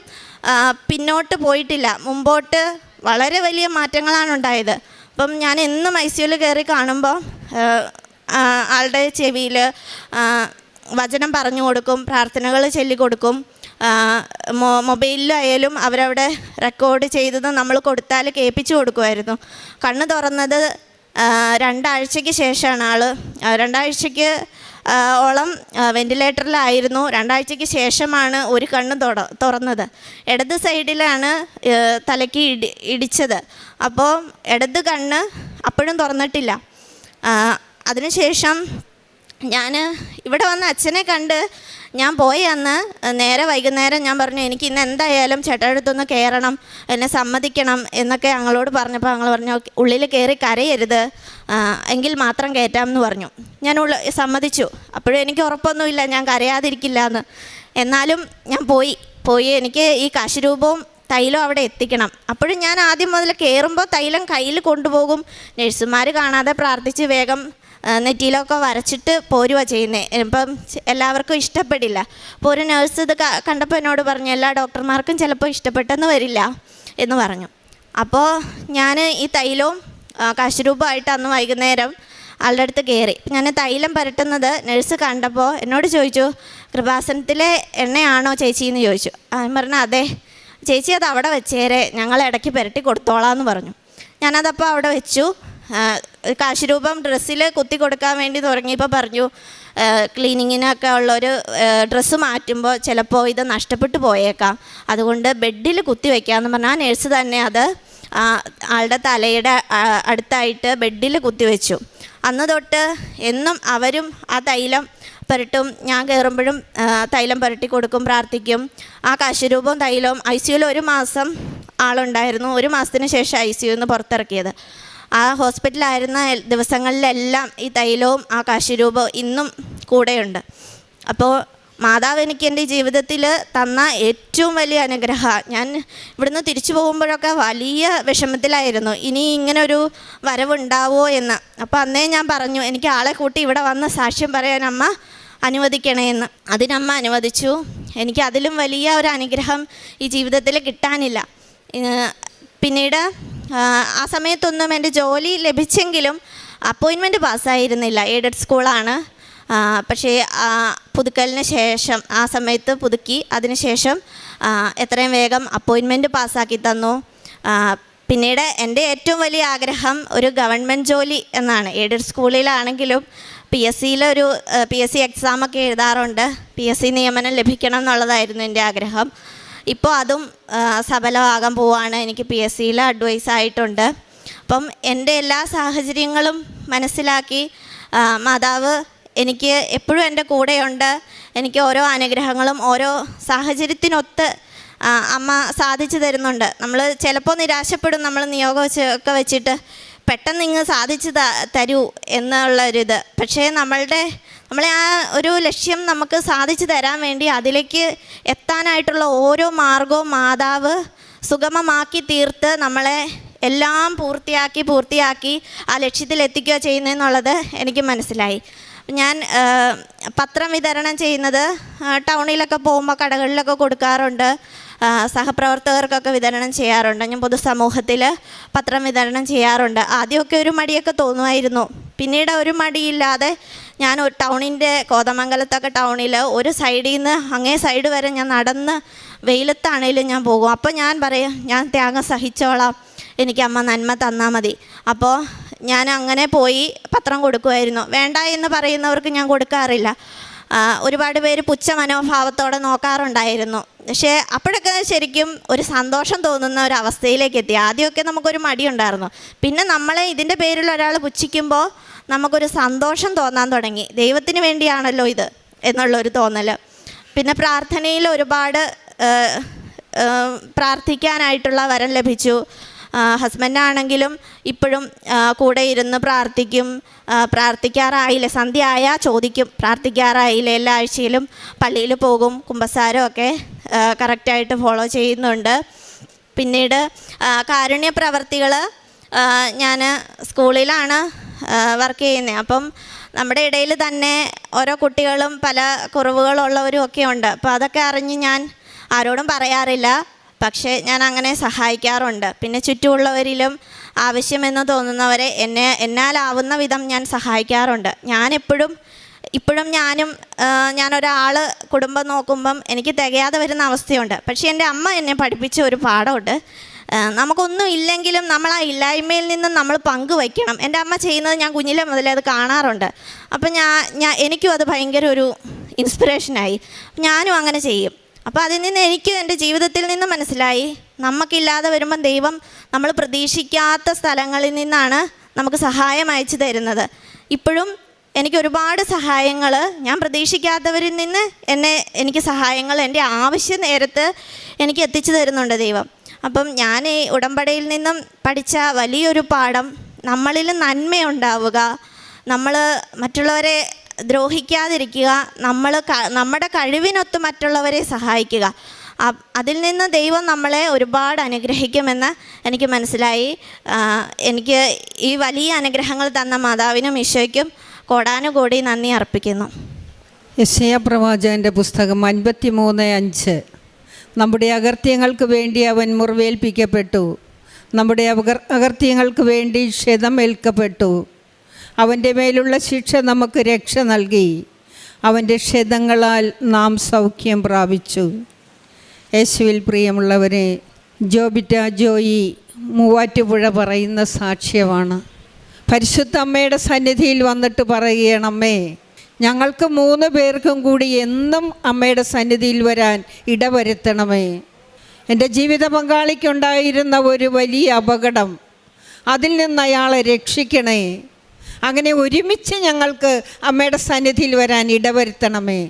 പിന്നോട്ട് പോയിട്ടില്ല, മുമ്പോട്ട് വളരെ വലിയ മാറ്റങ്ങളാണ് ഉണ്ടായത്. അപ്പം ഞാൻ എന്നും ICUവിൽ കയറി കാണുമ്പോൾ ആളുടെ ചെവിയിൽ വചനം പറഞ്ഞു കൊടുക്കും, പ്രാർത്ഥനകൾ ചൊല്ലിക്കൊടുക്കും. മൊബൈലിലായാലും അവരവിടെ റെക്കോർഡ് ചെയ്തത് നമ്മൾ കൊടുത്താൽ കേൾപ്പിച്ചു കൊടുക്കുമായിരുന്നു. കണ്ണ് തുറന്നത് 2 ആഴ്ചയ്ക്ക് ശേഷമാണ്. 2 ആഴ്ചയ്ക്ക് ഓളം വെൻറ്റിലേറ്ററിലായിരുന്നു. 2 ആഴ്ചയ്ക്ക് ശേഷമാണ് ഒരു കണ്ണ് തുറന്നത്. ഇടത് സൈഡിലാണ് തലയ്ക്ക് ഇടിച്ചത്. അപ്പോൾ ഇടത് കണ്ണ് അപ്പോഴും തുറന്നിട്ടില്ല. അതിനുശേഷം ഞാൻ ഇവിടെ വന്ന് അച്ഛനെ കണ്ട് ഞാൻ പോയി അന്ന് നേരെ വൈകുന്നേരം ഞാൻ പറഞ്ഞു എനിക്ക് ഇന്ന് എന്തായാലും ചേട്ടൻ്റെ അടുത്തൊന്ന് കയറണം, എന്നെ സമ്മതിക്കണം എന്നൊക്കെ ഞങ്ങളോട് പറഞ്ഞപ്പോൾ ഞങ്ങൾ പറഞ്ഞു ഉള്ളിൽ കയറി കരയരുത്, എങ്കിൽ മാത്രം കയറ്റാമെന്ന് പറഞ്ഞു. ഞാൻ സമ്മതിച്ചു. അപ്പോഴും എനിക്ക് ഉറപ്പൊന്നുമില്ല ഞാൻ കരയാതിരിക്കില്ല എന്ന്. എന്നാലും ഞാൻ പോയി എനിക്ക് ഈ കാശുരൂപവും തൈലം അവിടെ എത്തിക്കണം. അപ്പോഴും ഞാൻ ആദ്യം മുതൽ കയറുമ്പോൾ തൈലം കയ്യിൽ കൊണ്ടുപോകും. നഴ്സുമാർ കാണാതെ പ്രാർത്ഥിച്ച് വേഗം നെറ്റിയിലൊക്കെ വരച്ചിട്ട് പോരുവാണ് ചെയ്യുന്നത്. ഇപ്പം എല്ലാവർക്കും ഇഷ്ടപ്പെടില്ല. അപ്പോൾ ഒരു നേഴ്സ് ഇത് കണ്ടപ്പോൾ എന്നോട് പറഞ്ഞു എല്ലാ ഡോക്ടർമാർക്കും ചിലപ്പോൾ ഇഷ്ടപ്പെട്ടെന്ന് വരില്ല എന്ന് പറഞ്ഞു. അപ്പോൾ ഞാൻ ഈ തൈലവും കാശുരൂപമായിട്ട് അന്ന് വൈകുന്നേരം ആളുടെ അടുത്ത് കയറി. ഞാൻ തൈലം പുരട്ടുന്നത് നഴ്സ് കണ്ടപ്പോൾ എന്നോട് ചോദിച്ചു കൃപാസനത്തിലെ എണ്ണയാണോ ചേച്ചി എന്ന് ചോദിച്ചു. ഞാൻ പറഞ്ഞു അതെ. ചേച്ചി അത് അവിടെ വെച്ചേരെ, ഞങ്ങൾ ഇടയ്ക്ക് പുരട്ടി കൊടുത്തോളാം എന്ന് പറഞ്ഞു. ഞാനതപ്പോൾ അവിടെ വെച്ചു. കാശുരൂപം ഡ്രസ്സിൽ കുത്തി കൊടുക്കാൻ വേണ്ടി തുടങ്ങിയപ്പോൾ പറഞ്ഞു ക്ലീനിങ്ങിനൊക്കെ ഉള്ളൊരു ഡ്രസ്സ് മാറ്റുമ്പോൾ ചിലപ്പോൾ ഇത് നഷ്ടപ്പെട്ടു പോയേക്കാം, അതുകൊണ്ട് ബെഡിൽ കുത്തി വയ്ക്കാമെന്ന് പറഞ്ഞാൽ ആ നേഴ്സ് തന്നെ അത് ആളുടെ തലയുടെ അടുത്തായിട്ട് ബെഡിൽ കുത്തിവെച്ചു. അന്ന് തൊട്ട് എന്നും അവരും ആ തൈലം പുരട്ടും. ഞാൻ കയറുമ്പോഴും തൈലം പുരട്ടി കൊടുക്കും, പ്രാർത്ഥിക്കും. ആ കാശുരൂപവും തൈലവും ICUവിൽ 1 മാസം ആളുണ്ടായിരുന്നു. 1 മാസത്തിന് ശേഷം ICUവിൽ നിന്ന് പുറത്തിറക്കിയത്. ആ ഹോസ്പിറ്റലായിരുന്ന ദിവസങ്ങളിലെല്ലാം ഈ തൈലവും ആ കാശുരൂപവും ഇന്നും കൂടെയുണ്ട്. അപ്പോൾ മാതാവ് എനിക്ക് എൻ്റെ ജീവിതത്തിൽ തന്ന ഏറ്റവും വലിയ അനുഗ്രഹമാണ്. ഞാൻ ഇവിടുന്ന് തിരിച്ചു പോകുമ്പോഴൊക്കെ വലിയ വിഷമത്തിലായിരുന്നു, ഇനി ഇങ്ങനൊരു വരവുണ്ടാവുമോ എന്ന്. അപ്പോൾ അന്നേ ഞാൻ പറഞ്ഞു എനിക്ക് ആളെ കൂട്ടി ഇവിടെ വന്ന് സാക്ഷ്യം പറയാൻ അമ്മ അനുവദിക്കണേന്ന്. അതിനമ്മ അനുവദിച്ചു. എനിക്ക് അതിലും വലിയ ഒരു അനുഗ്രഹം ഈ ജീവിതത്തിൽ കിട്ടാനില്ല. പിന്നീട് ആ സമയത്തൊന്നും എൻ്റെ ജോലി ലഭിച്ചെങ്കിലും അപ്പോയിൻമെൻറ്റ് പാസ്സായിരുന്നില്ല. എയ്ഡഡ് സ്കൂളാണ്. പക്ഷേ പുതുക്കലിന് ശേഷം ആ സമയത്ത് പുതുക്കി. അതിനുശേഷം എത്രയും വേഗം അപ്പോയിൻമെൻറ്റ് പാസ്സാക്കി തന്നു. പിന്നീട് എൻ്റെ ഏറ്റവും വലിയ ആഗ്രഹം ഒരു ഗവൺമെൻറ് ജോലി എന്നാണ്. എയ്ഡഡ് സ്കൂളിലാണെങ്കിലും പി എസ് സി എക്സാമൊക്കെ എഴുതാറുണ്ട്. PSC നിയമനം ലഭിക്കണം എന്നുള്ളതായിരുന്നു എൻ്റെ ആഗ്രഹം. ഇപ്പോൾ അതും സഫലമാകാൻ പോവുകയാണ്. എനിക്ക് PSCയിൽ അഡ്വൈസ് ആയിട്ടുണ്ട്. അപ്പം എൻ്റെ എല്ലാ സാഹചര്യങ്ങളും മനസ്സിലാക്കി മാതാവ് എനിക്ക് എപ്പോഴും എൻ്റെ കൂടെയുണ്ട്. എനിക്ക് ഓരോ അനുഗ്രഹങ്ങളും ഓരോ സാഹചര്യത്തിനൊത്ത് അമ്മ സാധിച്ചു തരുന്നുണ്ട്. നമ്മൾ ചിലപ്പോൾ നിരാശപ്പെടും, നമ്മൾ നിയോഗം ഒക്കെ വെച്ചിട്ട് പെട്ടെന്ന് ഇങ്ങ് സാധിച്ചു തരൂ എന്നുള്ളൊരിത്. പക്ഷേ നമ്മളെ ആ ഒരു ലക്ഷ്യം നമുക്ക് സാധിച്ചു തരാൻ വേണ്ടി അതിലേക്ക് എത്താനായിട്ടുള്ള ഓരോ മാർഗവും മാതാവ് സുഗമമാക്കി തീർത്ത് നമ്മളെ എല്ലാം പൂർത്തിയാക്കി ആ ലക്ഷ്യത്തിൽ എത്തിക്കുക ചെയ്യുന്നതെന്നുള്ളത് എനിക്ക് മനസ്സിലായി. ഞാൻ പത്രം വിതരണം ചെയ്യുന്നത് ടൗണിലൊക്കെ പോകുമ്പോൾ കടകളിലൊക്കെ കൊടുക്കാറുണ്ട്. സഹപ്രവർത്തകർക്കൊക്കെ വിതരണം ചെയ്യാറുണ്ട്. ഞാൻ പൊതുസമൂഹത്തിൽ പത്രം വിതരണം ചെയ്യാറുണ്ട്. ആദ്യമൊക്കെ ഒരു മടിയൊക്കെ തോന്നുമായിരുന്നു. പിന്നീട് ഒരു മടിയില്ലാതെ ഞാൻ ടൗണിൻ്റെ കോതമംഗലത്തൊക്കെ ടൗണിൽ ഒരു സൈഡിൽ നിന്ന് അങ്ങേ സൈഡ് വരെ ഞാൻ നടന്ന് വെയിലത്താണേലും ഞാൻ പോകും. അപ്പോൾ ഞാൻ പറയും, ഞാൻ ത്യാഗം സഹിച്ചോളാം, എനിക്ക് അമ്മ നന്മ തന്നാൽ മതി. അപ്പോൾ ഞാൻ അങ്ങനെ പോയി പത്രം കൊടുക്കുമായിരുന്നു. വേണ്ട എന്ന് പറയുന്നവർക്ക് ഞാൻ കൊടുക്കാറില്ല. ഒരുപാട് പേര് പുച്ഛ മനോഭാവത്തോടെ നോക്കാറുണ്ടായിരുന്നു. പക്ഷേ അപ്പോഴൊക്കെ ശരിക്കും ഒരു സന്തോഷം തോന്നുന്ന ഒരു അവസ്ഥയിലേക്ക് എത്തി. ആദ്യമൊക്കെ നമുക്കൊരു മടിയുണ്ടായിരുന്നു. പിന്നെ നമ്മളെ ഇതിൻ്റെ പേരിൽ ഒരാൾ പുച്ഛിക്കുമ്പോൾ നമുക്കൊരു സന്തോഷം തോന്നാൻ തുടങ്ങി. ദൈവത്തിന് വേണ്ടിയാണല്ലോ ഇത് എന്നുള്ളൊരു തോന്നൽ. പിന്നെ പ്രാർത്ഥനയിൽ ഒരുപാട് പ്രാർത്ഥിക്കാനായിട്ടുള്ള വരം ലഭിച്ചു. ഹസ്ബൻഡാണെങ്കിലും ഇപ്പോഴും കൂടെ ഇരുന്ന് പ്രാർത്ഥിക്കും. പ്രാർത്ഥിക്കാറായില്ലേ, സന്ധ്യ ആയാൽ ചോദിക്കും, പ്രാർത്ഥിക്കാറായില്ലേ. എല്ലാ ആഴ്ചയിലും പള്ളിയിൽ പോകും. കുമ്പസാരമൊക്കെ കറക്റ്റായിട്ട് ഫോളോ ചെയ്യുന്നുണ്ട്. പിന്നീട് കാരുണ്യ പ്രവർത്തികൾ, ഞാൻ സ്കൂളിലാണ് വർക്ക് ചെയ്യുന്നത്. അപ്പം നമ്മുടെ ഇടയിൽ തന്നെ ഓരോ കുട്ടികളും പല കുറവുകളുള്ളവരും ഒക്കെ ഉണ്ട്. അപ്പോൾ അതൊക്കെ അറിഞ്ഞ് ഞാൻ ആരോടും പറയാറില്ല, പക്ഷേ ഞാൻ അങ്ങനെ സഹായിക്കാറുണ്ട്. പിന്നെ ചുറ്റുമുള്ളവരിലും ആവശ്യമെന്ന് തോന്നുന്നവരെ എന്നാലാവുന്ന വിധം ഞാൻ സഹായിക്കാറുണ്ട്. ഇപ്പോഴും ഞാനൊരാൾ കുടുംബം നോക്കുമ്പം എനിക്ക് തികയാതെ വരുന്ന അവസ്ഥയുണ്ട്. പക്ഷേ എൻ്റെ അമ്മ എന്നെ പഠിപ്പിച്ച ഒരു പാഠമുണ്ട്. നമുക്കൊന്നും ഇല്ലെങ്കിലും നമ്മൾ ആ ഇല്ലായ്മയിൽ നിന്ന് നമ്മൾ പങ്കുവയ്ക്കണം. എൻ്റെ അമ്മ ചെയ്യുന്നത് ഞാൻ കുഞ്ഞിലെ മുതലേ അത് കാണാറുണ്ട്. അപ്പം എനിക്കും അത് ഭയങ്കര ഒരു ഇൻസ്പിറേഷനായി. ഞാനും അങ്ങനെ ചെയ്യും. അപ്പോൾ അതിൽ നിന്ന് എനിക്ക് എൻ്റെ ജീവിതത്തിൽ നിന്ന് മനസ്സിലായി, നമുക്കില്ലാതെ വരുമ്പം ദൈവം നമ്മൾ പ്രതീക്ഷിക്കാത്ത സ്ഥലങ്ങളിൽ നിന്നാണ് നമുക്ക് സഹായം അയച്ചു തരുന്നത്. ഇപ്പോഴും എനിക്ക് ഒരുപാട് സഹായങ്ങൾ ഞാൻ പ്രതീക്ഷിക്കാത്തവരിൽ നിന്ന് എനിക്ക് സഹായങ്ങൾ എൻ്റെ ആവശ്യ നേരത്ത് എനിക്ക് എത്തിച്ചു തരുന്നുണ്ട് ദൈവം. അപ്പം ഞാൻ ഈ ഉടമ്പടിയിൽ നിന്നും പഠിച്ച വലിയൊരു പാഠം, നമ്മളിൽ നന്മയുണ്ടാവുക, നമ്മൾ മറ്റുള്ളവരെ ദ്രോഹിക്കാതിരിക്കുക, നമ്മുടെ കഴിവിനൊത്ത് മറ്റുള്ളവരെ സഹായിക്കുക. അതിൽ നിന്ന് ദൈവം നമ്മളെ ഒരുപാട് അനുഗ്രഹിക്കുമെന്ന് എനിക്ക് മനസ്സിലായി. എനിക്ക് ഈ വലിയ അനുഗ്രഹങ്ങൾ തന്ന മാതാവിനും ഈശോയ്ക്കും കോടാനുകോടി നന്ദി അർപ്പിക്കുന്നു. യെശയ്യാ പ്രവാചകൻ്റെ പുസ്തകം 53:5. നമ്മുടെ അകൃത്യങ്ങൾക്ക് വേണ്ടി അവൻ മുറിവേൽപ്പിക്കപ്പെട്ടു, നമ്മുടെ അകൃത്യങ്ങൾക്ക് വേണ്ടി ക്ഷതമേൽക്കപ്പെട്ടു, അവൻ്റെ മേലുള്ള ശിക്ഷ നമുക്ക് രക്ഷ നൽകി, അവൻ്റെ ക്ഷതങ്ങളാൽ നാം സൗഖ്യം പ്രാപിച്ചു. യേശുവിൽ പ്രിയമുള്ളവരെ, ജോബിറ്റ ജോയി മൂവാറ്റുപുഴ പറയുന്ന സാക്ഷ്യമാണ്. പരിശുദ്ധ അമ്മയുടെ സന്നിധിയിൽ വന്നിട്ട് പറയുകയാണ്, അമ്മേ, ഞങ്ങൾക്ക് 3 പേർക്കും കൂടി എന്നും അമ്മയുടെ സന്നിധിയിൽ വരാൻ ഇടവരുത്തണമേ. എൻ്റെ ജീവിത പങ്കാളിക്കുണ്ടായിരുന്ന ഒരു വലിയ അപകടം, അതിൽ നിന്ന് അയാളെ രക്ഷിക്കണേ. അങ്ങനെ ഒരുമിച്ച് ഞങ്ങൾക്ക് അമ്മയുടെ സന്നിധിയിൽ വരാൻ ഇടവരുത്തണമേ.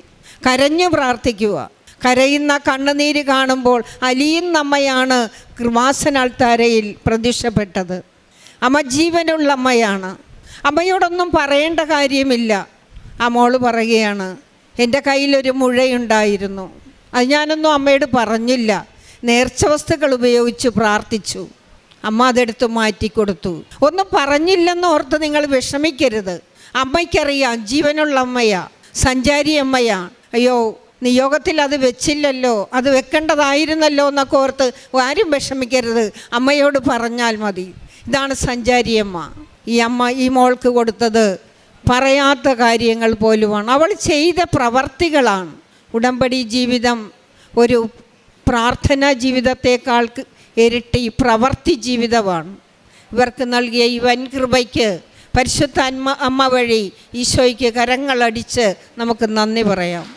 കരഞ്ഞു പ്രാർത്ഥിക്കുക. കരയുന്ന കണ്ണുനീര് കാണുമ്പോൾ അലിയുന്ന അമ്മയാണ് കൃപാസനാൽത്താരയിൽ പ്രത്യക്ഷപ്പെട്ടത്. അമ്മ ജീവനുള്ള അമ്മയാണ്. അമ്മയോടൊന്നും പറയേണ്ട കാര്യമില്ല. ആ മോള് പറയുകയാണ്, എൻ്റെ കയ്യിലൊരു മുഴയുണ്ടായിരുന്നു, അത് ഞാനൊന്നും അമ്മയോട് പറഞ്ഞില്ല, നേർച്ച വസ്തുക്കൾ ഉപയോഗിച്ച് പ്രാർത്ഥിച്ചു, അമ്മ അതെടുത്ത് മാറ്റിക്കൊടുത്തു. ഒന്നും പറഞ്ഞില്ലെന്ന് ഓർത്ത് നിങ്ങൾ വിഷമിക്കരുത്. അമ്മയ്ക്കറിയാം, ജീവനുള്ള അമ്മയാ, സഞ്ചാരി അമ്മയാ. അയ്യോ, നിയോഗത്തിൽ അത് വെച്ചില്ലല്ലോ, അത് വെക്കേണ്ടതായിരുന്നല്ലോ എന്നൊക്കെ ഓർത്ത് ആരും വിഷമിക്കരുത്. അമ്മയോട് പറഞ്ഞാൽ മതി. ഇതാണ് സഞ്ചാരി അമ്മ. ഈ അമ്മ ഈ മോൾക്ക് കൊടുത്തത് പറയാത്ത കാര്യങ്ങൾ പോലുമാണ്. അവൾ ചെയ്ത പ്രവർത്തികളാണ്. ഉടമ്പടി ജീവിതം ഒരു പ്രാർത്ഥനാ ജീവിതത്തെക്കാൾ ഇരട്ടി പ്രവർത്തി ജീവിതമാണ്. ഇവർക്ക് നൽകിയ ഈ വൻ കൃപയ്ക്ക് പരിശുദ്ധ അമ്മ വഴി ഈശോയ്ക്ക് കരങ്ങളടിച്ച് നമുക്ക് നന്ദി പറയാം.